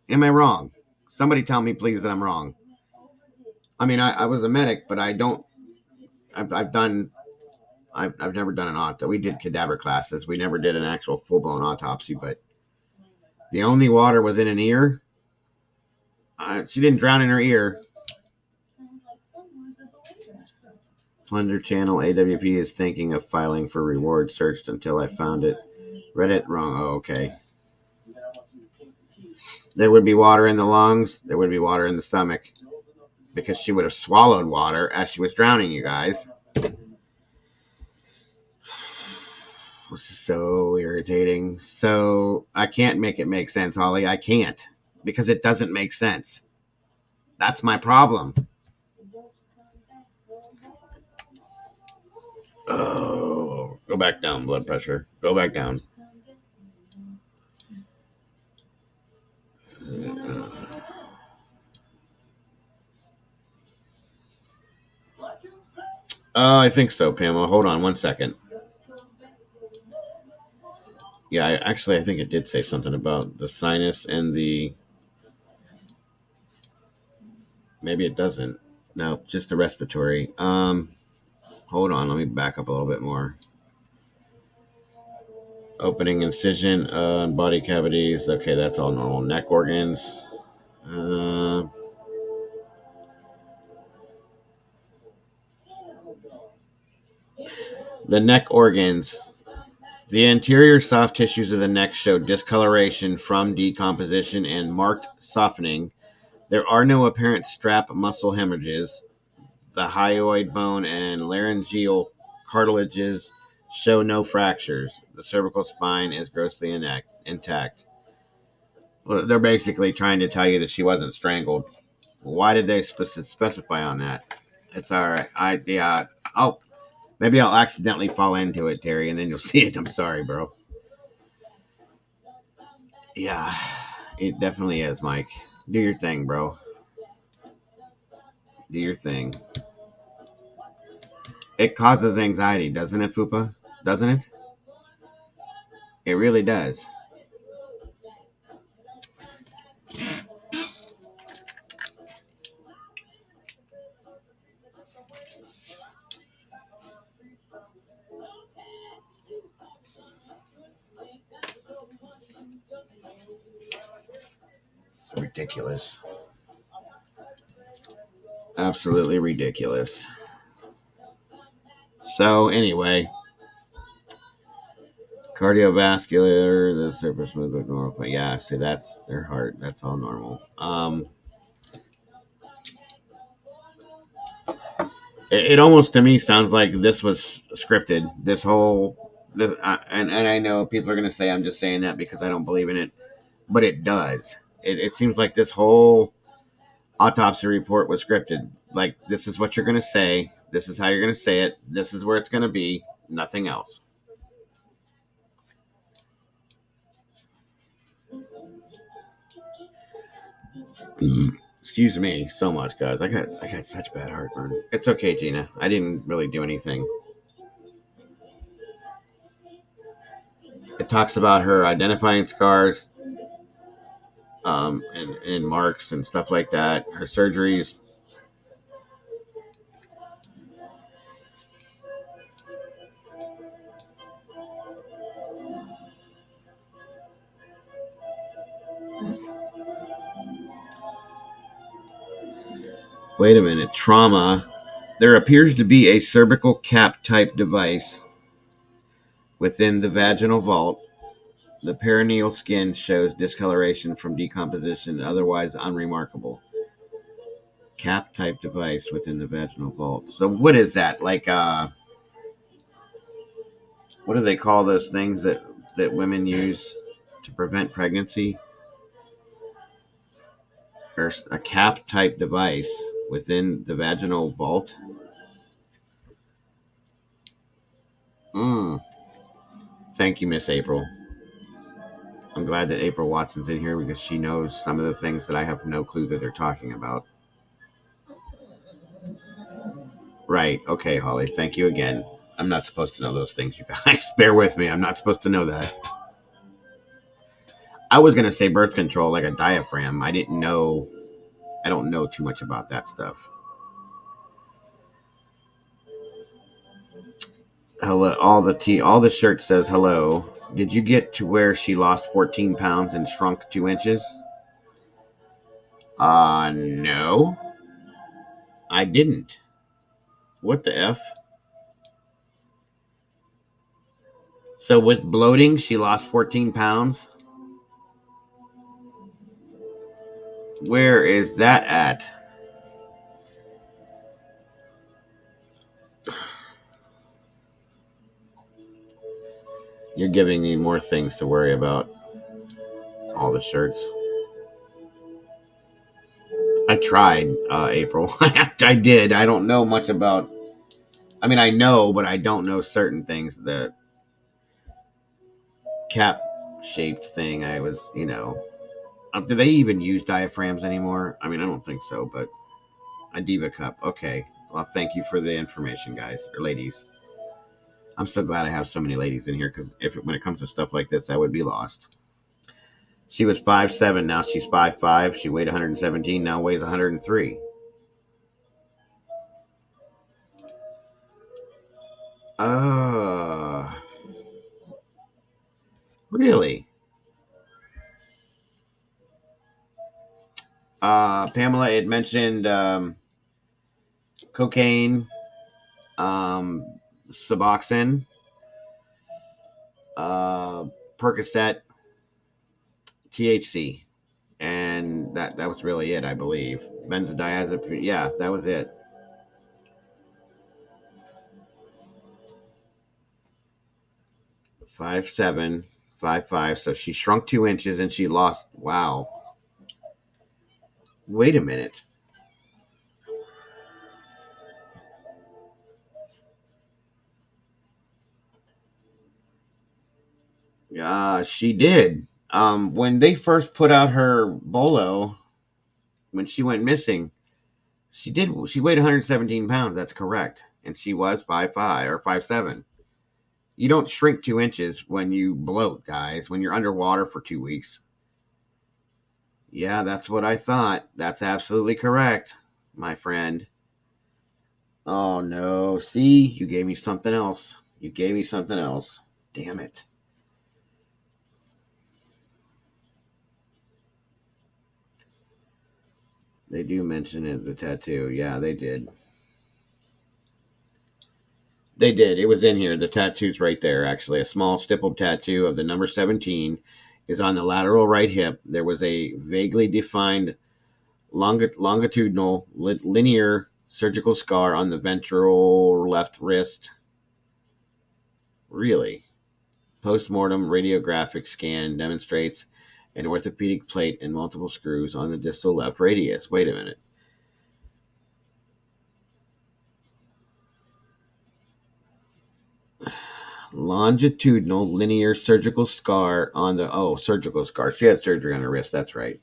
Am I wrong? Somebody tell me, please, that I'm wrong. I mean, I was a medic, but I don't. I've never done an autopsy. We did cadaver classes. We never did an actual full blown autopsy, but the only water was in an ear. She didn't drown in her ear. Plunder Channel AWP is thinking of filing for reward. Searched until I found it. Read it wrong. Oh, okay. There would be water in the lungs. There would be water in the stomach because she would have swallowed water as she was drowning, you guys. This is so irritating. So I can't make it make sense, Holly. I can't because it doesn't make sense. That's my problem. Oh, go back down, blood pressure. Go back down. I think so, Pamela. Hold on one second. Yeah, I think it did say something about the sinus and the... Maybe it doesn't. No, just the respiratory. Hold on. Let me back up a little bit more. Opening incision, body cavities. Okay, that's all normal. Neck organs. The neck organs. The anterior soft tissues of the neck show discoloration from decomposition and marked softening. There are no apparent strap muscle hemorrhages. The hyoid bone and laryngeal cartilages show no fractures. The cervical spine is grossly intact. Well, they're basically trying to tell you that she wasn't strangled. Why did they specify on that? It's all right. Oh, maybe I'll accidentally fall into it, Terry, and then you'll see it. I'm sorry, bro. Yeah, it definitely is, Mike. Do your thing, bro. Do your thing. It causes anxiety, doesn't it, Fupa? Doesn't it? It really does. It's ridiculous. Absolutely ridiculous. So anyway, cardiovascular, the surface smooth look normal. But yeah, see, that's their heart. That's all normal. It almost to me sounds like this was scripted. This whole, and I know people are going to say I'm just saying that because I don't believe in it, but it does. It seems like this whole autopsy report was scripted. Like, this is what you're going to say. This is how you're going to say it. This is where it's going to be. Nothing else. Excuse me so much, guys. I got such bad heartburn. It's okay, Gina. I didn't really do anything. It talks about her identifying scars, and marks and stuff like that. Her surgeries. Wait a minute. Trauma. There appears to be a cervical cap type device within the vaginal vault. The perineal skin shows discoloration from decomposition, otherwise unremarkable. Cap type device within the vaginal vault. So what is that? Like what do they call those things that women use to prevent pregnancy? There's a cap type device within the vaginal vault. Mm. Thank you, Miss April. I'm glad that April Watson's in here because she knows some of the things that I have no clue that they're talking about. Right. Okay, Holly. Thank you again. I'm not supposed to know those things, you guys. Bear with me. I'm not supposed to know that. I was going to say birth control like a diaphragm. I didn't know. I don't know too much about that stuff. Hello. All the shirt says hello. Did you get to where she lost 14 pounds and shrunk 2 inches? No. I didn't. What the F? So with bloating, she lost 14 pounds? Where is that at? You're giving me more things to worry about. All the shirts. I tried, April. I did. I don't know much about. I mean, I know, but I don't know certain things. The cap shaped thing, I was, do they even use diaphragms anymore? I mean, I don't think so, but a diva cup. Okay. Well, thank you for the information, guys or ladies. I'm so glad I have so many ladies in here because if when it comes to stuff like this, I would be lost. She was 5'7", now she's 5'5". She weighed 117, now weighs 103. Uh, really? Pamela had mentioned cocaine, Suboxone, uh, Percocet, THC, and that was really it, I believe. Benzodiazepine, yeah, that was it. 5'7", 5'5", so she shrunk 2 inches and she lost. Wow. Wait a minute. She did. When they first put out her bolo, when she went missing, she did. She weighed 117 pounds. That's correct, and she was 5'5" or 5'7". You don't shrink 2 inches when you bloat, guys. When you're underwater for 2 weeks. Yeah, that's what I thought. That's absolutely correct, my friend. Oh no! See, you gave me something else. You gave me something else. Damn it. They do mention it, the tattoo. Yeah, they did. They did. It was in here. The tattoo's right there, actually. A small stippled tattoo of the number 17 is on the lateral right hip. There was a vaguely defined longitudinal linear surgical scar on the ventral left wrist. Really? Postmortem radiographic scan demonstrates an orthopedic plate and multiple screws on the distal left radius. Wait a minute. Longitudinal linear surgical scar on the surgical scar. She had surgery on her wrist. That's right.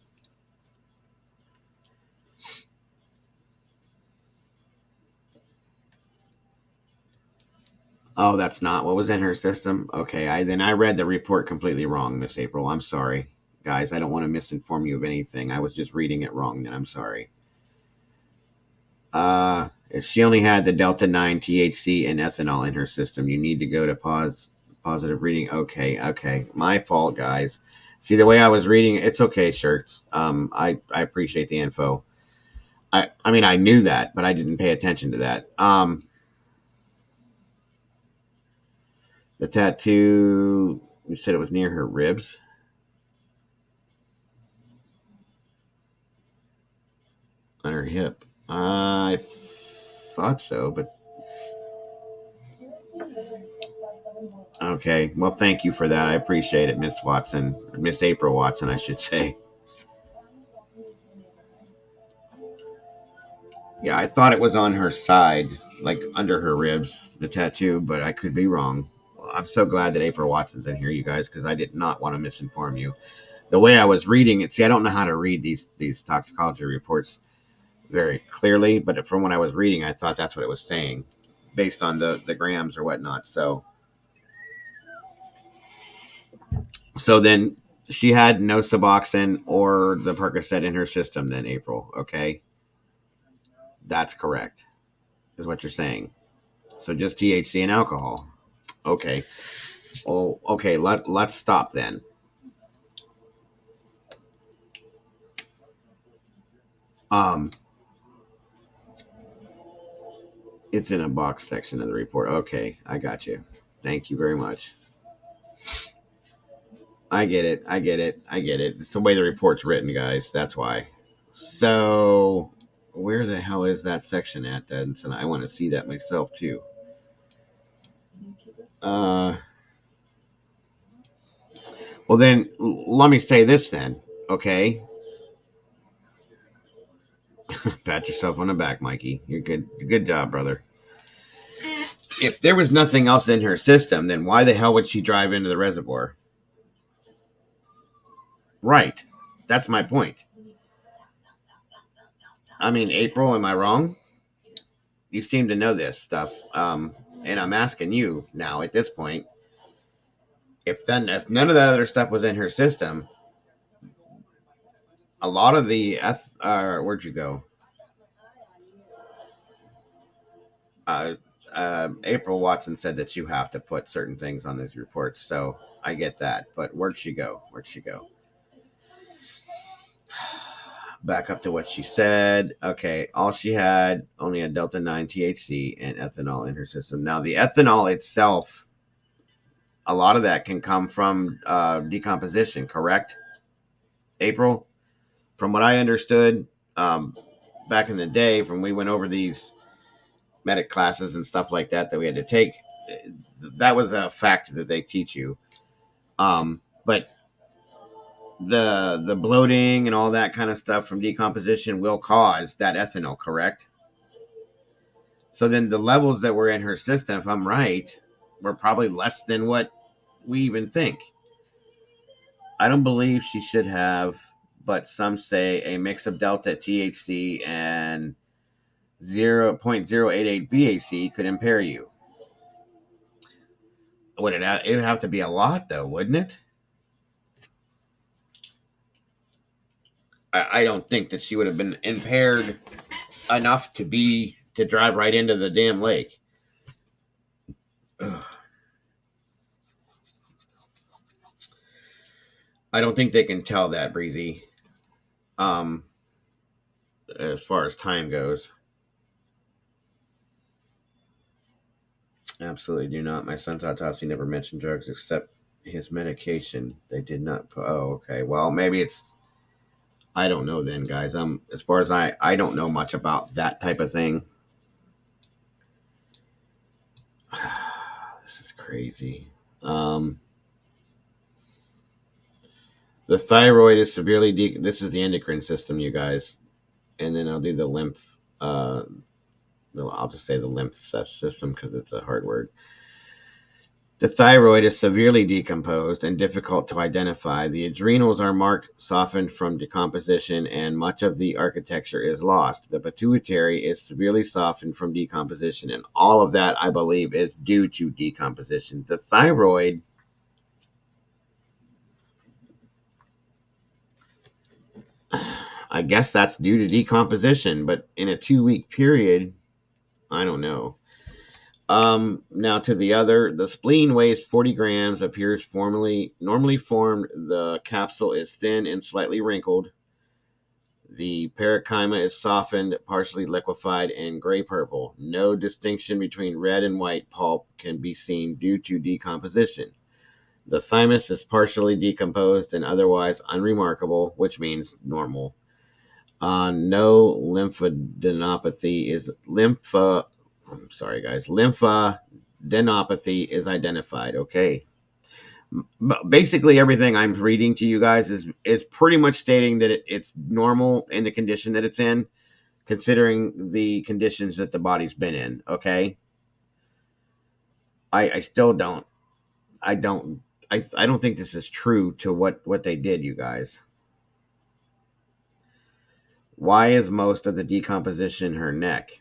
Oh, that's not what was in her system. Okay, I read the report completely wrong, Miss April. I'm sorry, guys. I don't want to misinform you of anything. I was just reading it wrong. Then I'm sorry. She only had the Delta 9 THC and ethanol in her system. You need to go to positive reading. Okay. My fault, guys. See the way I was reading it. It's okay, shirts. I appreciate the info. I mean I knew that, but I didn't pay attention to that. The tattoo, you said it was near her ribs. On her hip. I thought so, but okay. Well, thank you for that. I appreciate it, Miss Watson, Miss April Watson, I should say. Yeah, I thought it was on her side, like under her ribs, the tattoo, but I could be wrong. Well, I'm so glad that April Watson's in here, you guys, because I did not want to misinform you. The way I was reading it, see, I don't know how to read these toxicology reports very clearly, but from what I was reading, I thought that's what it was saying, based on the grams or whatnot. So then she had no Suboxone or the Percocet in her system. Then April, okay, that's correct, is what you're saying. So just THC and alcohol. Okay. Oh, okay. Let's stop then. Um, it's in a box section of the report. Okay, I got you. Thank you very much. I get it. I get it. I get it. It's the way the report's written, guys. That's why. So, where the hell is that section at then? So I want to see that myself too. Uh, well then, let me say this then. Okay, pat yourself on the back, Mikey. You're good. Good job, brother. If there was nothing else in her system, then why the hell would she drive into the reservoir? Right. That's my point. I mean, April, am I wrong? You seem to know this stuff. And I'm asking you now at this point, if none of that other stuff was in her system, a lot of the where'd you go? Uh, April Watson said that you have to put certain things on these reports, so I get that. But where'd she go? Where'd she go? Back up to what she said. Okay, all she had only a Delta 9 THC and ethanol in her system. Now, the ethanol itself, a lot of that can come from decomposition, correct? April? From what I understood, back in the day, when we went over these medic classes and stuff like that we had to take, that was a fact that they teach you. But the bloating and all that kind of stuff from decomposition will cause that ethanol, correct? So then the levels that were in her system, if I'm right, were probably less than what we even think. I don't believe she should have, but some say a mix of delta THC and 0.088 BAC could impair you. It would have to be a lot, though, wouldn't it? I don't think that she would have been impaired enough to drive right into the damn lake. Ugh. I don't think they can tell that, Breezy. Um, as far as time goes. Absolutely do not. My son's autopsy never mentioned drugs except his medication. They did not. Oh, okay. Well, maybe it's. I don't know then, guys. As far as I don't know much about that type of thing. This is crazy. The thyroid is severely this is the endocrine system, you guys, and then I'll do the lymph. I'll just say the lymph system because it's a hard word. The thyroid is severely decomposed and difficult to identify. The adrenals are marked, softened from decomposition, and much of the architecture is lost. The pituitary is severely softened from decomposition, and all of that, I believe, is due to decomposition. The thyroid, I guess that's due to decomposition, but in a 2-week period, I don't know. Now to the spleen weighs 40 grams, appears normally formed. The capsule is thin and slightly wrinkled. The parenchyma is softened, partially liquefied, and gray purple. No distinction between red and white pulp can be seen due to decomposition. The thymus is partially decomposed and otherwise unremarkable, which means normal. No lymphadenopathy lymphadenopathy is identified. Okay. But basically everything I'm reading to you guys is pretty much stating that it's normal in the condition that it's in, considering the conditions that the body's been in. Okay. I still don't I don't I don't think this is true to what they did, you guys. Why is most of the decomposition her neck?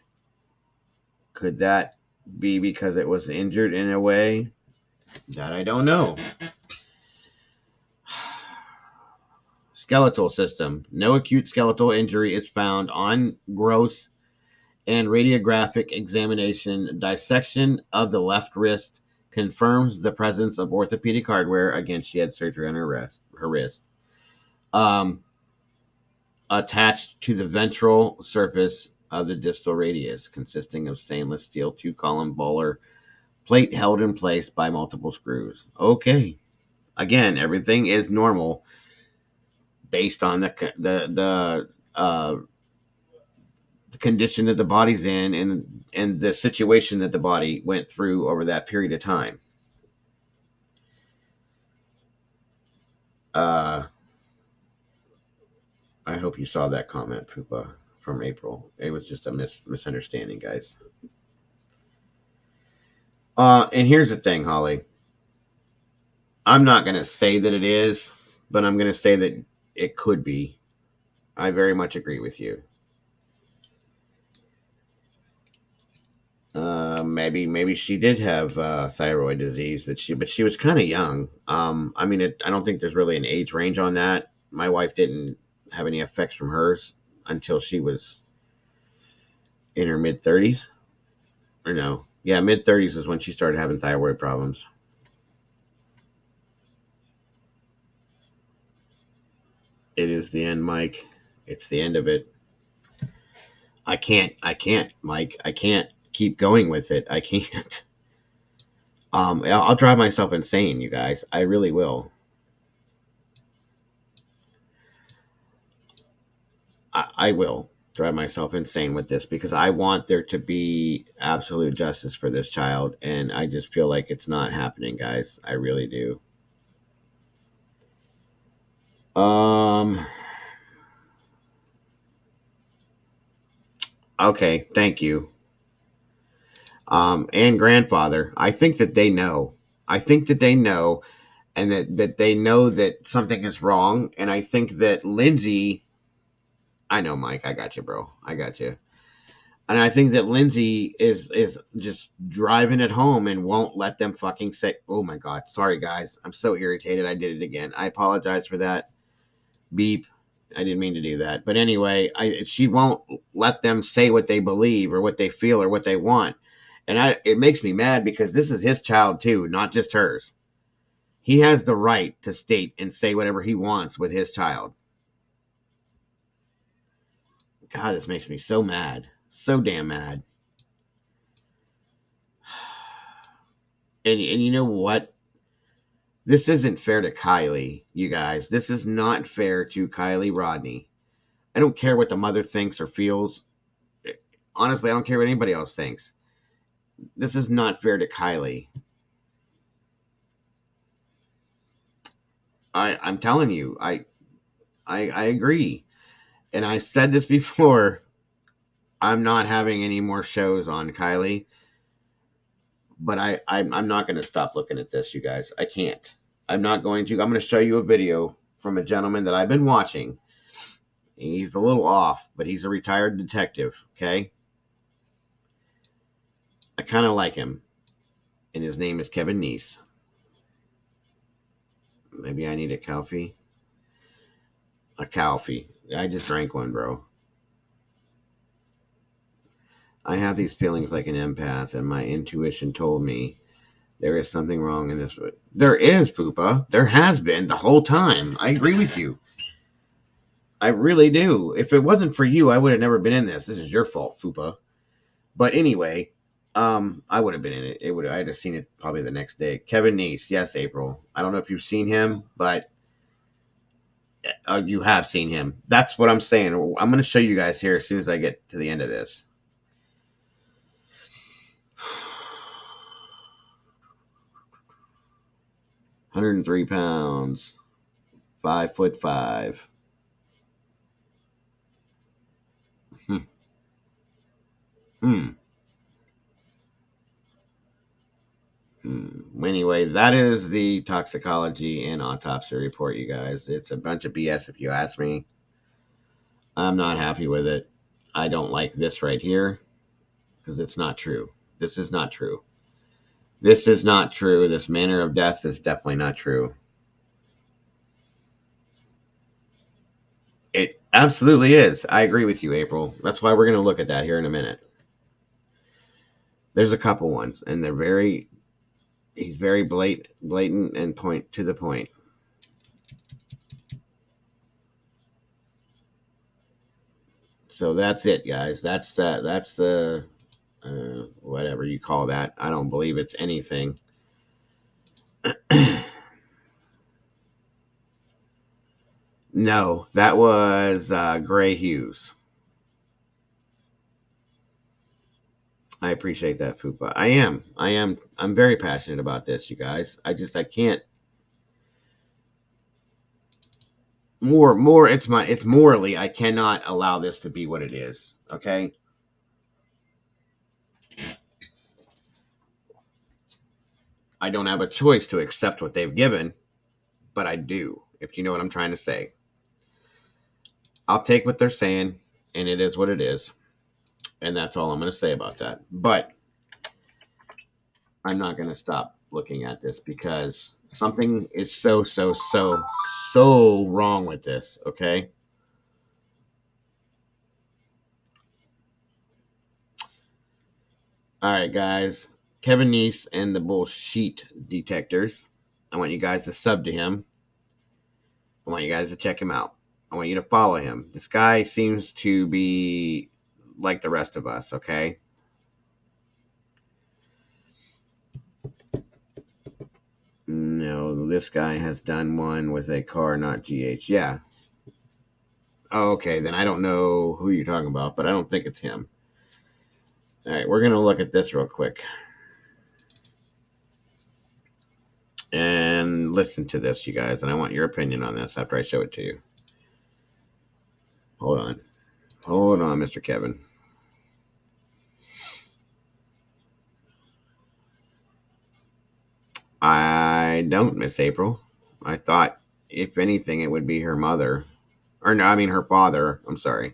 Could that be because it was injured in a way? That I don't know. Skeletal system. No acute skeletal injury is found on gross and radiographic examination. Dissection of the left wrist confirms the presence of orthopedic hardware. Again, she had surgery on her wrist. Attached to the ventral surface of the distal radius, consisting of stainless steel 2-column bowler plate held in place by multiple screws. Okay. Again, everything is normal based on the condition that the body's in and the situation that the body went through over that period of time. I hope you saw that comment, Poopa, from April. It was just a misunderstanding, guys. And here's the thing, Holly. I'm not going to say that it is, but I'm going to say that it could be. I very much agree with you. Maybe she did have thyroid disease but she was kind of young. I mean, I don't think there's really an age range on that. My wife didn't have any effects from hers until she was in her mid 30s, or no, yeah, mid 30s is when she started having thyroid problems. It is the end, Mike. It's the end of it. I can't, Mike. I can't keep going with it. I can't. I'll drive myself insane, you guys. I really will. I will drive myself insane with this because I want there to be absolute justice for this child, and I just feel like it's not happening, guys. I really do. Okay, thank you. And grandfather, I think that they know. I think that they know, and that they know that something is wrong. And I think that Lindsay, I know, Mike, I got you, bro. I got you. And I think that Lindsay is just driving it home and won't let them fucking say, oh my God, sorry guys. I'm so irritated. I did it again. I apologize for that. Beep. I didn't mean to do that. But anyway, she won't let them say what they believe or what they feel or what they want. And it makes me mad because this is his child too, not just hers. He has the right to state and say whatever he wants with his child. God, this makes me so mad. So damn mad. And you know what? This isn't fair to Kiely, you guys. This is not fair to Kiely Rodni. I don't care what the mother thinks or feels. Honestly, I don't care what anybody else thinks. This is not fair to Kiely. I'm telling you, I agree. And I said this before. I'm not having any more shows on Kiely, but I'm not going to stop looking at this, you guys. I can't. I'm not going to. I'm going to show you a video from a gentleman that I've been watching. He's a little off, but he's a retired detective, okay? I kind of like him. And his name is Kevin Neese. Maybe I need a coffee. A coffee. I just drank one, bro. I have these feelings like an empath, and my intuition told me there is something wrong in this. There is, Poopa. There has been the whole time. I agree with you. I really do. If it wasn't for you, I would have never been in this. This is your fault, Poopa. But anyway, I would have been in it. I'd have seen it probably the next day. Kevin Neese, yes, April. I don't know if you've seen him, but you have seen him. That's what I'm saying. I'm going to show you guys here as soon as I get to the end of this. 103 pounds, 5'5". Hmm. Anyway, that is the toxicology and autopsy report, you guys. It's a bunch of BS if you ask me. I'm not happy with it. I don't like this right here because it's not true. This is not true. This is not true. This manner of death is definitely not true. It absolutely is. I agree with you, April. That's why we're going to look at that here in a minute. There's a couple ones, and he's very blatant and point to the point. So that's it, guys. That's the whatever you call that. I don't believe it's anything. No, that was Gray Hughes. I appreciate that, Fupa. I'm very passionate about this, you guys. I can't. It's morally, I cannot allow this to be what it is. Okay. I don't have a choice to accept what they've given, but I do, if you know what I'm trying to say. I'll take what they're saying, and it is what it is. And that's all I'm going to say about that. But I'm not going to stop looking at this because something is so wrong with this, okay? All right, guys. Kevin Neese and the bullshit detectors. I want you guys to sub to him. I want you guys to check him out. I want you to follow him. This guy seems to be like the rest of us, okay? No, this guy has done one with a car, not GH. Yeah. Oh, okay, then I don't know who you're talking about, but I don't think it's him. All right, we're going to look at this real quick. And listen to this, you guys, and I want your opinion on this after I show it to you. Hold on, Mr. Kevin. I don't, Miss April. I thought, if anything, it would be her mother. Or no, I mean her father. I'm sorry.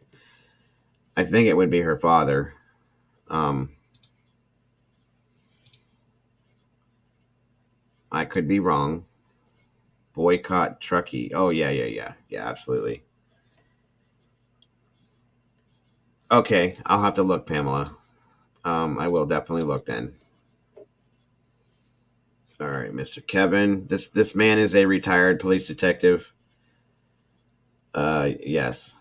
I think it would be her father. I could be wrong. Boycott Truckee. Oh, yeah, absolutely. Okay, I'll have to look, Pamela. I will definitely look then. All right, Mr. Kevin. This man is a retired police detective. Yes.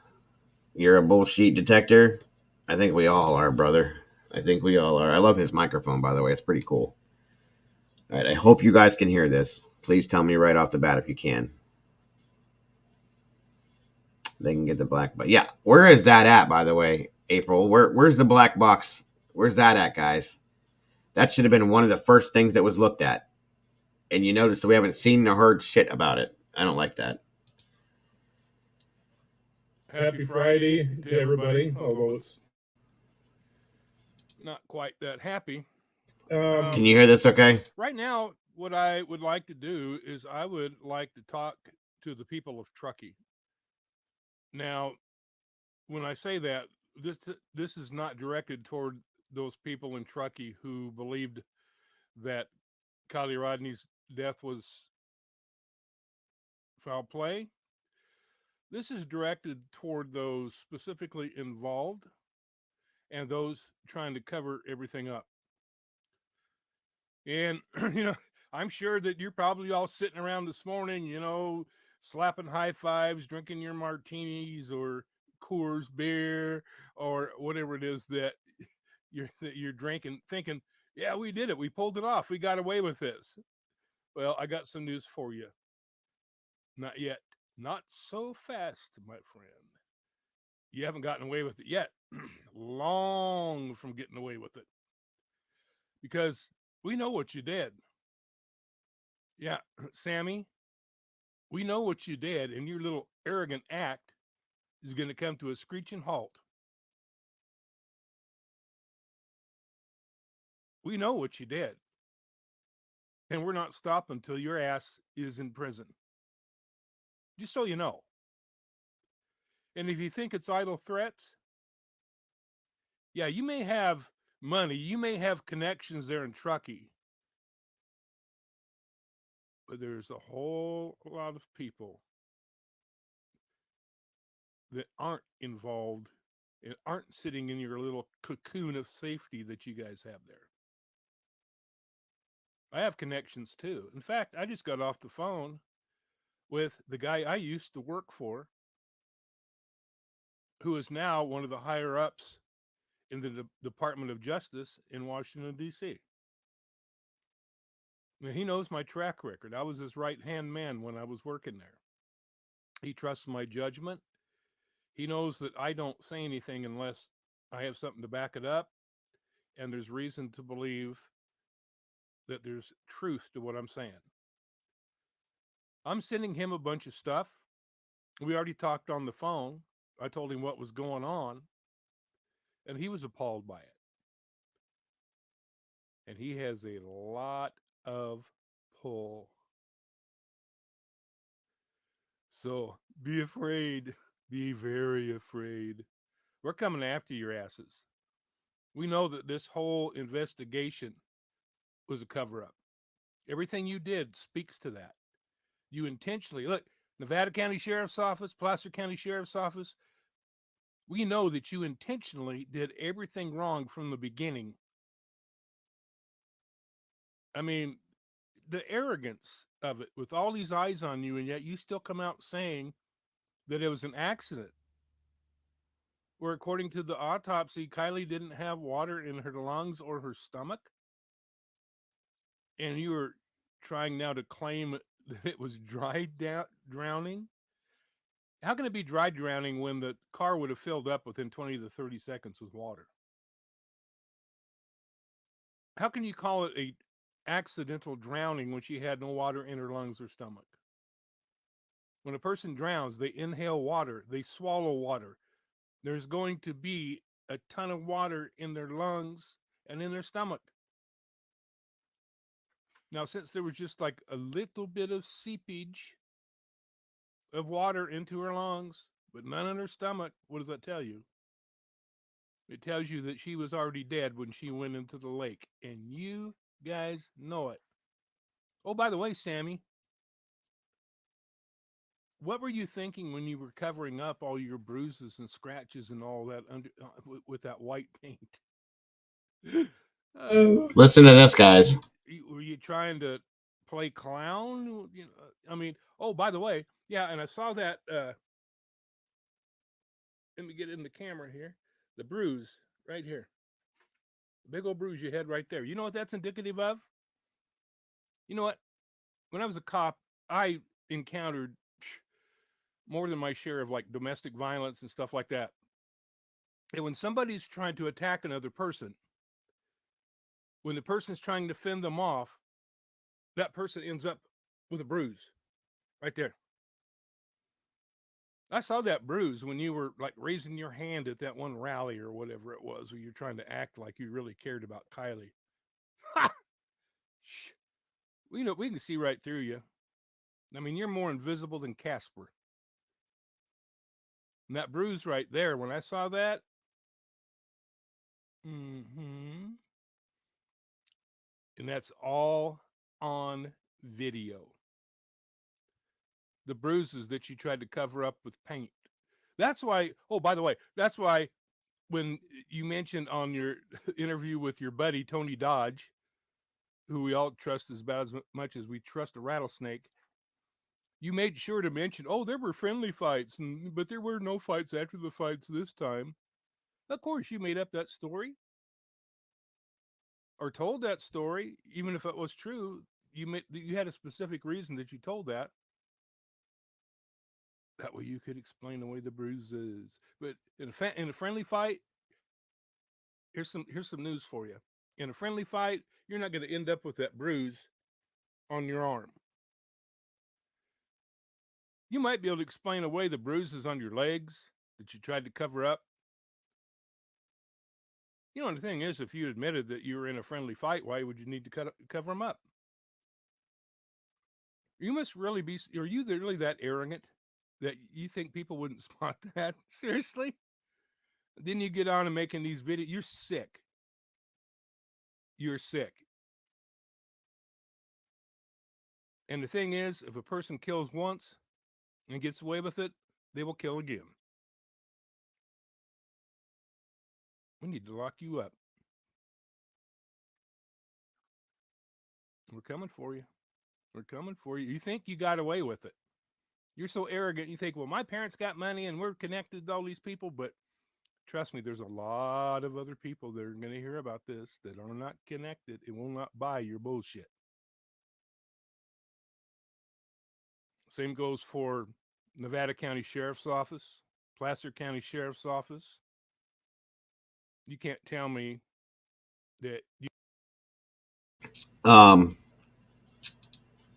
You're a bullshit detector? I think we all are, brother. I think we all are. I love his microphone, by the way. It's pretty cool. All right, I hope you guys can hear this. Please tell me right off the bat if you can. They can get the black box. Yeah, where is that at, by the way, April? Where's the black box? Where's that at, guys? That should have been one of the first things that was looked at. And you notice that we haven't seen or heard shit about it. I don't like that. Happy Friday to everybody, although it's not quite that happy. Can you hear this okay? Right now, what I would like to do is I would like to talk to the people of Truckee. Now, when I say that, this is not directed toward those people in Truckee who believed that Kiely Rodni's death was foul play. This is directed toward those specifically involved and those trying to cover everything up. And, I'm sure that you're probably all sitting around this morning, slapping high fives, drinking your martinis or Coors beer or whatever it is that you're drinking, thinking, yeah, we did it. We pulled it off. We got away with this. Well, I got some news for you. Not yet. Not so fast, my friend. You haven't gotten away with it yet. Long from getting away with it. Because we know what you did. Yeah, Sammy, we know what you did, and your little arrogant act is going to come to a screeching halt. We know what you did. And we're not stopping until your ass is in prison. Just so you know. And if you think it's idle threats, yeah, you may have money, you may have connections there in Truckee, but there's a whole lot of people that aren't involved and aren't sitting in your little cocoon of safety that you guys have there. I have connections too. In fact, I just got off the phone with the guy I used to work for, who is now one of the higher ups in the Department of Justice in Washington, D.C. He knows my track record. I was his right-hand man when I was working there. He trusts my judgment. He knows that I don't say anything unless I have something to back it up, and there's reason to believe that there's truth to what I'm saying. I'm sending him a bunch of stuff. We already talked on the phone. I told him what was going on, and he was appalled by it. And he has a lot of pull. So be afraid. Be very afraid. We're coming after your asses. We know that this whole investigation was a cover up. Everything you did speaks to that. You intentionally, look, Nevada County Sheriff's Office, Placer County Sheriff's Office, we know that you intentionally did everything wrong from the beginning. I mean, the arrogance of it with all these eyes on you, and yet you still come out saying that it was an accident. Where, according to the autopsy, Kiely didn't have water in her lungs or her stomach. And you were trying now to claim that it was dry drowning. How can it be dry drowning when the car would have filled up within 20 to 30 seconds with water? How can you call it a accidental drowning when she had no water in her lungs or stomach? When a person drowns, they inhale water, they swallow water. There's going to be a ton of water in their lungs and in their stomach. Now, since there was just like a little bit of seepage of water into her lungs, but none in her stomach, what does that tell you? It tells you that she was already dead when she went into the lake, and you guys know it. Oh, by the way, Sammy, what were you thinking when you were covering up all your bruises and scratches and all that with that white paint? Listen to this, guys. Were you trying to play clown? I mean, oh, by the way, yeah, and I saw that let me get in the camera here. The bruise right here. Big old bruise you had right there. You know what that's indicative of? You know what? When I was a cop, I encountered more than my share of like domestic violence and stuff like that. And when somebody's trying to attack another person, when the person's trying to fend them off, that person ends up with a bruise right there. I saw that bruise when you were like raising your hand at that one rally or whatever it was, where you're trying to act like you really cared about Kiely. We can see right through you. I mean, you're more invisible than Casper. And that bruise right there, when I saw that, and that's all on video. The bruises that you tried to cover up with paint. That's why, oh, by the way, that's why when you mentioned on your interview with your buddy, Tony Dodge, who we all trust about as much as we trust a rattlesnake, you made sure to mention, oh, there were friendly fights, but there were no fights after the fights this time. Of course, you made up that story or told that story, even if it was true. You had a specific reason that you told that. That way you could explain away the bruises. But in a friendly fight, here's some news for you. In a friendly fight, you're not going to end up with that bruise on your arm. You might be able to explain away the bruises on your legs that you tried to cover up. You know, the thing is, if you admitted that you were in a friendly fight, why would you need to cover them up? You must really be, are you really that arrogant that you think people wouldn't spot that? Seriously? Then you get on and making these videos. You're sick. You're sick. And the thing is, if a person kills once and gets away with it, they will kill again. We need to lock you up. We're coming for you. We're coming for you. You think you got away with it. You're so arrogant. You think, well, my parents got money and we're connected to all these people. But trust me, there's a lot of other people that are going to hear about this that are not connected and will not buy your bullshit. Same goes for Nevada County Sheriff's Office, Placer County Sheriff's Office. You can't tell me that you.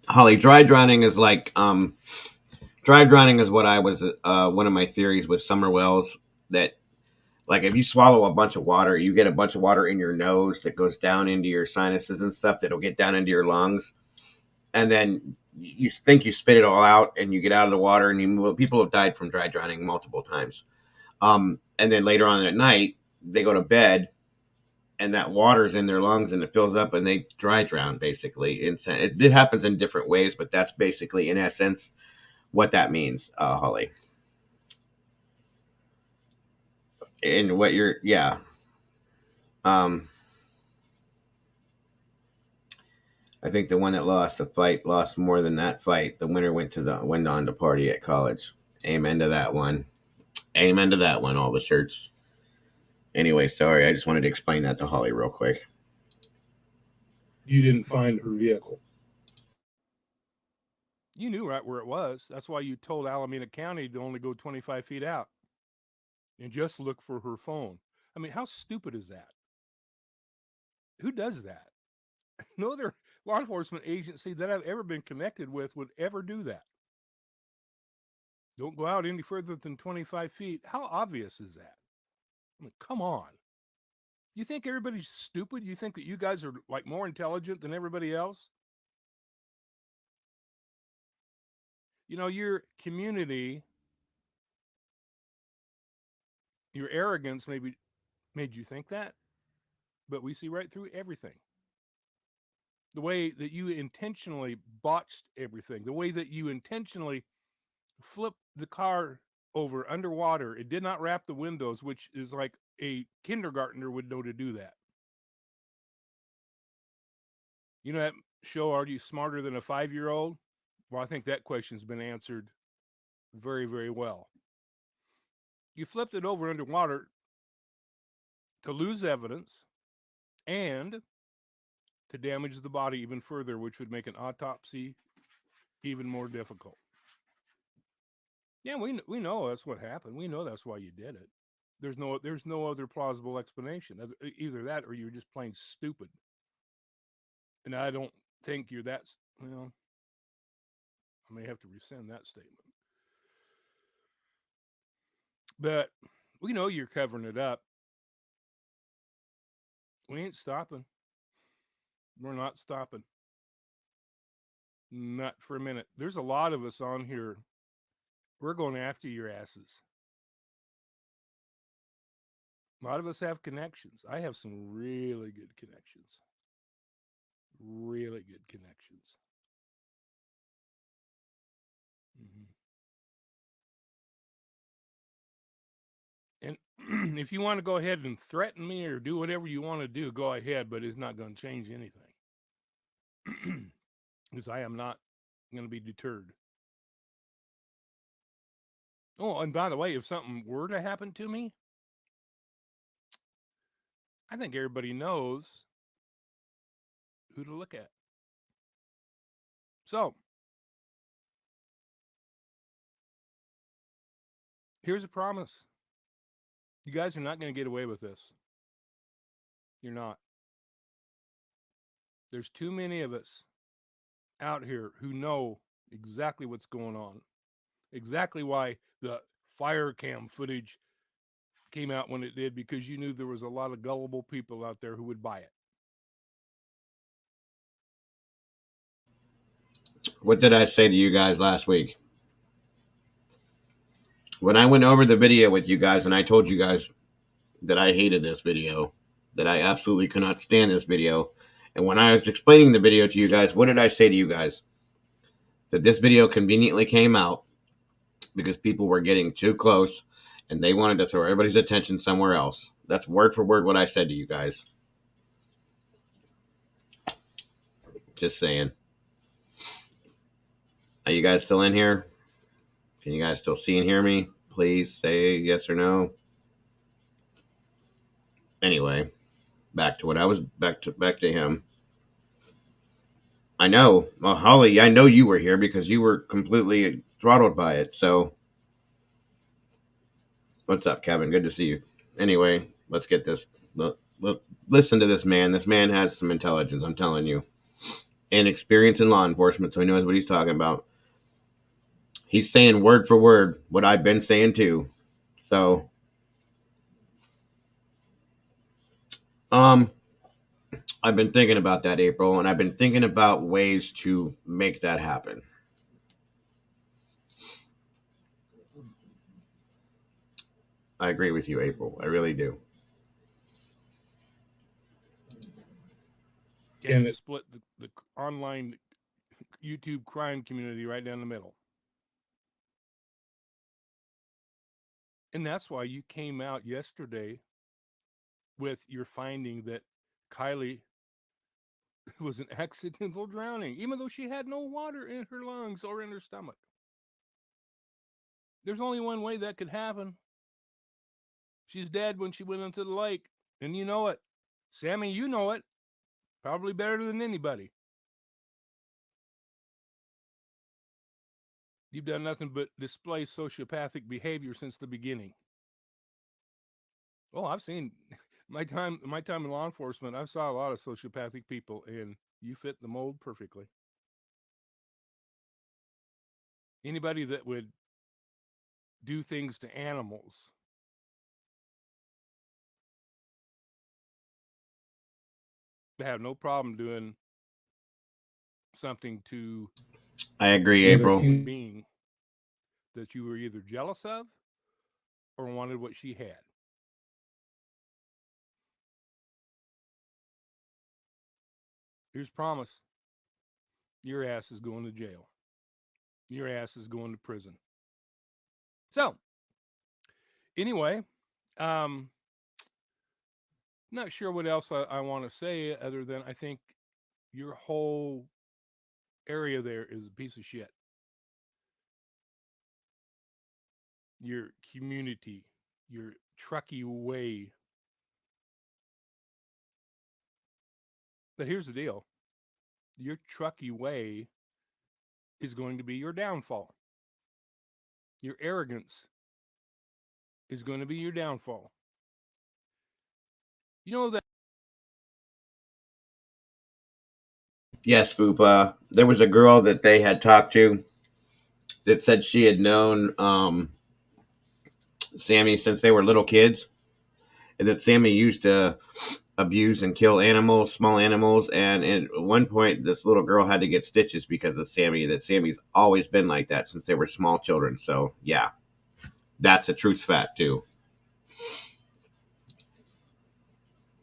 Holly, dry drowning is like dry drowning is what I was one of my theories with summer wells, that like if you swallow a bunch of water, you get a bunch of water in your nose that goes down into your sinuses and stuff that'll get down into your lungs, and then you think you spit it all out and you get out of the water, and people have died from dry drowning multiple times. And then later on at night they go to bed and that water's in their lungs and it fills up and they dry drown, basically. It happens in different ways, but that's basically in essence what that means, Holly. And what you're, yeah. I think the one that lost the fight lost more than that fight. The winner went on to party at college. Amen to that one. Amen to that one. All the shirts. Anyway, sorry. I just wanted to explain that to Holly real quick. You didn't find her vehicle. You knew right where it was. That's why you told Alameda County to only go 25 feet out and just look for her phone. I mean, how stupid is that? Who does that? No other law enforcement agency that I've ever been connected with would ever do that. Don't go out any further than 25 feet. How obvious is that? I mean, come on. You think everybody's stupid? You think that you guys are like more intelligent than everybody else? You know, your community, your arrogance maybe made you think that, but we see right through everything. The way that you intentionally botched everything, the way that you intentionally flipped the car over underwater, it did not wrap the windows, which is like a kindergartner would know to do that. You know that show, Are You Smarter Than a 5-Year-Old? Well, I think that question's been answered very, very well. You flipped it over underwater to lose evidence and to damage the body even further, which would make an autopsy even more difficult. Yeah, we know that's what happened. We know that's why you did it. There's no other plausible explanation. Either that or you're just plain stupid. And I don't think you're that. Well, I may have to rescind that statement. But we know you're covering it up. We ain't stopping. We're not stopping. Not for a minute. There's a lot of us on here. We're going after your asses. A lot of us have connections. I have some really good connections. Really good connections. And if you want to go ahead and threaten me or do whatever you want to do, go ahead, but it's not going to change anything. Because I am not going to be deterred. Oh, and by the way, if something were to happen to me, I think everybody knows who to look at. So, here's a promise. You guys are not going to get away with this. You're not. There's too many of us out here who know exactly what's going on. Exactly why the fire cam footage came out when it did, because you knew there was a lot of gullible people out there who would buy it. What did I say to you guys last week? When I went over the video with you guys and I told you guys that I hated this video, that I absolutely could not stand this video, and when I was explaining the video to you guys, what did I say to you guys? That this video conveniently came out because people were getting too close and they wanted to throw everybody's attention somewhere else. That's word for word what I said to you guys. Just saying. Are you guys still in here? Can you guys still see and hear me? Please say yes or no. Anyway, back to what I was back to him. I know, well, Holly, I know you were here because you were completely throttled by it. So, what's up, Kevin? Good to see you. Anyway, let's get this. Listen to this man. This man has some intelligence, I'm telling you, and experience in law enforcement, so he knows what he's talking about. He's saying word for word what I've been saying too. So, I've been thinking about that, April, and I've been thinking about ways to make that happen. I agree with you, April. I really do. And it split the online YouTube crime community right down the middle. And that's why you came out yesterday with your finding that Kiely was an accidental drowning, even though she had no water in her lungs or in her stomach. There's only one way that could happen. She's dead when she went into the lake, and you know it. Sammy, you know it. Probably better than anybody. You've done nothing but display sociopathic behavior since the beginning. Oh, I've seen my time in law enforcement. I saw a lot of sociopathic people, and you fit the mold perfectly. Anybody that would do things to animals, they have no problem doing something to I agree, April. being that you were either jealous of or wanted what she had. Here's a promise. Your ass is going to jail. Your ass is going to prison. So, anyway, not sure what else I want to say other than I think your whole area there is a piece of shit. Your community your trucky way. But here's the deal: your trucky way is going to be your downfall. Your arrogance is going to be your downfall. You know that Yes, Fupa. There was a girl that they had talked to that said she had known Sammy since they were little kids, and that Sammy used to abuse and kill animals, small animals. And at one point, this little girl had to get stitches because of Sammy. That Sammy's always been like that since they were small children. So yeah, that's a truth fact too.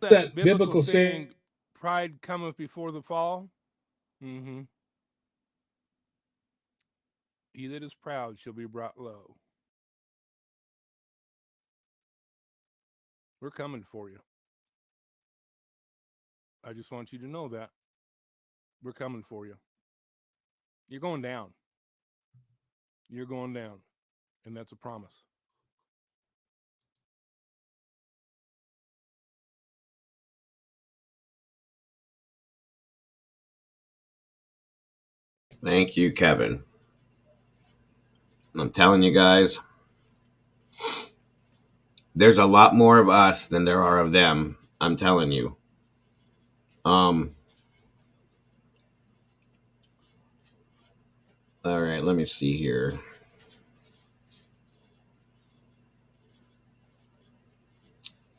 that biblical saying, "Pride cometh before the fall." Mm-hmm. He that is proud shall be brought low. We're coming for you. I just want you to know that we're coming for you. You're going down. You're going down, and that's a promise. Thank you, Kevin. I'm telling you guys, there's a lot more of us than there are of them. I'm telling you. Um. All right. Let me see here.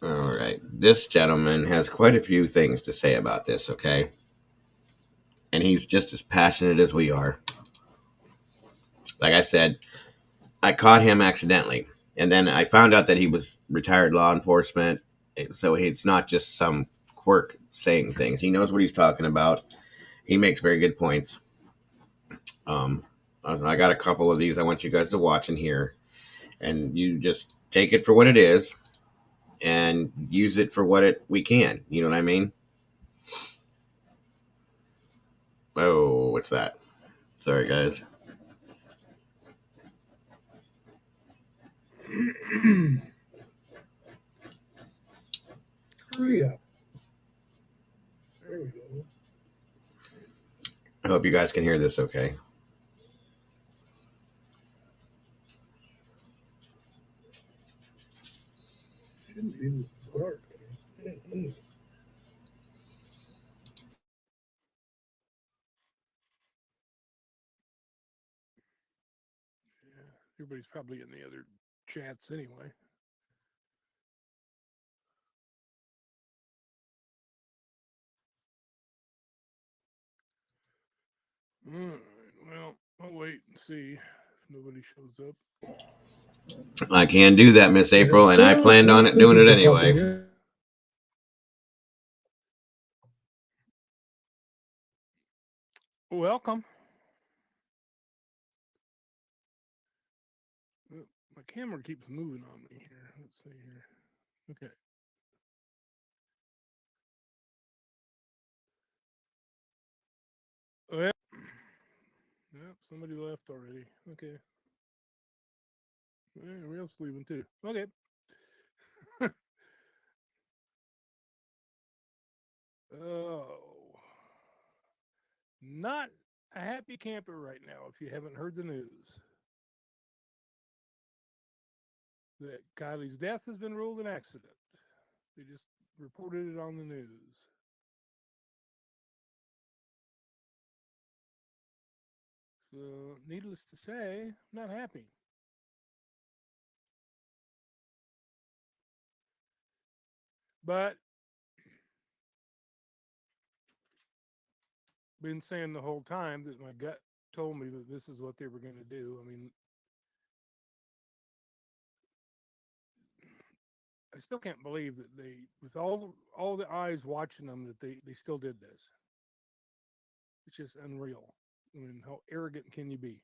All right. This gentleman has quite a few things to say about this. Okay. And he's just as passionate as we are. Like I said, I caught him accidentally. And then I found out that he was retired law enforcement. So it's not just some quirk saying things. He knows what he's talking about. He makes very good points. Um, I got a couple of these I want you guys to watch and hear. And you just take it for what it is and use it for what we can. You know what I mean? Oh, what's that? Sorry, guys. Hurry up. There we go. I hope you guys can hear this okay. Shouldn't be this dark. Everybody's probably in the other chats anyway. All right. Well, I'll wait and see if nobody shows up. I can do that, Miss April, and I planned on it doing it anyway. Welcome. My camera keeps moving on me here. Let's see here. Okay. Well, yep, somebody left already. Okay. Everybody else leaving too. Okay. Oh, not a happy camper right now. If you haven't heard the news, that Kylie's death has been ruled an accident. They just reported it on the news. So, needless to say, I'm not happy. But been saying the whole time that my gut told me that this is what they were going to do. I mean, I still can't believe that they, with all the eyes watching them, that they still did this. It's just unreal. I mean, how arrogant can you be?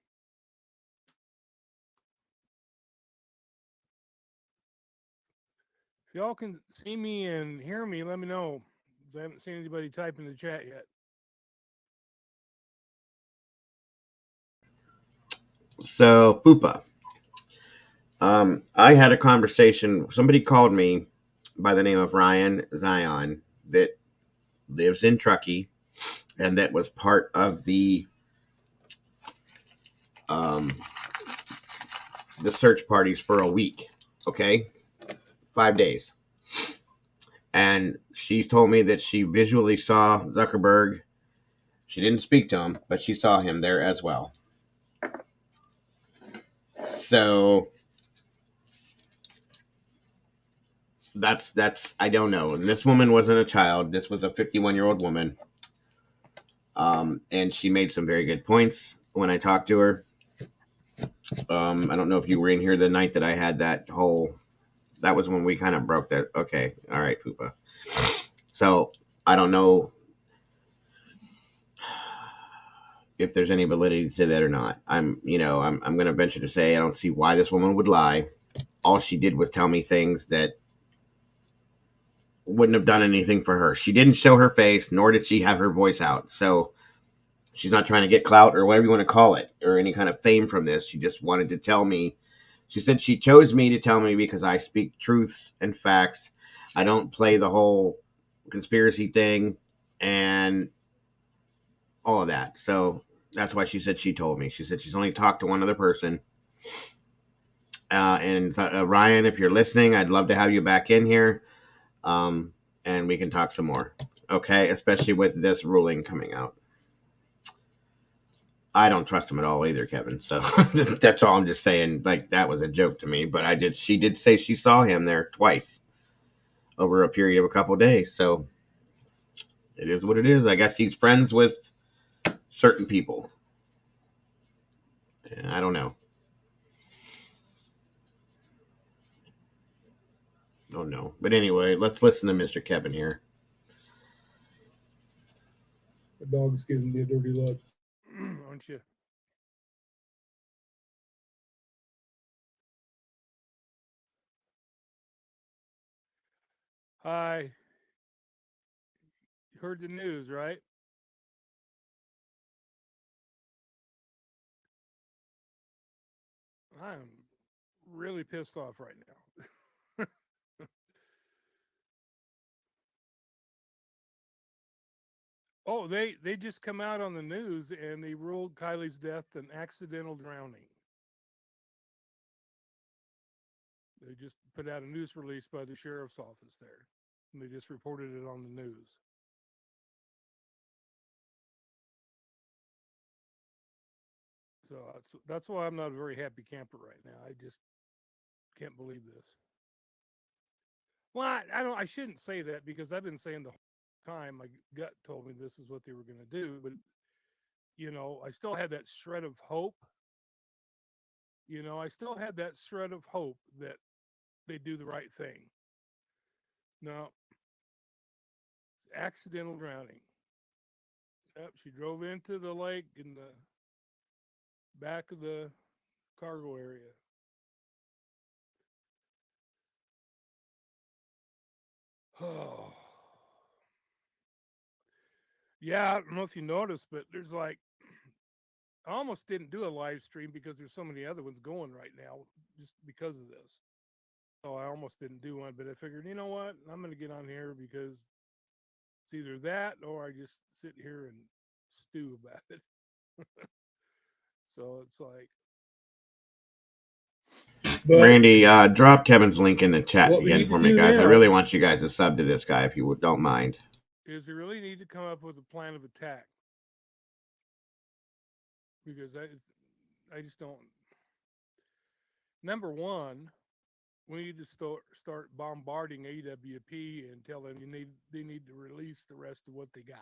If y'all can see me and hear me, let me know. 'Cause I haven't seen anybody type in the chat yet. So, Poopa, I had a conversation. Somebody called me by the name of Ryan Zion that lives in Truckee, and that was part of um, the search parties for a week. Okay, 5 days. And she told me that she visually saw Zuckerberg. She didn't speak to him, but she saw him there as well. So that's I don't know. And this woman wasn't a child. This was a 51-year-old woman. And she made some very good points when I talked to her. I don't know if you were in here the night that I had that whole. That was when we kind of broke that. Okay, all right, Poopa. So I don't know if there's any validity to that or not. I'm going to venture to say I don't see why this woman would lie. All she did was tell me things that wouldn't have done anything for her. She didn't show her face, nor did she have her voice out. So she's not trying to get clout or whatever you want to call it, or any kind of fame from this. She just wanted to tell me. She said she chose me to tell me because I speak truths and facts. I don't play the whole conspiracy thing and all of that. So that's why she said she told me. She said she's only talked to one other person. And Ryan, if you're listening, I'd love to have you back in here, and we can talk some more. Okay, especially with this ruling coming out. I don't trust him at all either, Kevin. So that's all I'm just saying. Like, that was a joke to me, but she did say she saw him there twice over a period of a couple of days. So it is what it is. I guess he's friends with certain people. I don't know. Oh no. But anyway, let's listen to Mr. Kevin here. The dog's giving me a dirty look. Aren't you? Hi. You heard the news, right? I'm really pissed off right now. Oh, they just come out on the news and they ruled Kiely's death an accidental drowning. They just put out a news release by the sheriff's office there. And they just reported it on the news. So that's why I'm not a very happy camper right now. I just can't believe this. Well, I don't. I shouldn't say that because I've been saying the whole time. My gut told me this is what they were going to do, but I still had that shred of hope. I still had that shred of hope that they do the right thing. No, accidental drowning. Yep, she drove into the lake in the back of the cargo area. Oh, yeah. I don't know if you noticed, but there's like I almost didn't do a live stream because there's so many other ones going right now just because of this. So I almost didn't do one, but I figured, you know what? I'm going to get on here because it's either that or I just sit here and stew about it. So it's like. But Randy, drop Kevin's link in the chat again for me, guys. I really want you guys to sub to this guy if you don't mind. Is we really need to come up with a plan of attack because I just don't. Number one, we need to start bombarding AWP and tell them they need to release the rest of what they got.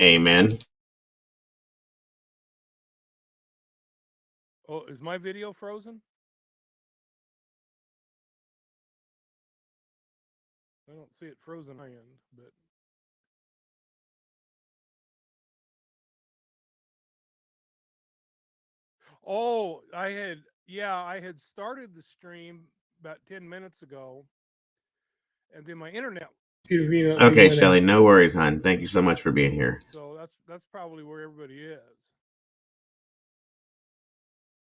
Amen. Oh, is my video frozen? I don't see it frozen on my end, but. Oh, I had started the stream about 10 minutes ago, and then my internet. Okay, Shelly, no worries, hon. Thank you so much for being here. So that's probably where everybody is.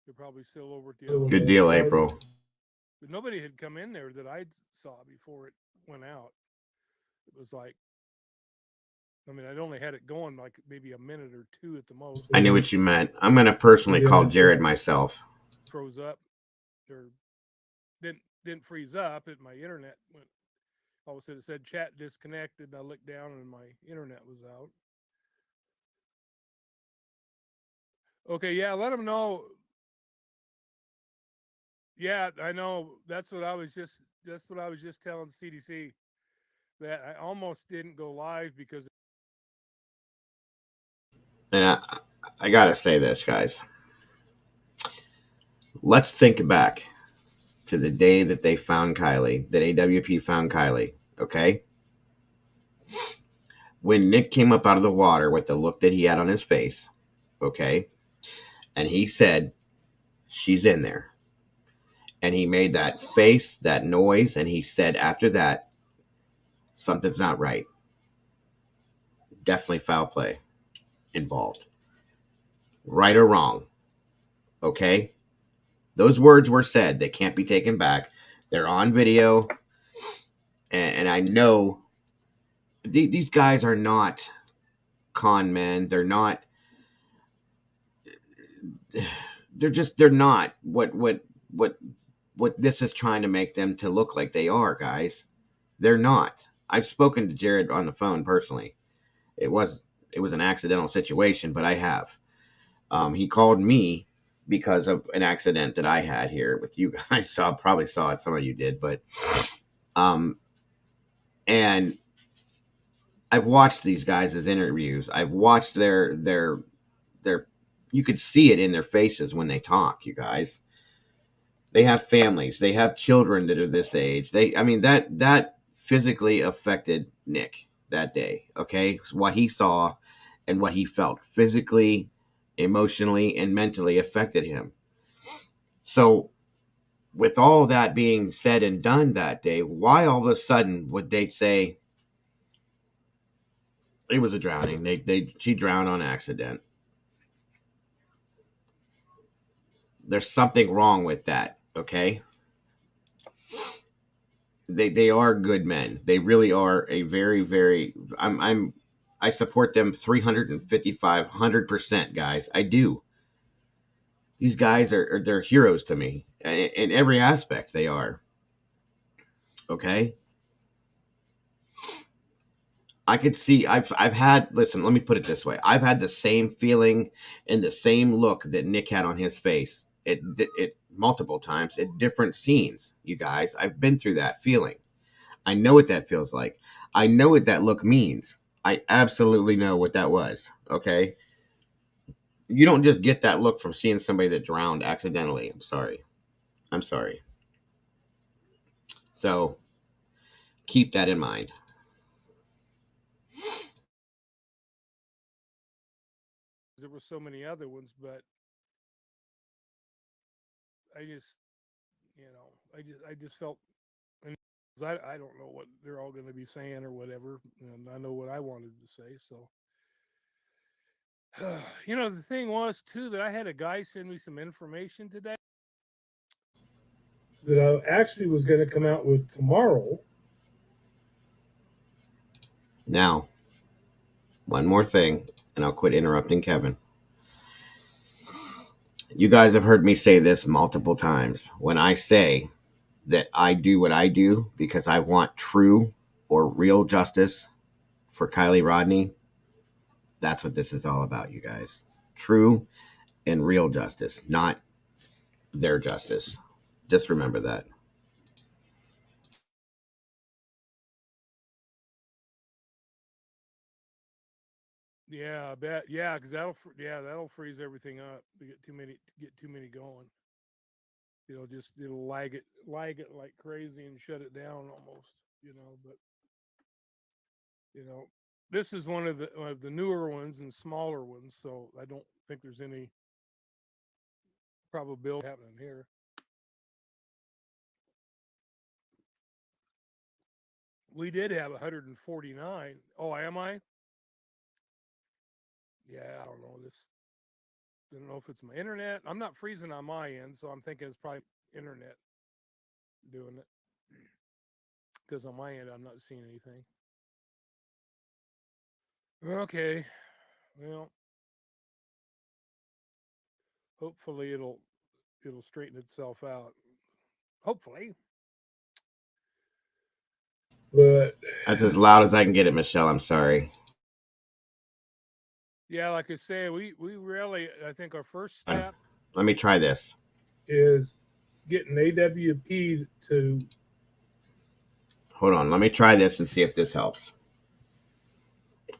They're probably still over at the other Good one. deal, April. But nobody had come in there that I saw before it went out. It was like, I mean, I'd only had it going like maybe a minute or two at the most, I and knew then what you meant. I'm going to personally call Jared myself. froze up, or didn't freeze up. And my internet went. All of a sudden, it said chat disconnected. And I looked down, and my internet was out. Okay, yeah, let them know. Yeah, I know. That's what I was just telling the CDC, that I almost didn't go live because And I got to say this, guys. Let's think back to the day that they found Kiely, that AWP found Kiely, okay? When Nick came up out of the water with the look that he had on his face, okay? And he said, she's in there. And he made that face, that noise, and he said after that, something's not right. Definitely foul play involved. Right or wrong, okay? Those words were said. They can't be taken back. They're on video. And I know these guys are not con men. They're not. They're not what this is trying to make them to look like they are, guys. They're not. I've spoken to Jared on the phone personally. It was an accidental situation, but I have. He called me because of an accident that I had here with you guys. Probably saw it. Some of you did, but um, and I've watched these guys' interviews. I've watched their. You could see it in their faces when they talk. You guys, they have families. They have children that are this age. I mean, that physically affected Nick that day. Okay, what he saw and what he felt physically, emotionally, and mentally affected him. So, with all that being said and done that day, why all of a sudden would they say it was a drowning? She drowned on accident. There's something wrong with that. Okay, they are good men. They really are a very. I support them 355 100%, guys. I do. These guys are they're heroes to me in every aspect. They are. Okay. I could see I've had listen, let me put it this way. I've had the same feeling and the same look that Nick had on his face. It multiple times at different scenes, you guys. I've been through that feeling. I know what that feels like. I know what that look means. I absolutely know what that was. Okay. You don't just get that look from seeing somebody that drowned accidentally. I'm sorry. I'm sorry. So keep that in mind. there were so many other ones, but I just, I just felt, and I don't know what they're all going to be saying or whatever, and I know what I wanted to say. So, the thing was too that I had a guy send me some information today that I actually was going to come out with tomorrow. Now, one more thing, and I'll quit interrupting Kevin. You guys have heard me say this multiple times. When I say that I do what I do because I want true or real justice for Kiely Rodni, that's what this is all about, you guys. True and real justice, not their justice. Just remember that. Yeah, I bet. Yeah, because that'll freeze everything up. To get too many going. It'll lag it like crazy and shut it down almost. But you know, this is one of the newer ones and smaller ones, so I don't think there's any probability happening here. We did have 149. Oh, am I? Yeah, I don't know this. I don't know if it's my internet. I'm not freezing on my end, so I'm thinking it's probably internet doing it. Because on my end, I'm not seeing anything. Okay. Well, hopefully it'll straighten itself out. Hopefully. But That's as loud as I can get it, Michelle. I'm sorry. yeah, like I say, we really, I think our first step Let me try this. is getting AWP to. Hold on. Let me try this and see if this helps.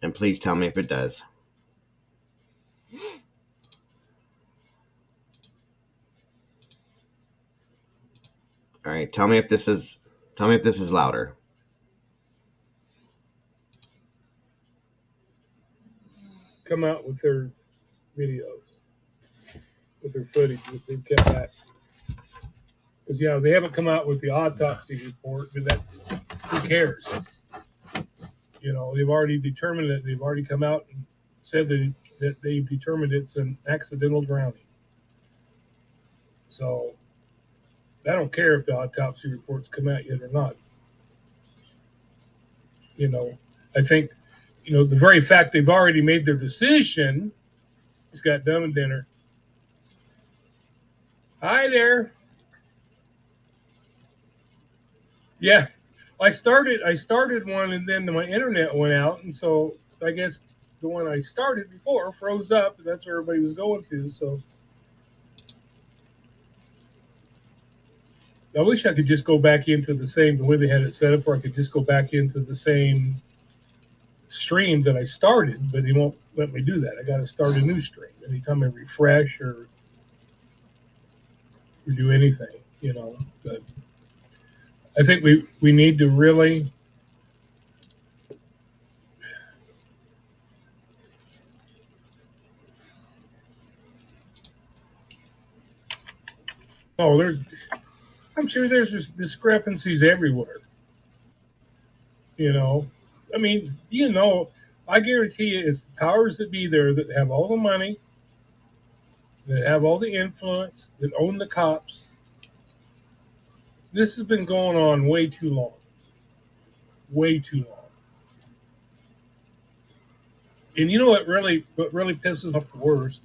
And please tell me if it does. All right. Tell me if this is louder. Come out with their videos, with their footage that they've kept back. Because they haven't come out with the autopsy report, but that who cares? They've already determined it. They've already come out and said that they've determined it's an accidental drowning. So I don't care if the autopsy reports come out yet or not. I think, the very fact they've already made their decision has got Dumb and Dinner. Hi there. Yeah, I started one and then my internet went out, and so I guess the one I started before froze up. That's where everybody was going to. So I wish I could just go back into the way they had it set up, where I could just go back into the same stream that I started, but they won't let me do that. I got to start a new stream anytime I refresh or do anything, But I think we need to really I'm sure there's just discrepancies everywhere. I mean, I guarantee you it's the powers that be there that have all the money, that have all the influence, that own the cops. This has been going on way too long. Way too long. And what really pisses off the worst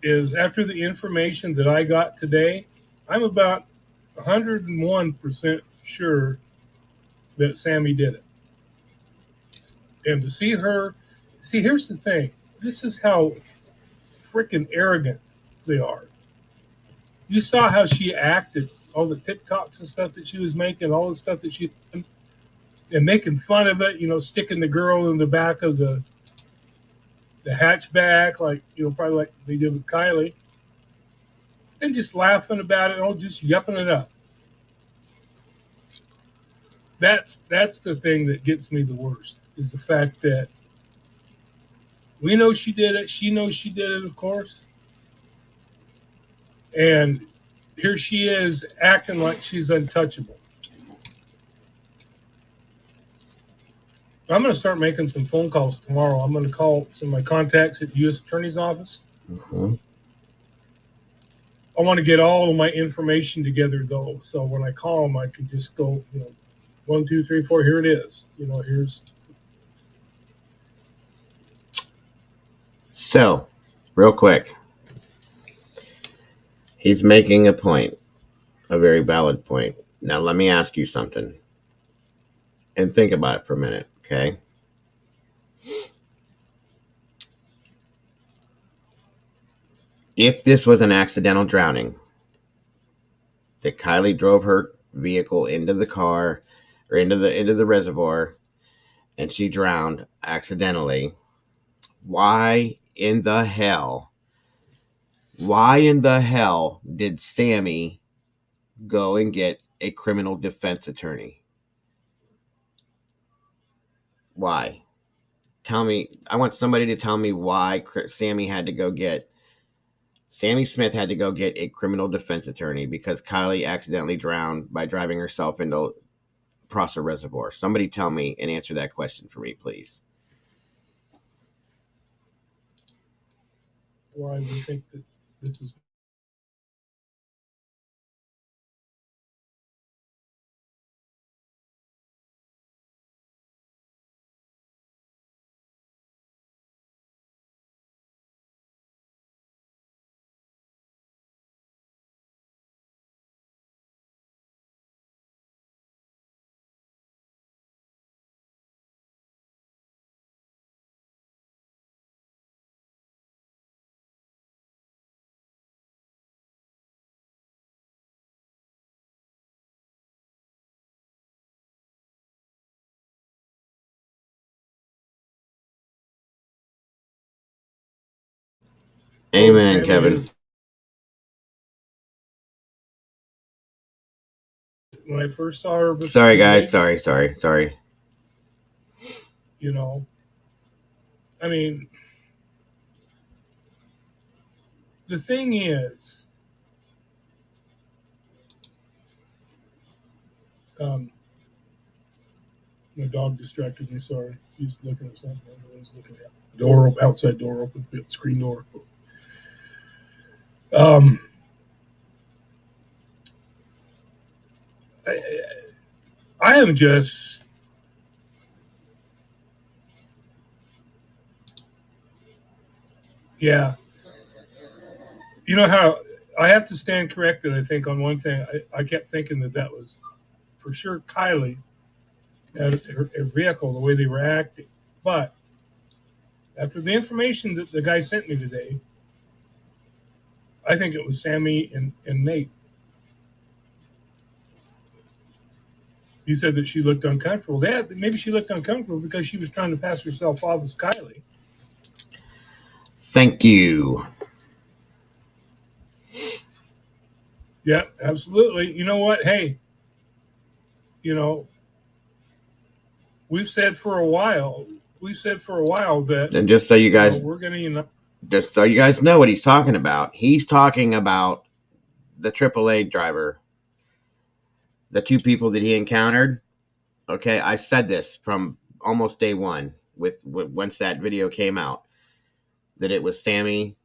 is after the information that I got today, I'm about 101% sure that Sammy did it. And to see here's the thing. This is how freaking arrogant they are. You saw how she acted, all the TikToks and stuff that she was making, all the stuff that she and making fun of it, sticking the girl in the back of the hatchback, like probably like they did with Kiely, and just laughing about it, all just yupping it up. That's the thing that gets me the worst, is the fact that we know she did it. She knows she did it, of course. And here she is acting like she's untouchable. I'm going to start making some phone calls tomorrow. I'm going to call some of my contacts at the U.S. Attorney's Office. Mm-hmm. I want to get all of my information together, though, so when I call them, I can just go, 1, 2, 3, 4. Here it is. Here's. So, real quick, he's making a point, a very valid point. Now, let me ask you something, and think about it for a minute, okay? If this was an accidental drowning, that Kiely drove her vehicle into the car or into the reservoir, and she drowned accidentally, why in the hell did Sammy go and get a criminal defense attorney? Why? Tell me. I want somebody to tell me why Sammy Smith had to go get a criminal defense attorney because Kiely accidentally drowned by driving herself into Prosser Reservoir. Somebody tell me and answer that question for me, please. why we think that this is Amen, Kiely Kevin. is- when I first saw her before, Sorry, guys. maybe, Sorry. you know, I mean, the thing is, um, my dog distracted me. Sorry, he's looking at something. I don't know what he's looking at. Door, outside door open, screen door. Um, I, I am just, yeah. You know how I have to stand corrected. I think on one thing, I kept thinking that was for sure Kiely had her vehicle, the way they were acting. But after the information that the guy sent me today, I think it was Sammy and Nate. You said that she looked uncomfortable. Maybe she looked uncomfortable because she was trying to pass herself off as Kiely. Thank you. Yeah, absolutely. You know what? Hey, you know, we've said for a while that And just so you guys, we're going to unite. just so you guys know what he's talking about. He's talking about the AAA driver, the two people that he encountered. Okay, I said this from almost day one with once that video came out that it was Sammy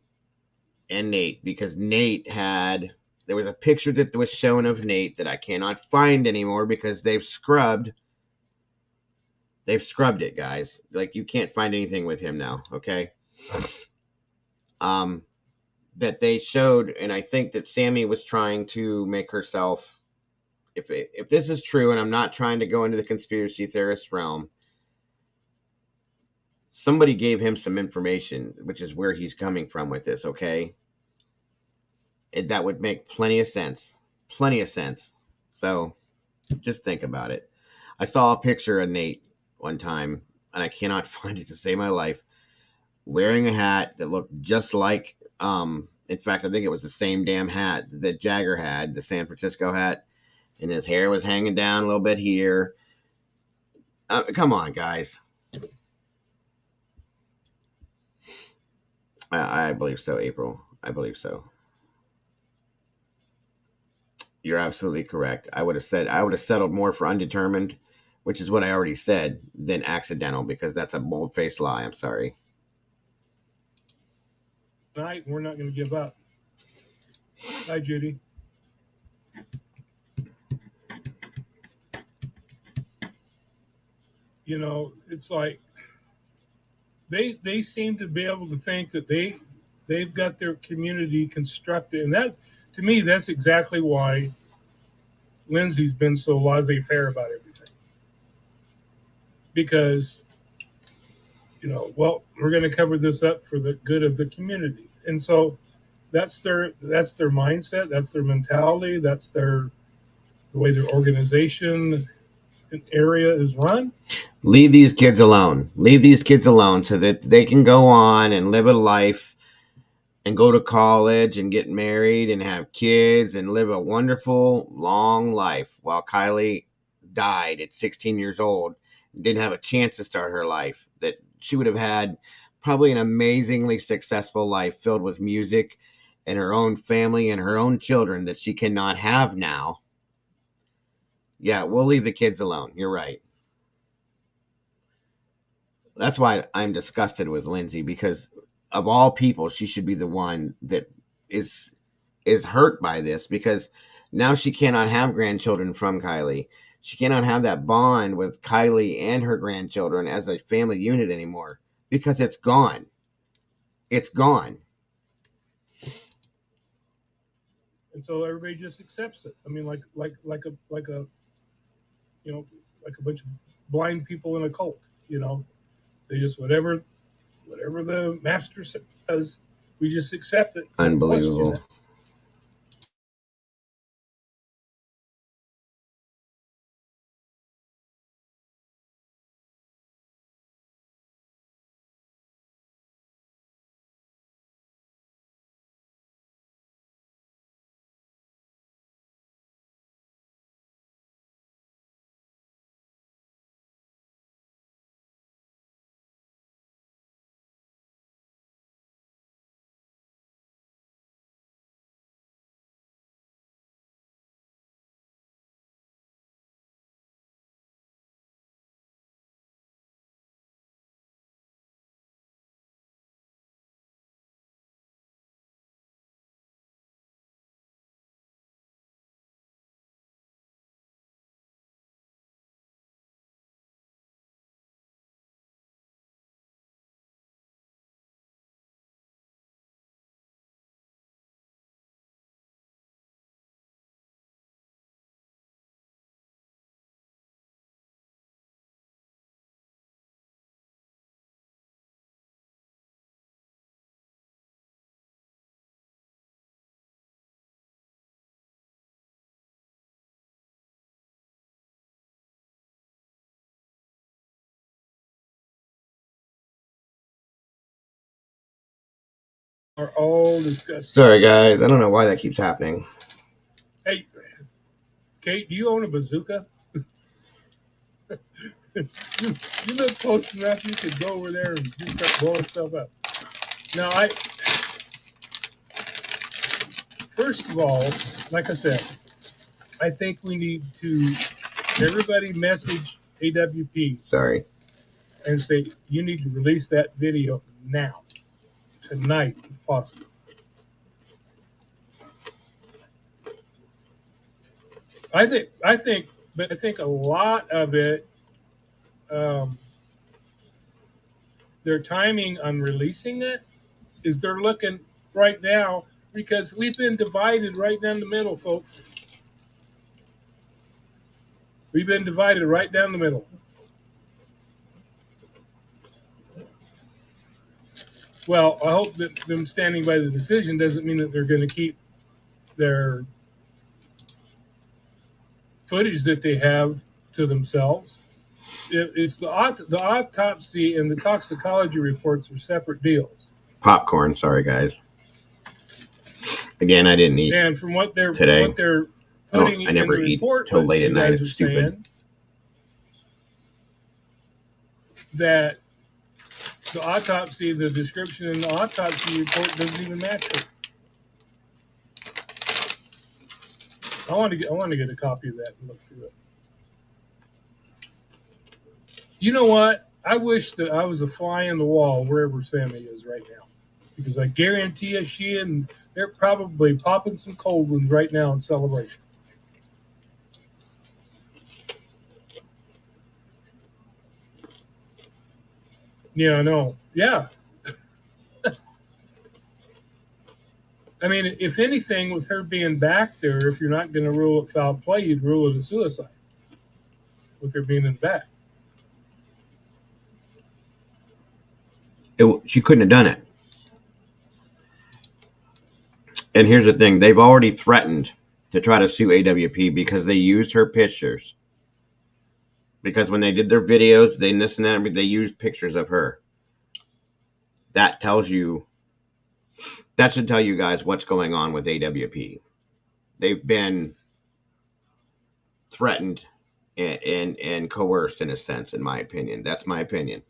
and Nate because there was a picture that was shown of Nate that I cannot find anymore because they've scrubbed it, guys. Like you can't find anything with him now, okay? Um that they showed, and I think that Sammy was trying to make herself, if this is true, and I'm not trying to go into the conspiracy theorist realm, somebody gave him some information, which is where he's coming from with this, okay? That would make plenty of sense. So just think about it. I saw a picture of Nate one time, and I cannot find it to save my life, wearing a hat that looked just like, in fact, I think it was the same damn hat that Jagger had, the San Francisco hat, and his hair was hanging down a little bit here. Come on, guys. I believe so, April. I believe so. You're absolutely correct. I would have settled more for undetermined, which is what I already said, than accidental, because that's a bold-faced lie. I'm sorry. Tonight, we're not going to give up. Hi, Judy. You know, it's like they seem to be able to think that they've got their community constructed, and that to me that's exactly why Lindsay's been so laissez-faire about everything. Because well, we're going to cover this up for the good of the community, and so that's their mindset, that's their mentality, that's the way their organization area is run. Leave these kids alone. Leave these kids alone so that they can go on and live a life and go to college and get married and have kids and live a wonderful, long life while Kiely died at 16 years old and didn't have a chance to start her life. That she would have had probably an amazingly successful life filled with music and her own family and her own children that she cannot have now. Yeah, we'll leave the kids alone. You're right. That's why I'm disgusted with Lindsay, because of all people, she should be the one that is hurt by this, because now she cannot have grandchildren from Kiely. She cannot have that bond with Kiely and her grandchildren as a family unit anymore, because it's gone. It's gone. And so everybody just accepts it. I mean, like a you know, like a bunch of blind people in a cult. You know, they just whatever the master says, we just accept it. Unbelievable. Are all discussed. Sorry, guys. I don't know why that keeps happening. Hey, Kate, do you own a bazooka? you live close enough, you could go over there and just start blowing stuff up. Now, first of all, like I said, I think we need to everybody message AWP. Sorry. And say you need to release that video now, tonight, if possible. I think a lot of it, their timing on releasing it is they're looking right now, because we've been divided right down the middle, folks. We've been divided right down the middle. Well, I hope that them standing by the decision doesn't mean that they're going to keep their footage that they have to themselves. It's the autopsy and the toxicology reports are separate deals. Popcorn. Sorry, guys. Again, I didn't eat. And from what they're today. putting I never in the eat report till late at night. It's stupid. That the autopsy, the description in the autopsy report doesn't even match it. I want to get a copy of that and look through it. You know what? I wish that I was a fly on the wall wherever Sammy is right now, because I guarantee you, they're probably popping some cold ones right now in celebration. Yeah, no, yeah. I mean, if anything, with her being back there, if you're not going to rule it foul play, you'd rule it a suicide with her being in the back. She couldn't have done it. And here's the thing. They've already threatened to try to sue AWP because they used her pictures. Because when they did their videos, they used pictures of her. That should tell you guys what's going on with AWP. They've been threatened and coerced in a sense, in my opinion. That's my opinion.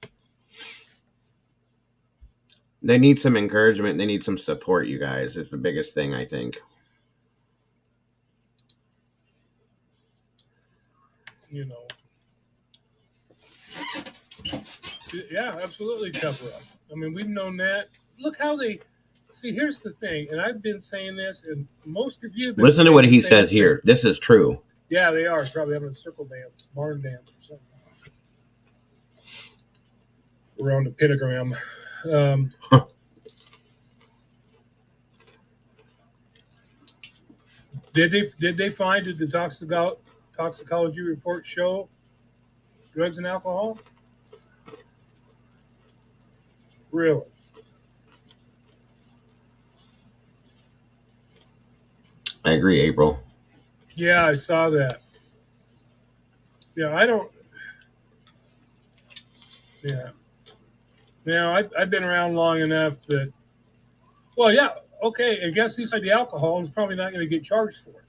They need some encouragement. They need some support, you guys. It's the biggest thing, I think. You know. Yeah, absolutely cover up. I mean, we've known that look how they see. Here's the thing, and I've been saying this, and most of you have been Listen to saying what the he same says thing. here. This is true. Yeah, they are probably having a circle dance, barn dance, or something around the pentagram. Did they find, did the toxicology report show drugs and alcohol? Really? I agree, April. Yeah, I saw that. Yeah, I don't. Yeah. Now I've been around long enough that. Well, yeah. Okay, I guess who's had the alcohol and is probably not going to get charged for it.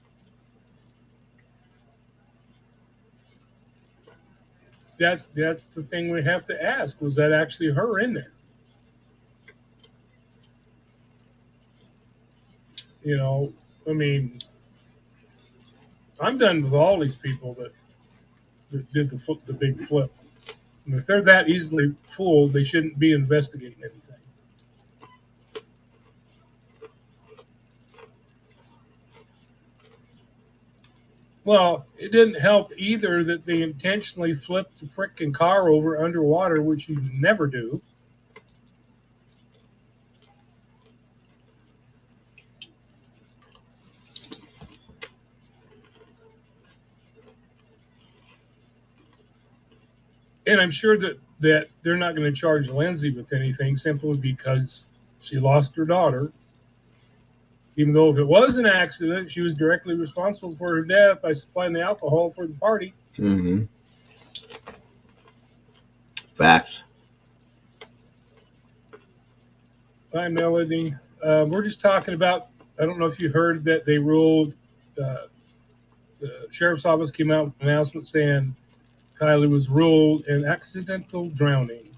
That's the thing we have to ask. Was that actually her in there? You know, I mean, I'm done with all these people that did the big flip. And if they're that easily fooled, they shouldn't be investigating anything. Well, it didn't help either that they intentionally flipped the frickin' car over underwater, which you never do. And I'm sure that they're not going to charge Lindsay with anything simply because she lost her daughter. Even though if it was an accident, she was directly responsible for her death by supplying the alcohol for the party. Mm-hmm. Facts. Hi, Melody. We're just talking about, I don't know if you heard that they ruled, the sheriff's office came out with an announcement saying Kiely was ruled an accidental drowning.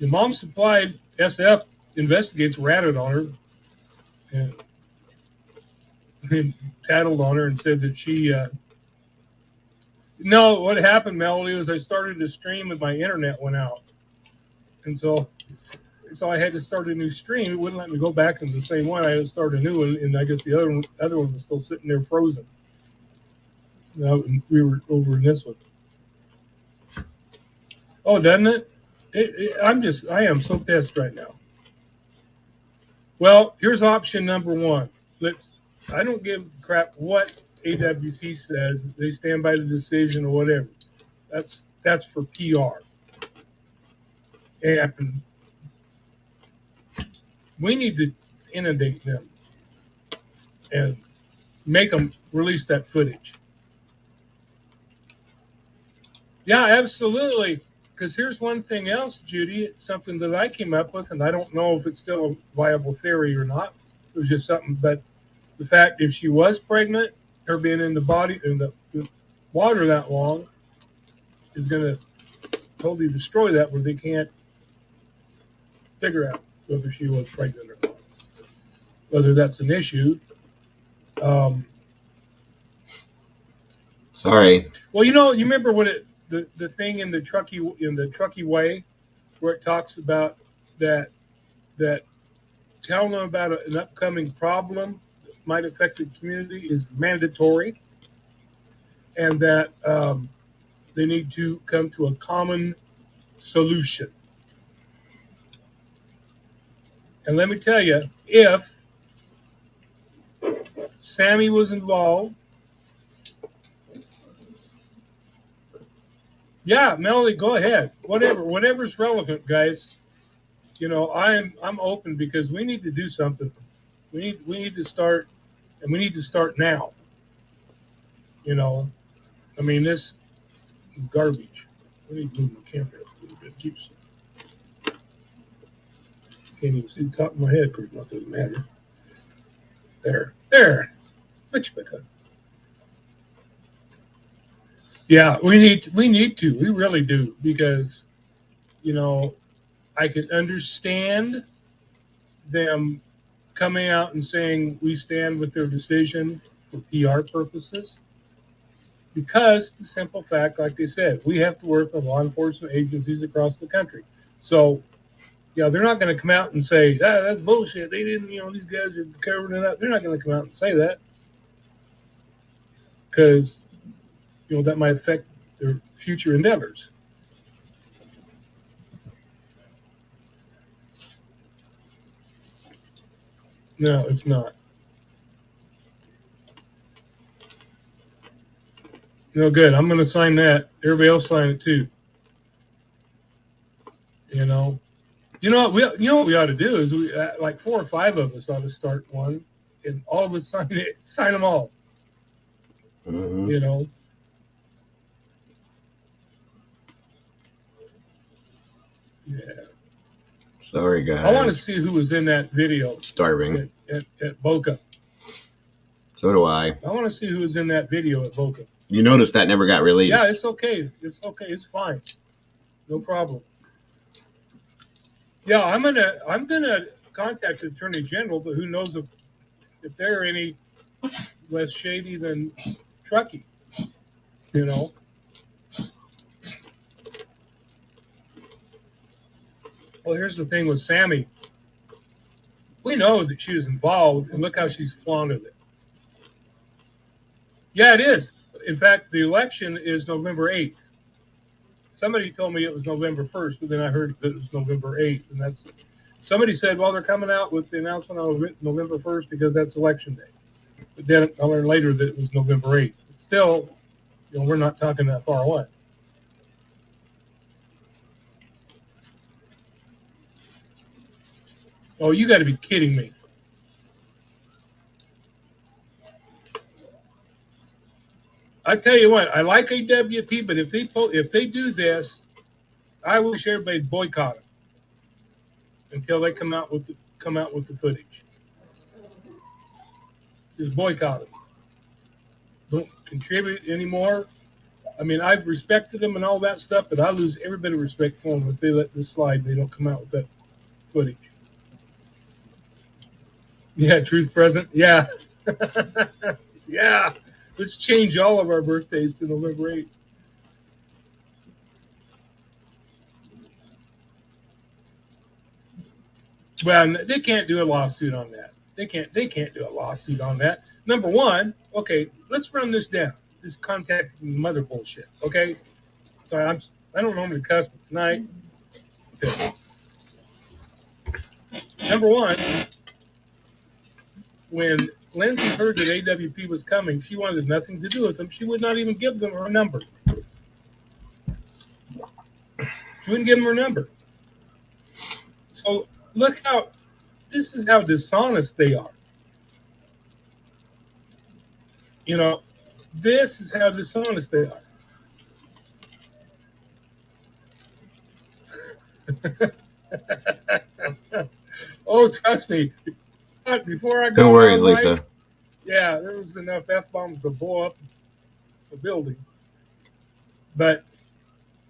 The mom supplied SF investigates ratted on her and tattled on her and said that she. No, what happened, Melody, was I started to stream and my internet went out, and so I had to start a new stream. It wouldn't let me go back into the same one. I had to start a new one, and I guess the other one was still sitting there frozen. No, we were over in this one. Oh, doesn't it? I am so pissed right now. Well, here's option number one. I don't give a crap what AWP says. They stand by the decision or whatever. That's for PR. And we need to inundate them and make them release that footage. Yeah, absolutely. Because here's one thing else, Judy, something that I came up with, and I don't know if it's still a viable theory or not. It was just something, but the fact if she was pregnant, her being in the body in the water that long is going to totally destroy that, where they can't figure out whether she was pregnant or not. Whether that's an issue. Sorry. Well, you remember when the thing in the Truckee Way, where it talks about that telling them about an upcoming problem that might affect the community is mandatory, and that they need to come to a common solution. And let me tell you, if Sammy was involved, yeah, Melody, go ahead. Whatever's relevant, guys. I'm open because we need to do something. We need to start, and we need to start now. I mean, this is garbage. I need to move my camera up a little bit. Can't even see the top of my head, but it doesn't matter. There. Much better. Yeah, we need to. We really do, because I can understand them coming out and saying we stand with their decision for PR purposes. Because the simple fact, like they said, we have to work with law enforcement agencies across the country. So, they're not going to come out and say, that's bullshit. They didn't, these guys are covering it up. They're not going to come out and say that because, that might affect their future endeavors. No, it's not. No, good. I'm going to sign that. Everybody else sign it too. You know what we ought to do is we like 4 or 5 of us ought to start one, and all of us sign them all. Mm-hmm. Yeah. Sorry, guys. I want to see who was in that video. Starving. At Boca. So do I. I want to see who was in that video at Boca. You noticed that never got released. Yeah, it's okay. It's okay. It's fine. No problem. Yeah, I'm gonna contact the Attorney General, but who knows if they're any less shady than Truckee. Well, here's the thing with Sammy. We know that she was involved, and look how she's flaunted it. Yeah, it is. In fact, the election is November 8th. Somebody told me it was November 1st, but then I heard that it was November 8th. And somebody said, well, they're coming out with the announcement on November 1st because that's election day. But then I learned later that it was November 8th. But still, we're not talking that far away. Oh, you got to be kidding me. I tell you what, I like AWP, but if they do this, I wish everybody boycott them until they come out with the footage. Just boycott them. Don't contribute anymore. I mean, I've respected them and all that stuff, but I lose every bit of respect for them if they let this slide and they don't come out with that footage. Yeah, truth present. Yeah. Yeah. Let's change all of our birthdays to November 8th. Well, they can't do a lawsuit on that. They can't do a lawsuit on that. Number one, okay, let's run this down. This contact mother bullshit. Okay? Sorry, I don't normally cuss, but tonight. Okay. Number one, when Lindsay heard that AWP was coming, she wanted nothing to do with them. She would not even give them her number. She wouldn't give them her number. So this is how dishonest they are. This is how dishonest they are. Oh, trust me. Before I got no worries, Lisa. Yeah, there was enough F-bombs to blow up the building. But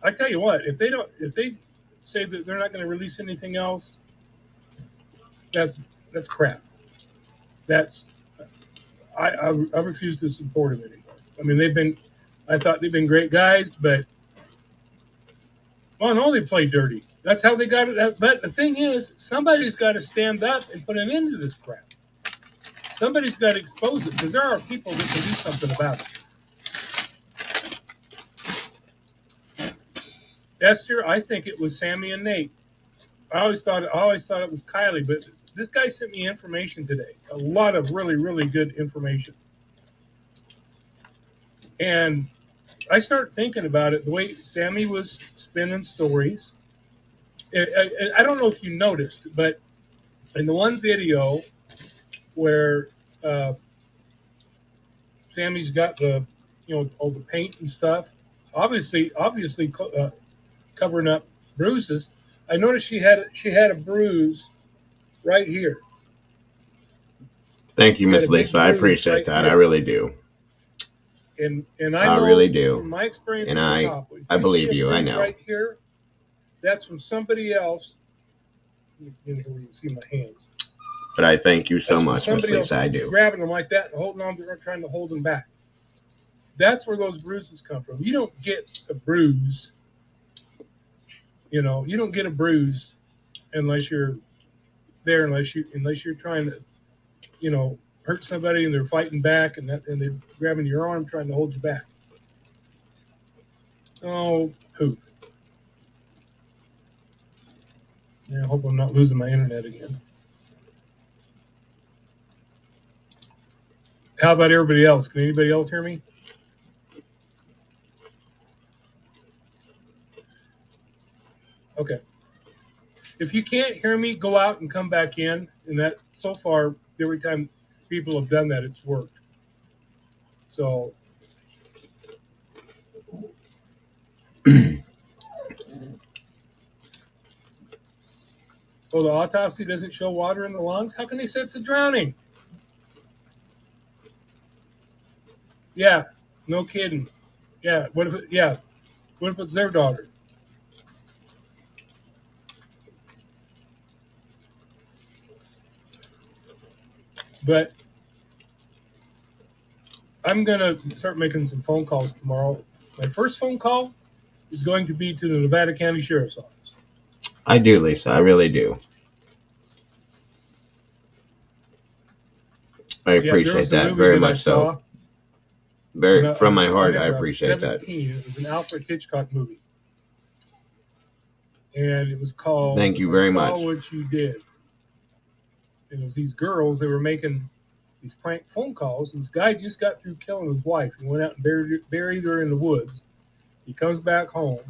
I tell you what, if they say that they're not going to release anything else, that's crap. I refuse to support them anymore. I mean, I thought they've been great guys, but well, no, they play dirty. That's how they got it. But the thing is, somebody's got to stand up and put an end to this crap. Somebody's got to expose it because there are people that can do something about it. Esther, I think it was Sammy and Nate. I always thought it was Kiely, but this guy sent me information today. A lot of really, really good information. And I started thinking about it, the way Sammy was spinning stories. I don't know if you noticed, but in the one video where Sammy's got the, all the paint and stuff, obviously covering up bruises. I noticed she had a bruise right here. Thank you, Miss Lisa. I appreciate that. Here. I really do. And I know really do. From my experience, and I believe you. I know. Right here, that's from somebody else. Here where you can see my hands. But I thank you so much, Miss Lisa. I do. Grabbing them like that and holding on, they're trying to hold them back. That's where those bruises come from. You don't get a bruise, you don't get a bruise unless you're there, unless you're trying to, hurt somebody and they're fighting back and they're grabbing your arm trying to hold you back. Oh, poop. Yeah, I hope I'm not losing my internet again. How about everybody else? Can anybody else hear me? Okay. If you can't hear me, go out and come back in. And that, so far, every time people have done that, it's worked. So, the autopsy doesn't show water in the lungs? How can they say it's a drowning? Yeah, no kidding. Yeah, what if it's their daughter? But I'm going to start making some phone calls tomorrow. My first phone call is going to be to the Nevada County Sheriff's Office. I do, Lisa. I really do. I appreciate that very much so. Very from my heart, I appreciate that. It was an Alfred Hitchcock movie. And it was called Thank you very much. I Saw What You Did. And it was these girls, they were making these prank phone calls. And this guy just got through killing his wife. He went out and buried her in the woods. He comes back home,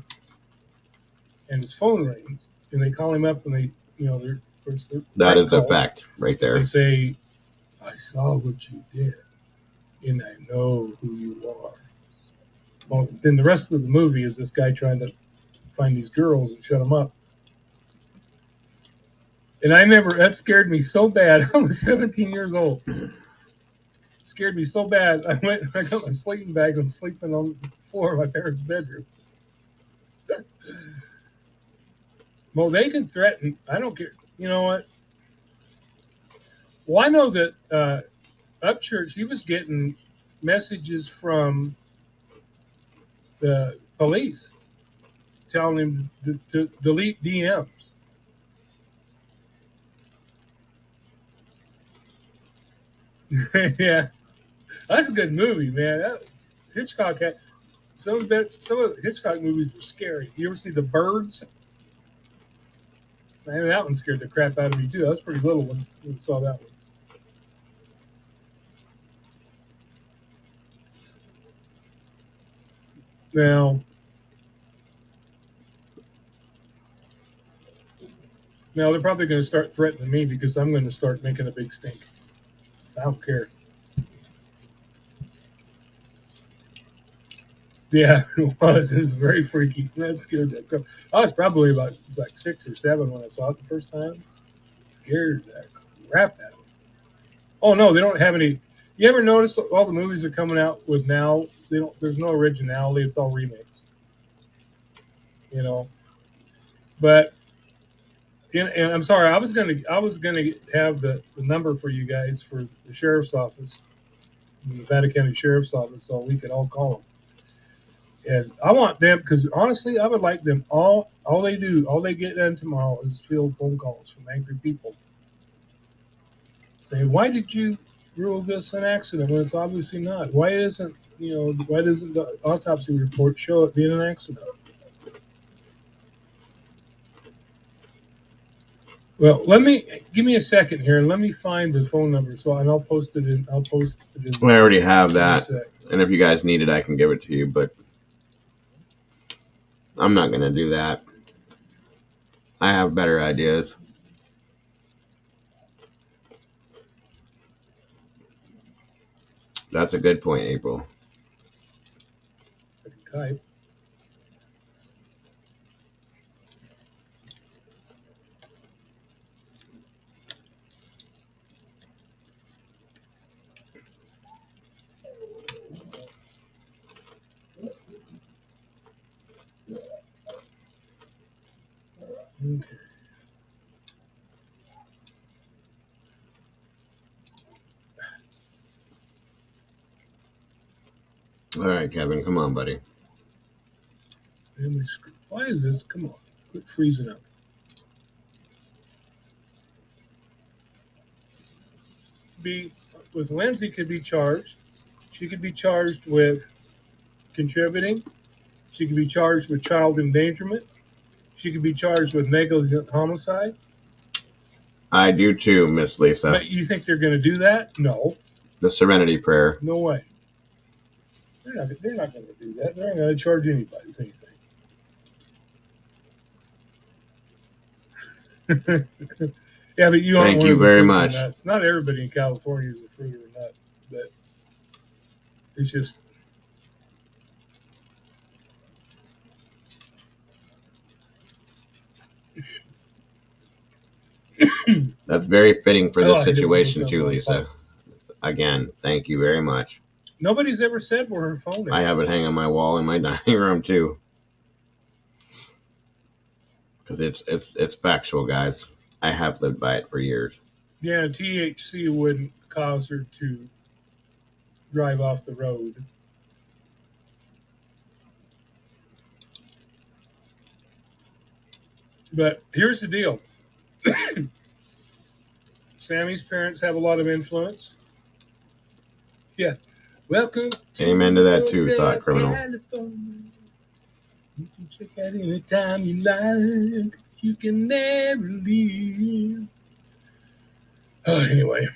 and his phone rings, and they call him up, and they, that is a fact right there. They say, I saw what you did, and I know who you are. Well, then the rest of the movie is this guy trying to find these girls and shut them up. And that scared me so bad. I was 17 years old. It scared me so bad. I got my sleeping bag and sleeping on the floor of my parents' bedroom. Well, they can threaten. I don't care. You know what? Well, I know that Upchurch, he was getting messages from the police telling him to delete DMs. Yeah, that's a good movie, man. Hitchcock had some of the Hitchcock movies were scary. You ever see The Birds? Man, that one scared the crap out of me too. I was pretty little when I saw that one. Now they're probably going to start threatening me because I'm going to start making a big stink. I don't care. Yeah, it was. It was very freaky. That scared that crap. I was probably about 6 or 7 when I saw it the first time. Scared that crap out of me. Oh no, they don't have any. You ever notice all the movies are coming out with now? There's no originality. It's all remakes. But and I'm sorry. I was gonna have the number for you guys for the sheriff's office, the Nevada County Sheriff's Office, so we could all call them. And I want them, because honestly, I would like them all they get done tomorrow is field phone calls from angry people saying, why did you rule this an accident when it's obviously not? Why doesn't the autopsy report show it being an accident? Well, give me a second here and let me find the phone number and I'll post it in. I already have that, and if you guys need it, I can give it to you, but I'm not going to do that. I have better ideas. That's a good point, April. I can type. Okay. All right, Kevin, come on, buddy. Why is this? Come on, quit freezing up. With Lindsay could be charged. She could be charged with contributing. She could be charged with child endangerment. She could be charged with negligent homicide. I do too, Miss Lisa. But you think they're going to do that? No. The Serenity Prayer. No way. They're not going to do that. They're not going to charge anybody with anything. Yeah, but you aren't Thank one you of the very fruits much. and nuts. Not everybody in California is a fruit or a nut, but it's just. That's very fitting for this I didn't situation look too, up my Lisa. Again, thank you very much. Nobody's ever said where her phone is. I have it hang on my wall in my dining room too. Because it's factual, guys. I have lived by it for years. Yeah, THC wouldn't cause her to drive off the road. But here's the deal. Sammy's parents have a lot of influence. Yeah. Welcome to Amen to that too, thought criminal. California. You can check out anytime you like. You can never leave. Oh, anyway.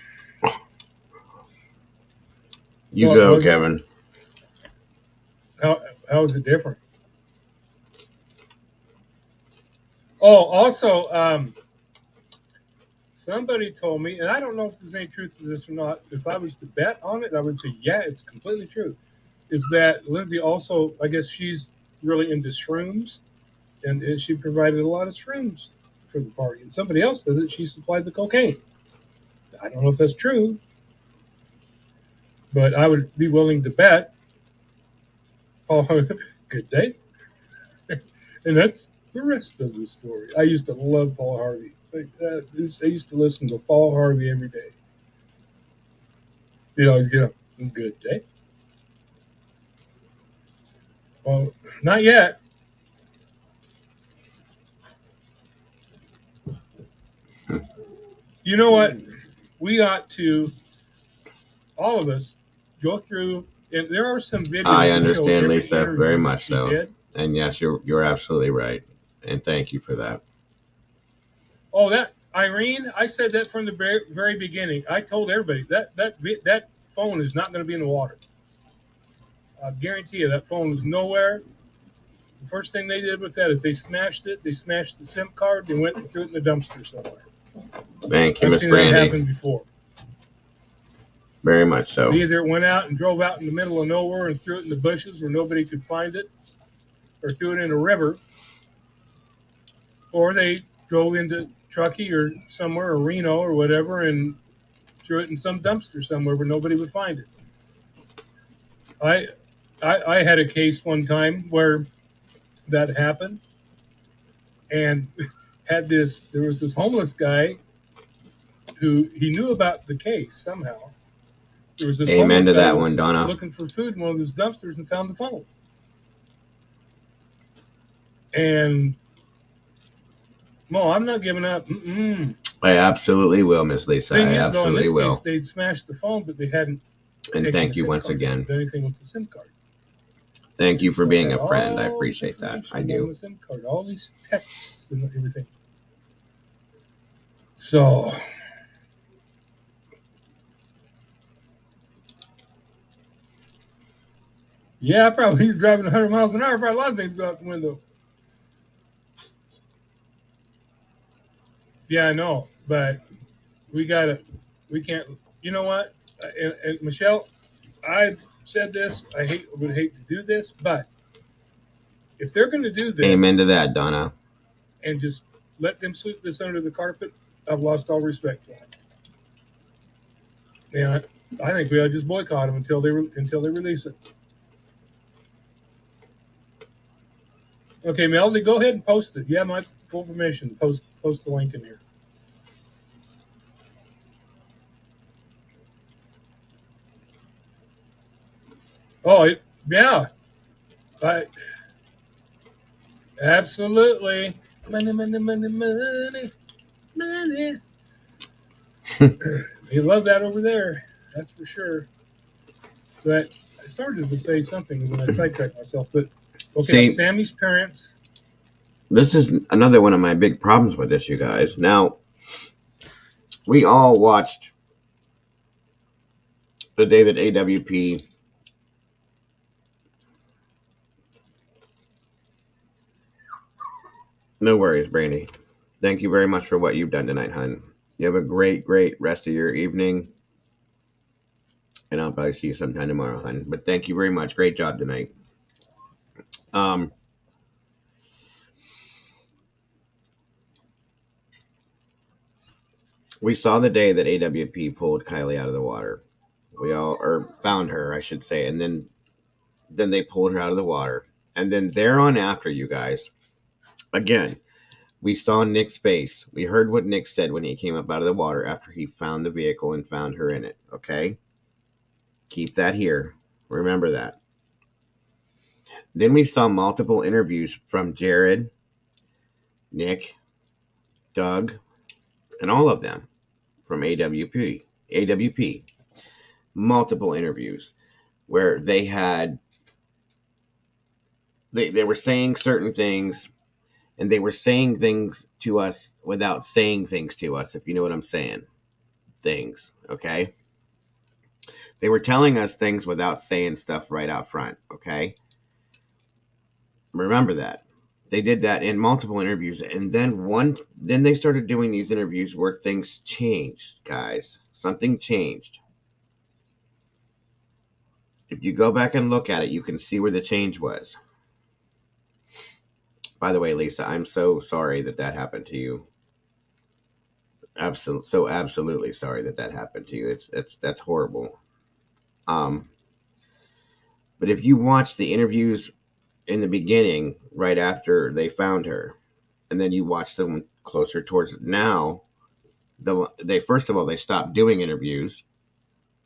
You Well, go, Kevin. How is it different? Oh, also, somebody told me, and I don't know if there's any truth to this or not. If I was to bet on it, I would say, yeah, it's completely true. Is that Lindsay also, I guess she's really into shrooms, and she provided a lot of shrooms for the party. And somebody else said that she supplied the cocaine. I don't know if that's true, but I would be willing to bet. Oh, good day. And that's the rest of the story. I used to love Paul Harvey. I used to listen to Paul Harvey every day. He'd always get a good day. Well, not yet. You know what? We ought to, all of us, go through, and there are some videos. I that show understand, every Lisa, interview very that much she so. did. And yes, you're absolutely right. And thank you for that. Oh, that Irene, I said that from the very, very beginning. I told everybody that phone is not going to be in the water. I guarantee you that phone is nowhere. The first thing they did with that is they smashed it. They smashed the SIM card. They went and threw it in the dumpster somewhere. Thank you, I've Miss seen that Brandy. happen before. Very much so. They either went out and drove out in the middle of nowhere and threw it in the bushes where nobody could find it, or threw it in a river, or they drove into Truckee or somewhere, or Reno or whatever, and threw it in some dumpster somewhere where nobody would find it. I had a case one time where that happened, and there was this homeless guy who he knew about the case somehow. There was this Amen homeless to guy that who was one, Donna. looking for food in one of his dumpsters and found the phone. And no, I'm not giving up. I absolutely will, Miss Lisa. Thing I is, though, in absolutely this will. case, they'd smashed the phone, but they hadn't. And taken thank the you SIM once card, again. done anything with the SIM card. Thank you for So being I had a friend. I all appreciate this that. I information on do. the SIM card, all these texts and everything. So, yeah, probably he's driving 100 miles an hour. Probably a lot of things go out the window. Yeah, I know, but we can't. You know what? And Michelle, I said this. Would hate to do this, but if they're going to do this, Amen to that, Donna. and just let them sweep this under the carpet, I've lost all respect for them. Yeah, I think we ought to just boycott them until they release it. Okay, Melody, go ahead and post it. You have my full permission. Post the link in here. Oh, Yeah, absolutely. Money, money, money, money, money. You love that over there. That's for sure. But I started to say something when I sidetracked myself. But okay, See, Sammy's parents. this is another one of my big problems with this, you guys. Now, we all watched the day that AWP No worries, Brandy. Thank you very much for what you've done tonight, hun. You have a great, great rest of your evening. And I'll probably see you sometime tomorrow, hun. But thank you very much. Great job tonight. Um, we saw the day that AWP pulled Kiely out of the water. We all, or found her, I should say, and then they pulled her out of the water. And then there on after, you guys, again, we saw Nick's face. We heard what Nick said when he came up out of the water after he found the vehicle and found her in it. Okay? Keep that here. Remember that. Then we saw multiple interviews from Jared, Nick, Doug, and all of them from AWP. AWP. Multiple interviews where they were saying certain things, and they were saying things to us without saying things to us, if you know what I'm saying. Things, okay? They were telling us things without saying stuff right out front, okay? Remember that. They did that in multiple interviews, and then they started doing these interviews where things changed, guys. Something changed. If you go back and look at it, you can see where the change was. By the way, Lisa, I'm so sorry that happened to you. Absolutely sorry that happened to you. That's horrible. Um, but if you watch the interviews in the beginning, right after they found her, and then you watch them closer towards now, they first of all they stopped doing interviews,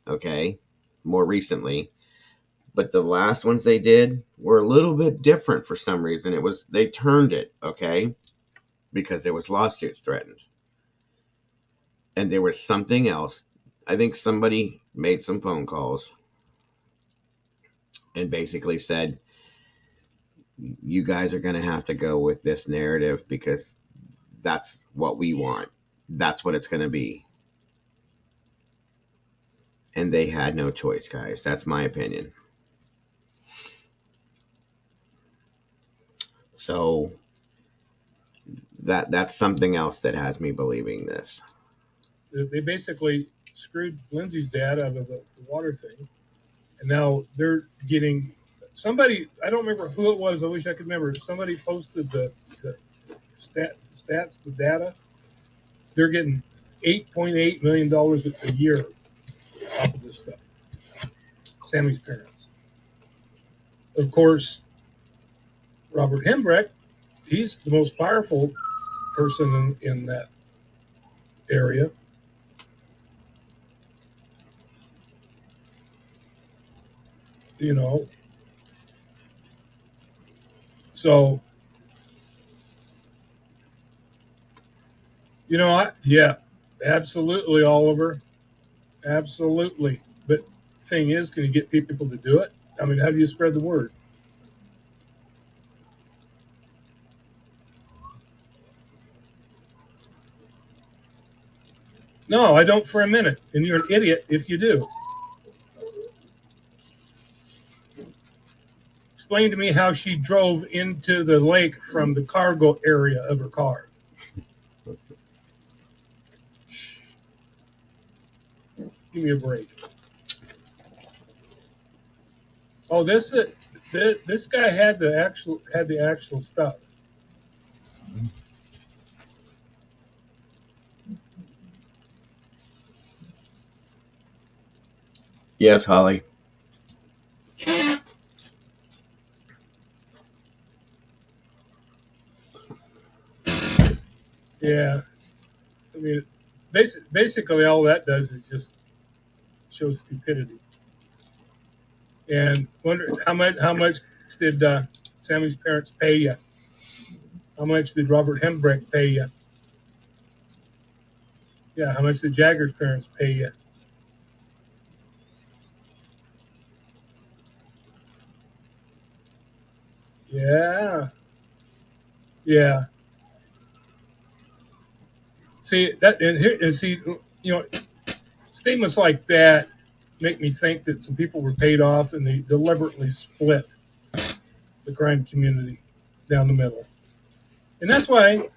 okay, more recently, but the last ones they did were a little bit different for some reason. They turned it, okay, because there was lawsuits threatened, and there was something else. I think somebody made some phone calls and basically said, you guys are going to have to go with this narrative because that's what we want. That's what it's going to be. And they had no choice, guys. That's my opinion. So that's something else that has me believing this. They basically screwed Lindsay's dad out of the water thing, and now they're getting somebody. I don't remember who it was. I wish I could remember. Somebody posted the stats, the data. They're getting $8.8 million a year off of this stuff. Sammy's parents. Of course, Robert Hembrecht, he's the most powerful person in that area. You know, so, yeah, absolutely, Oliver. Absolutely. But thing is, can you get people to do it? I mean, how do you spread the word? No, I don't for a minute. And you're an idiot if you do. Explain to me how she drove into the lake from the cargo area of her car. Give me a break. Oh, this guy had the actual stuff. Yes, Holly. Yeah. I mean, basically all that does is just show stupidity. And wonder how much did Sammy's parents pay you? How much did Robert Hembrecht pay you? Yeah, how much did Jagger's parents pay you? Yeah, yeah. See that, and see, you know, statements like that make me think that some people were paid off and they deliberately split the crime community down the middle. And that's why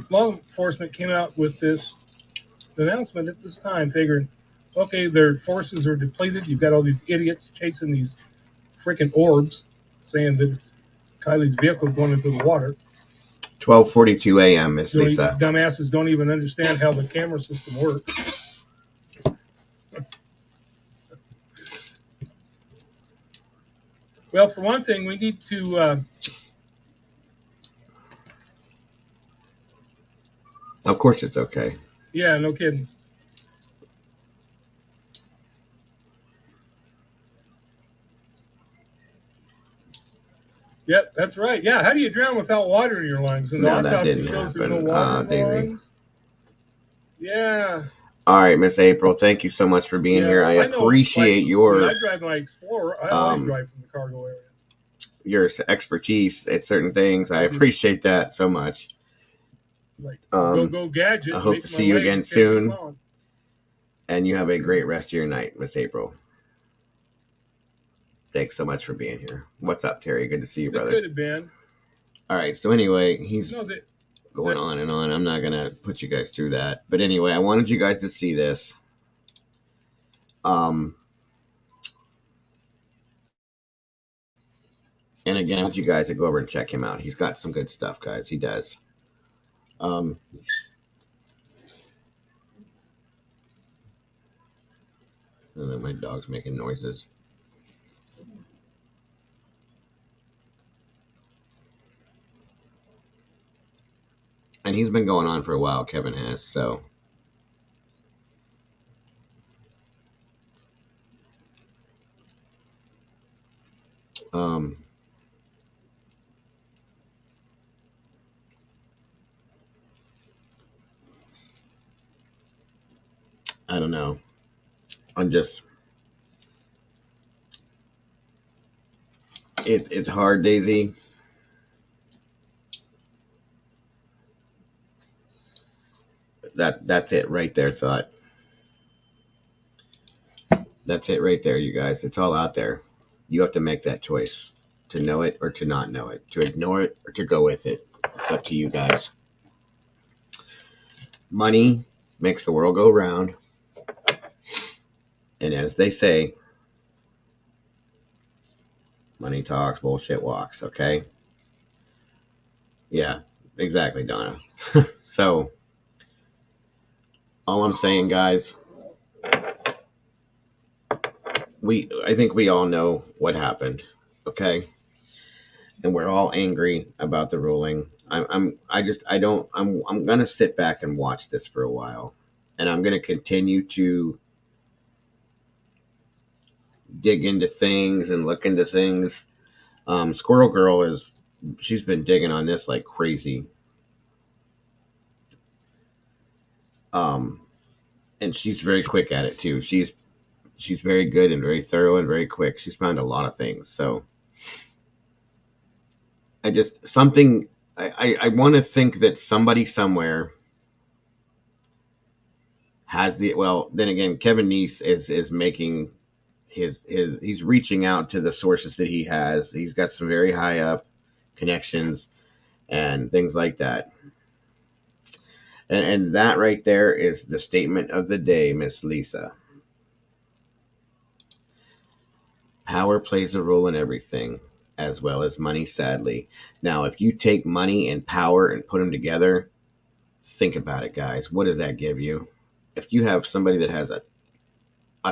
law enforcement came out with this announcement at this time, figuring, okay, their forces are depleted. You've got all these idiots chasing these freaking orbs, saying that it's Kiely's vehicle going into the water. 12:42 a.m., Miss Lisa. Dumbasses don't even understand how the camera system works. Well, for one thing, we need to. Of course, it's okay. Yeah, no kidding. Yep, that's right. Yeah, how do you drown without water in your lungs? And the No, that autopsy didn't shows there's happen. no water in the Daisy. lungs. Yeah. All right, Miss April, thank you so much for being here. I appreciate when I drive my Explorer, I always drive from the cargo area. Your expertise at certain things. I appreciate that so much. Like, go gadget. I hope to see you again soon. And you have a great rest of your night, Miss April. Thanks so much for being here. What's up, Terry? Good to see you, brother. It could have been. All right, so anyway, he's going on and on. I'm not going to put you guys through that. But anyway, I wanted you guys to see this. And again, I want you guys to go over and check him out. He's got some good stuff, guys. He does. I don't know, my dog's making noises. And he's been going on for a while, Kevin has, so. I don't know. I'm just. It's hard, Daisy. That's it right there, thought. That's it right there, you guys. It's all out there. You have to make that choice to know it or to not know it, to ignore it or to go with it. It's up to you guys. Money makes the world go round. And as they say, money talks, bullshit walks, okay? Yeah, exactly, Donna. So, all I'm saying, guys, I think we all know what happened, okay? And we're all angry about the ruling. I'm gonna sit back and watch this for a while, and I'm gonna continue to dig into things and look into things. Squirrel Girl she's been digging on this like crazy. And she's very quick at it too. She's very good and very thorough and very quick. She's found a lot of things. So I want to think that somebody somewhere has then again, Kevin Neese is making he's reaching out to the sources that he has. He's got some very high up connections and things like that. And that right there is the statement of the day, Miss Lisa. Power plays a role in everything, as well as money, sadly. Now, if you take money and power and put them together, think about it, guys. What does that give you? If you have somebody that has a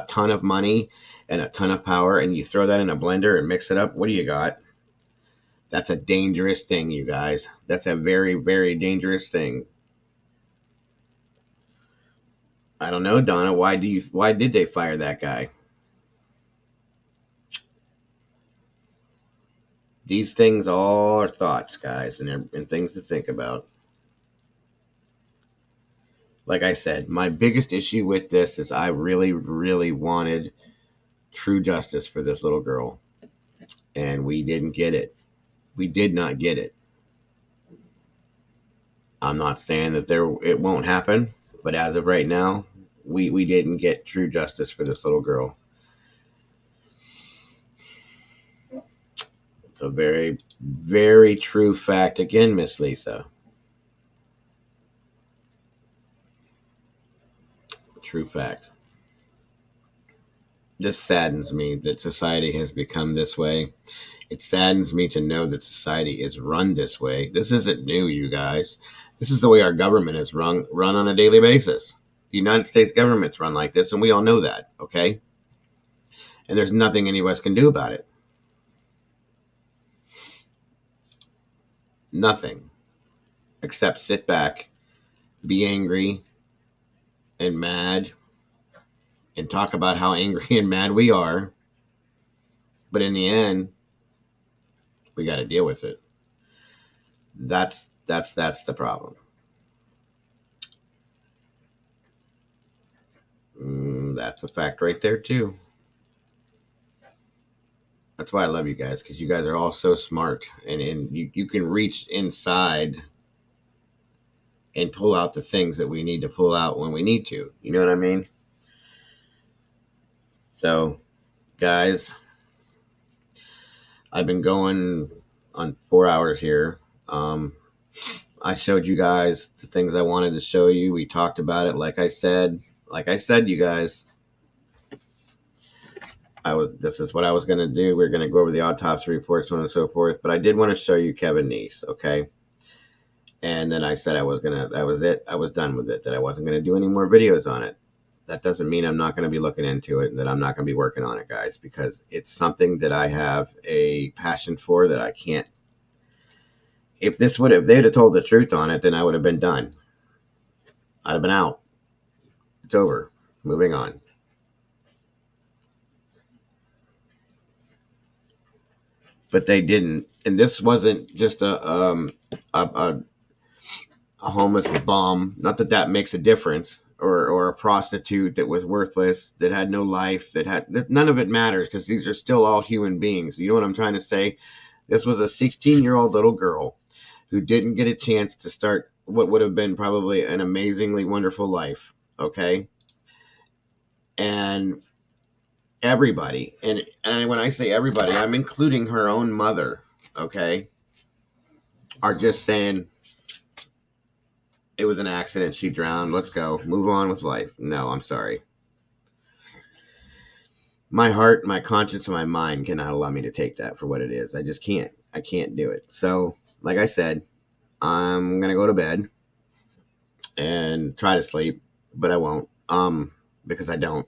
ton of money and a ton of power, and you throw that in a blender and mix it up, what do you got? That's a dangerous thing, you guys. That's a very, very dangerous thing. I don't know, Donna. Why did they fire that guy? These things all are thoughts, guys, and things to think about. Like I said, my biggest issue with this is I really, really wanted true justice for this little girl, and we didn't get it. We did not get it. I'm not saying that it won't happen, but as of right now, we didn't get true justice for this little girl. It's a very, very true fact again, Miss Lisa. True fact. This saddens me that society has become this way. It saddens me to know that society is run this way. This isn't new, you guys. This is the way our government is run on a daily basis. The United States government's run like this, and we all know that, okay? And there's nothing any of us can do about it. Nothing. Except sit back, be angry and mad, and talk about how angry and mad we are. But in the end, we got to deal with it. That's the problem. That's a fact right there too. That's why I love you guys, because you guys are all so smart, and you can reach inside and pull out the things that we need to pull out when we need to. You know what I mean? So, guys, I've been going on 4 hours here. I showed you guys the things I wanted to show you. We talked about it. Like I said, you guys, this is what I was going to do. We're going to go over the autopsy reports, so on and so forth. But I did want to show you Kevin Neese, okay? And then I said that was it. I was done with it, that I wasn't going to do any more videos on it. That doesn't mean I'm not going to be looking into it, and that I'm not going to be working on it, guys, because it's something that I have a passion for that I can't. If they'd have told the truth on it, then I would have been done. I'd have been out. It's over. Moving on. But they didn't, and this wasn't just a homeless bum. Not that makes a difference, or a prostitute that was worthless, that had no life, none of it matters, because these are still all human beings. You know what I'm trying to say? This was a 16-year-old little girl who didn't get a chance to start what would have been probably an amazingly wonderful life. Okay, and everybody, and when I say everybody, I'm including her own mother, okay, are just saying it was an accident, she drowned, let's go, move on with life. No, I'm sorry. My heart, my conscience, and my mind cannot allow me to take that for what it is. I just can't. I can't do it. So, like I said, I'm going to go to bed and try to sleep, but I won't, because I don't.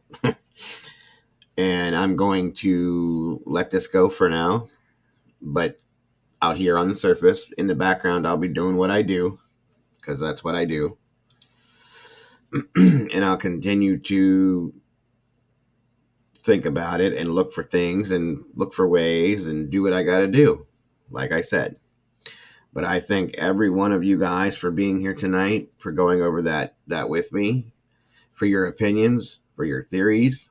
And I'm going to let this go for now. But out here on the surface, in the background, I'll be doing what I do, because that's what I do. And I'll continue to think about it and look for things and look for ways and do what I got to do, like I said. But I thank every one of you guys for being here tonight, for going over that with me, for your opinions, for your theories,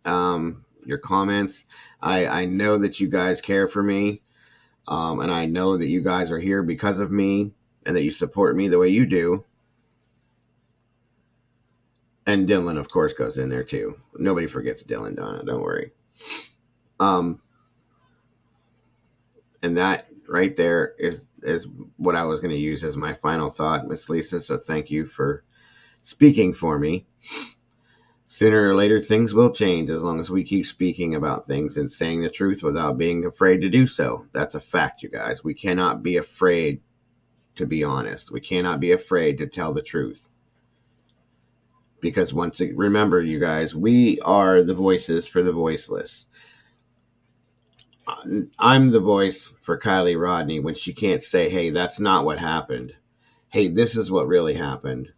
your comments. I know that you guys care for me, and I know that you guys are here because of me, and that you support me the way you do. And Dylan, of course, goes in there too. Nobody forgets Dylan, Donna. Don't worry. And that right there is what I was going to use as my final thought, Miss Lisa. So thank you for speaking for me. Sooner or later, things will change as long as we keep speaking about things and saying the truth without being afraid to do so. That's a fact, you guys. We cannot be afraid to be honest. We cannot be afraid to tell the truth. Because remember, you guys, we are the voices for the voiceless. I'm the voice for Kiely Rodni when she can't say, hey, that's not what happened. Hey, this is what really happened.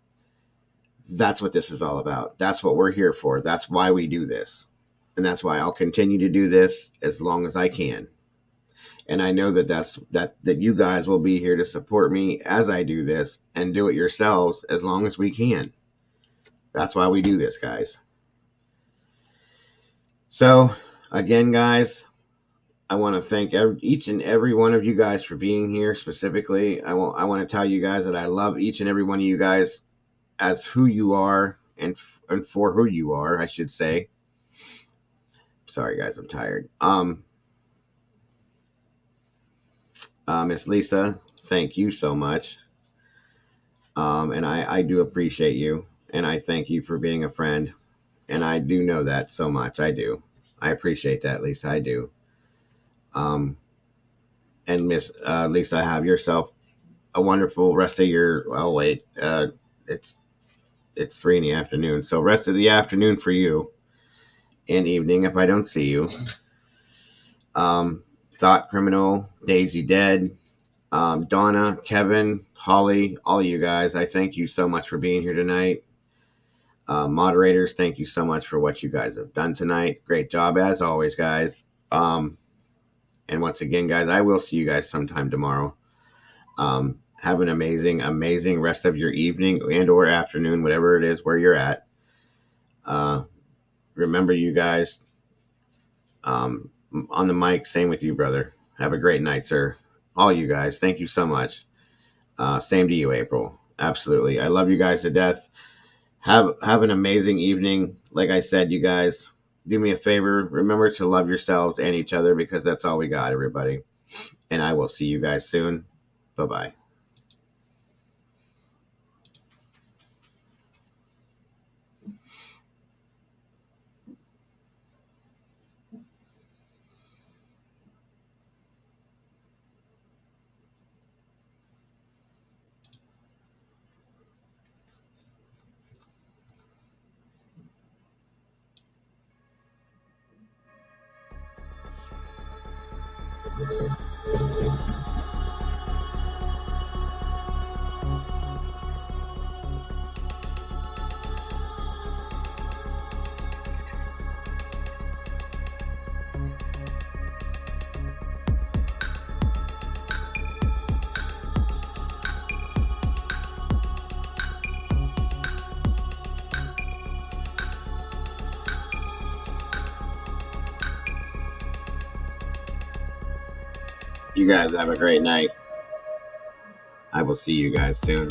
That's what this is all about. That's what we're here for. That's why we do this. And that's why I'll continue to do this as long as I can. And I know that you guys will be here to support me as I do this and do it yourselves as long as we can. That's why we do this, guys. So, again, guys, I want to thank each and every one of you guys for being here. Specifically, I want to tell you guys that I love each and every one of you guys as who you are and for who you are, I should say. Sorry, guys, I'm tired. Miss Lisa, thank you so much. And I do appreciate you, and I thank you for being a friend. And I do know that so much. I do. I appreciate that, Lisa. I do. And Miss Lisa, have yourself a wonderful rest of your. Oh wait, it's 3 in the afternoon, so rest of the afternoon for you, and evening if I don't see you. Thought Criminal, Daisy Dead, Donna, Kevin, Holly, all of you guys, I thank you so much for being here tonight. Moderators, thank you so much for what you guys have done tonight. Great job as always, guys. And once again, guys, I will see you guys sometime tomorrow. Have an amazing rest of your evening and or afternoon, whatever it is where you're at. Remember, you guys, on the mic, same with you, brother. Have a great night, sir. All you guys, thank you so much. Same to you, April. Absolutely. I love you guys to death. Have an amazing evening. Like I said, you guys, do me a favor. Remember to love yourselves and each other, because that's all we got, everybody. And I will see you guys soon. Bye-bye. You guys have a great night. I will see you guys soon.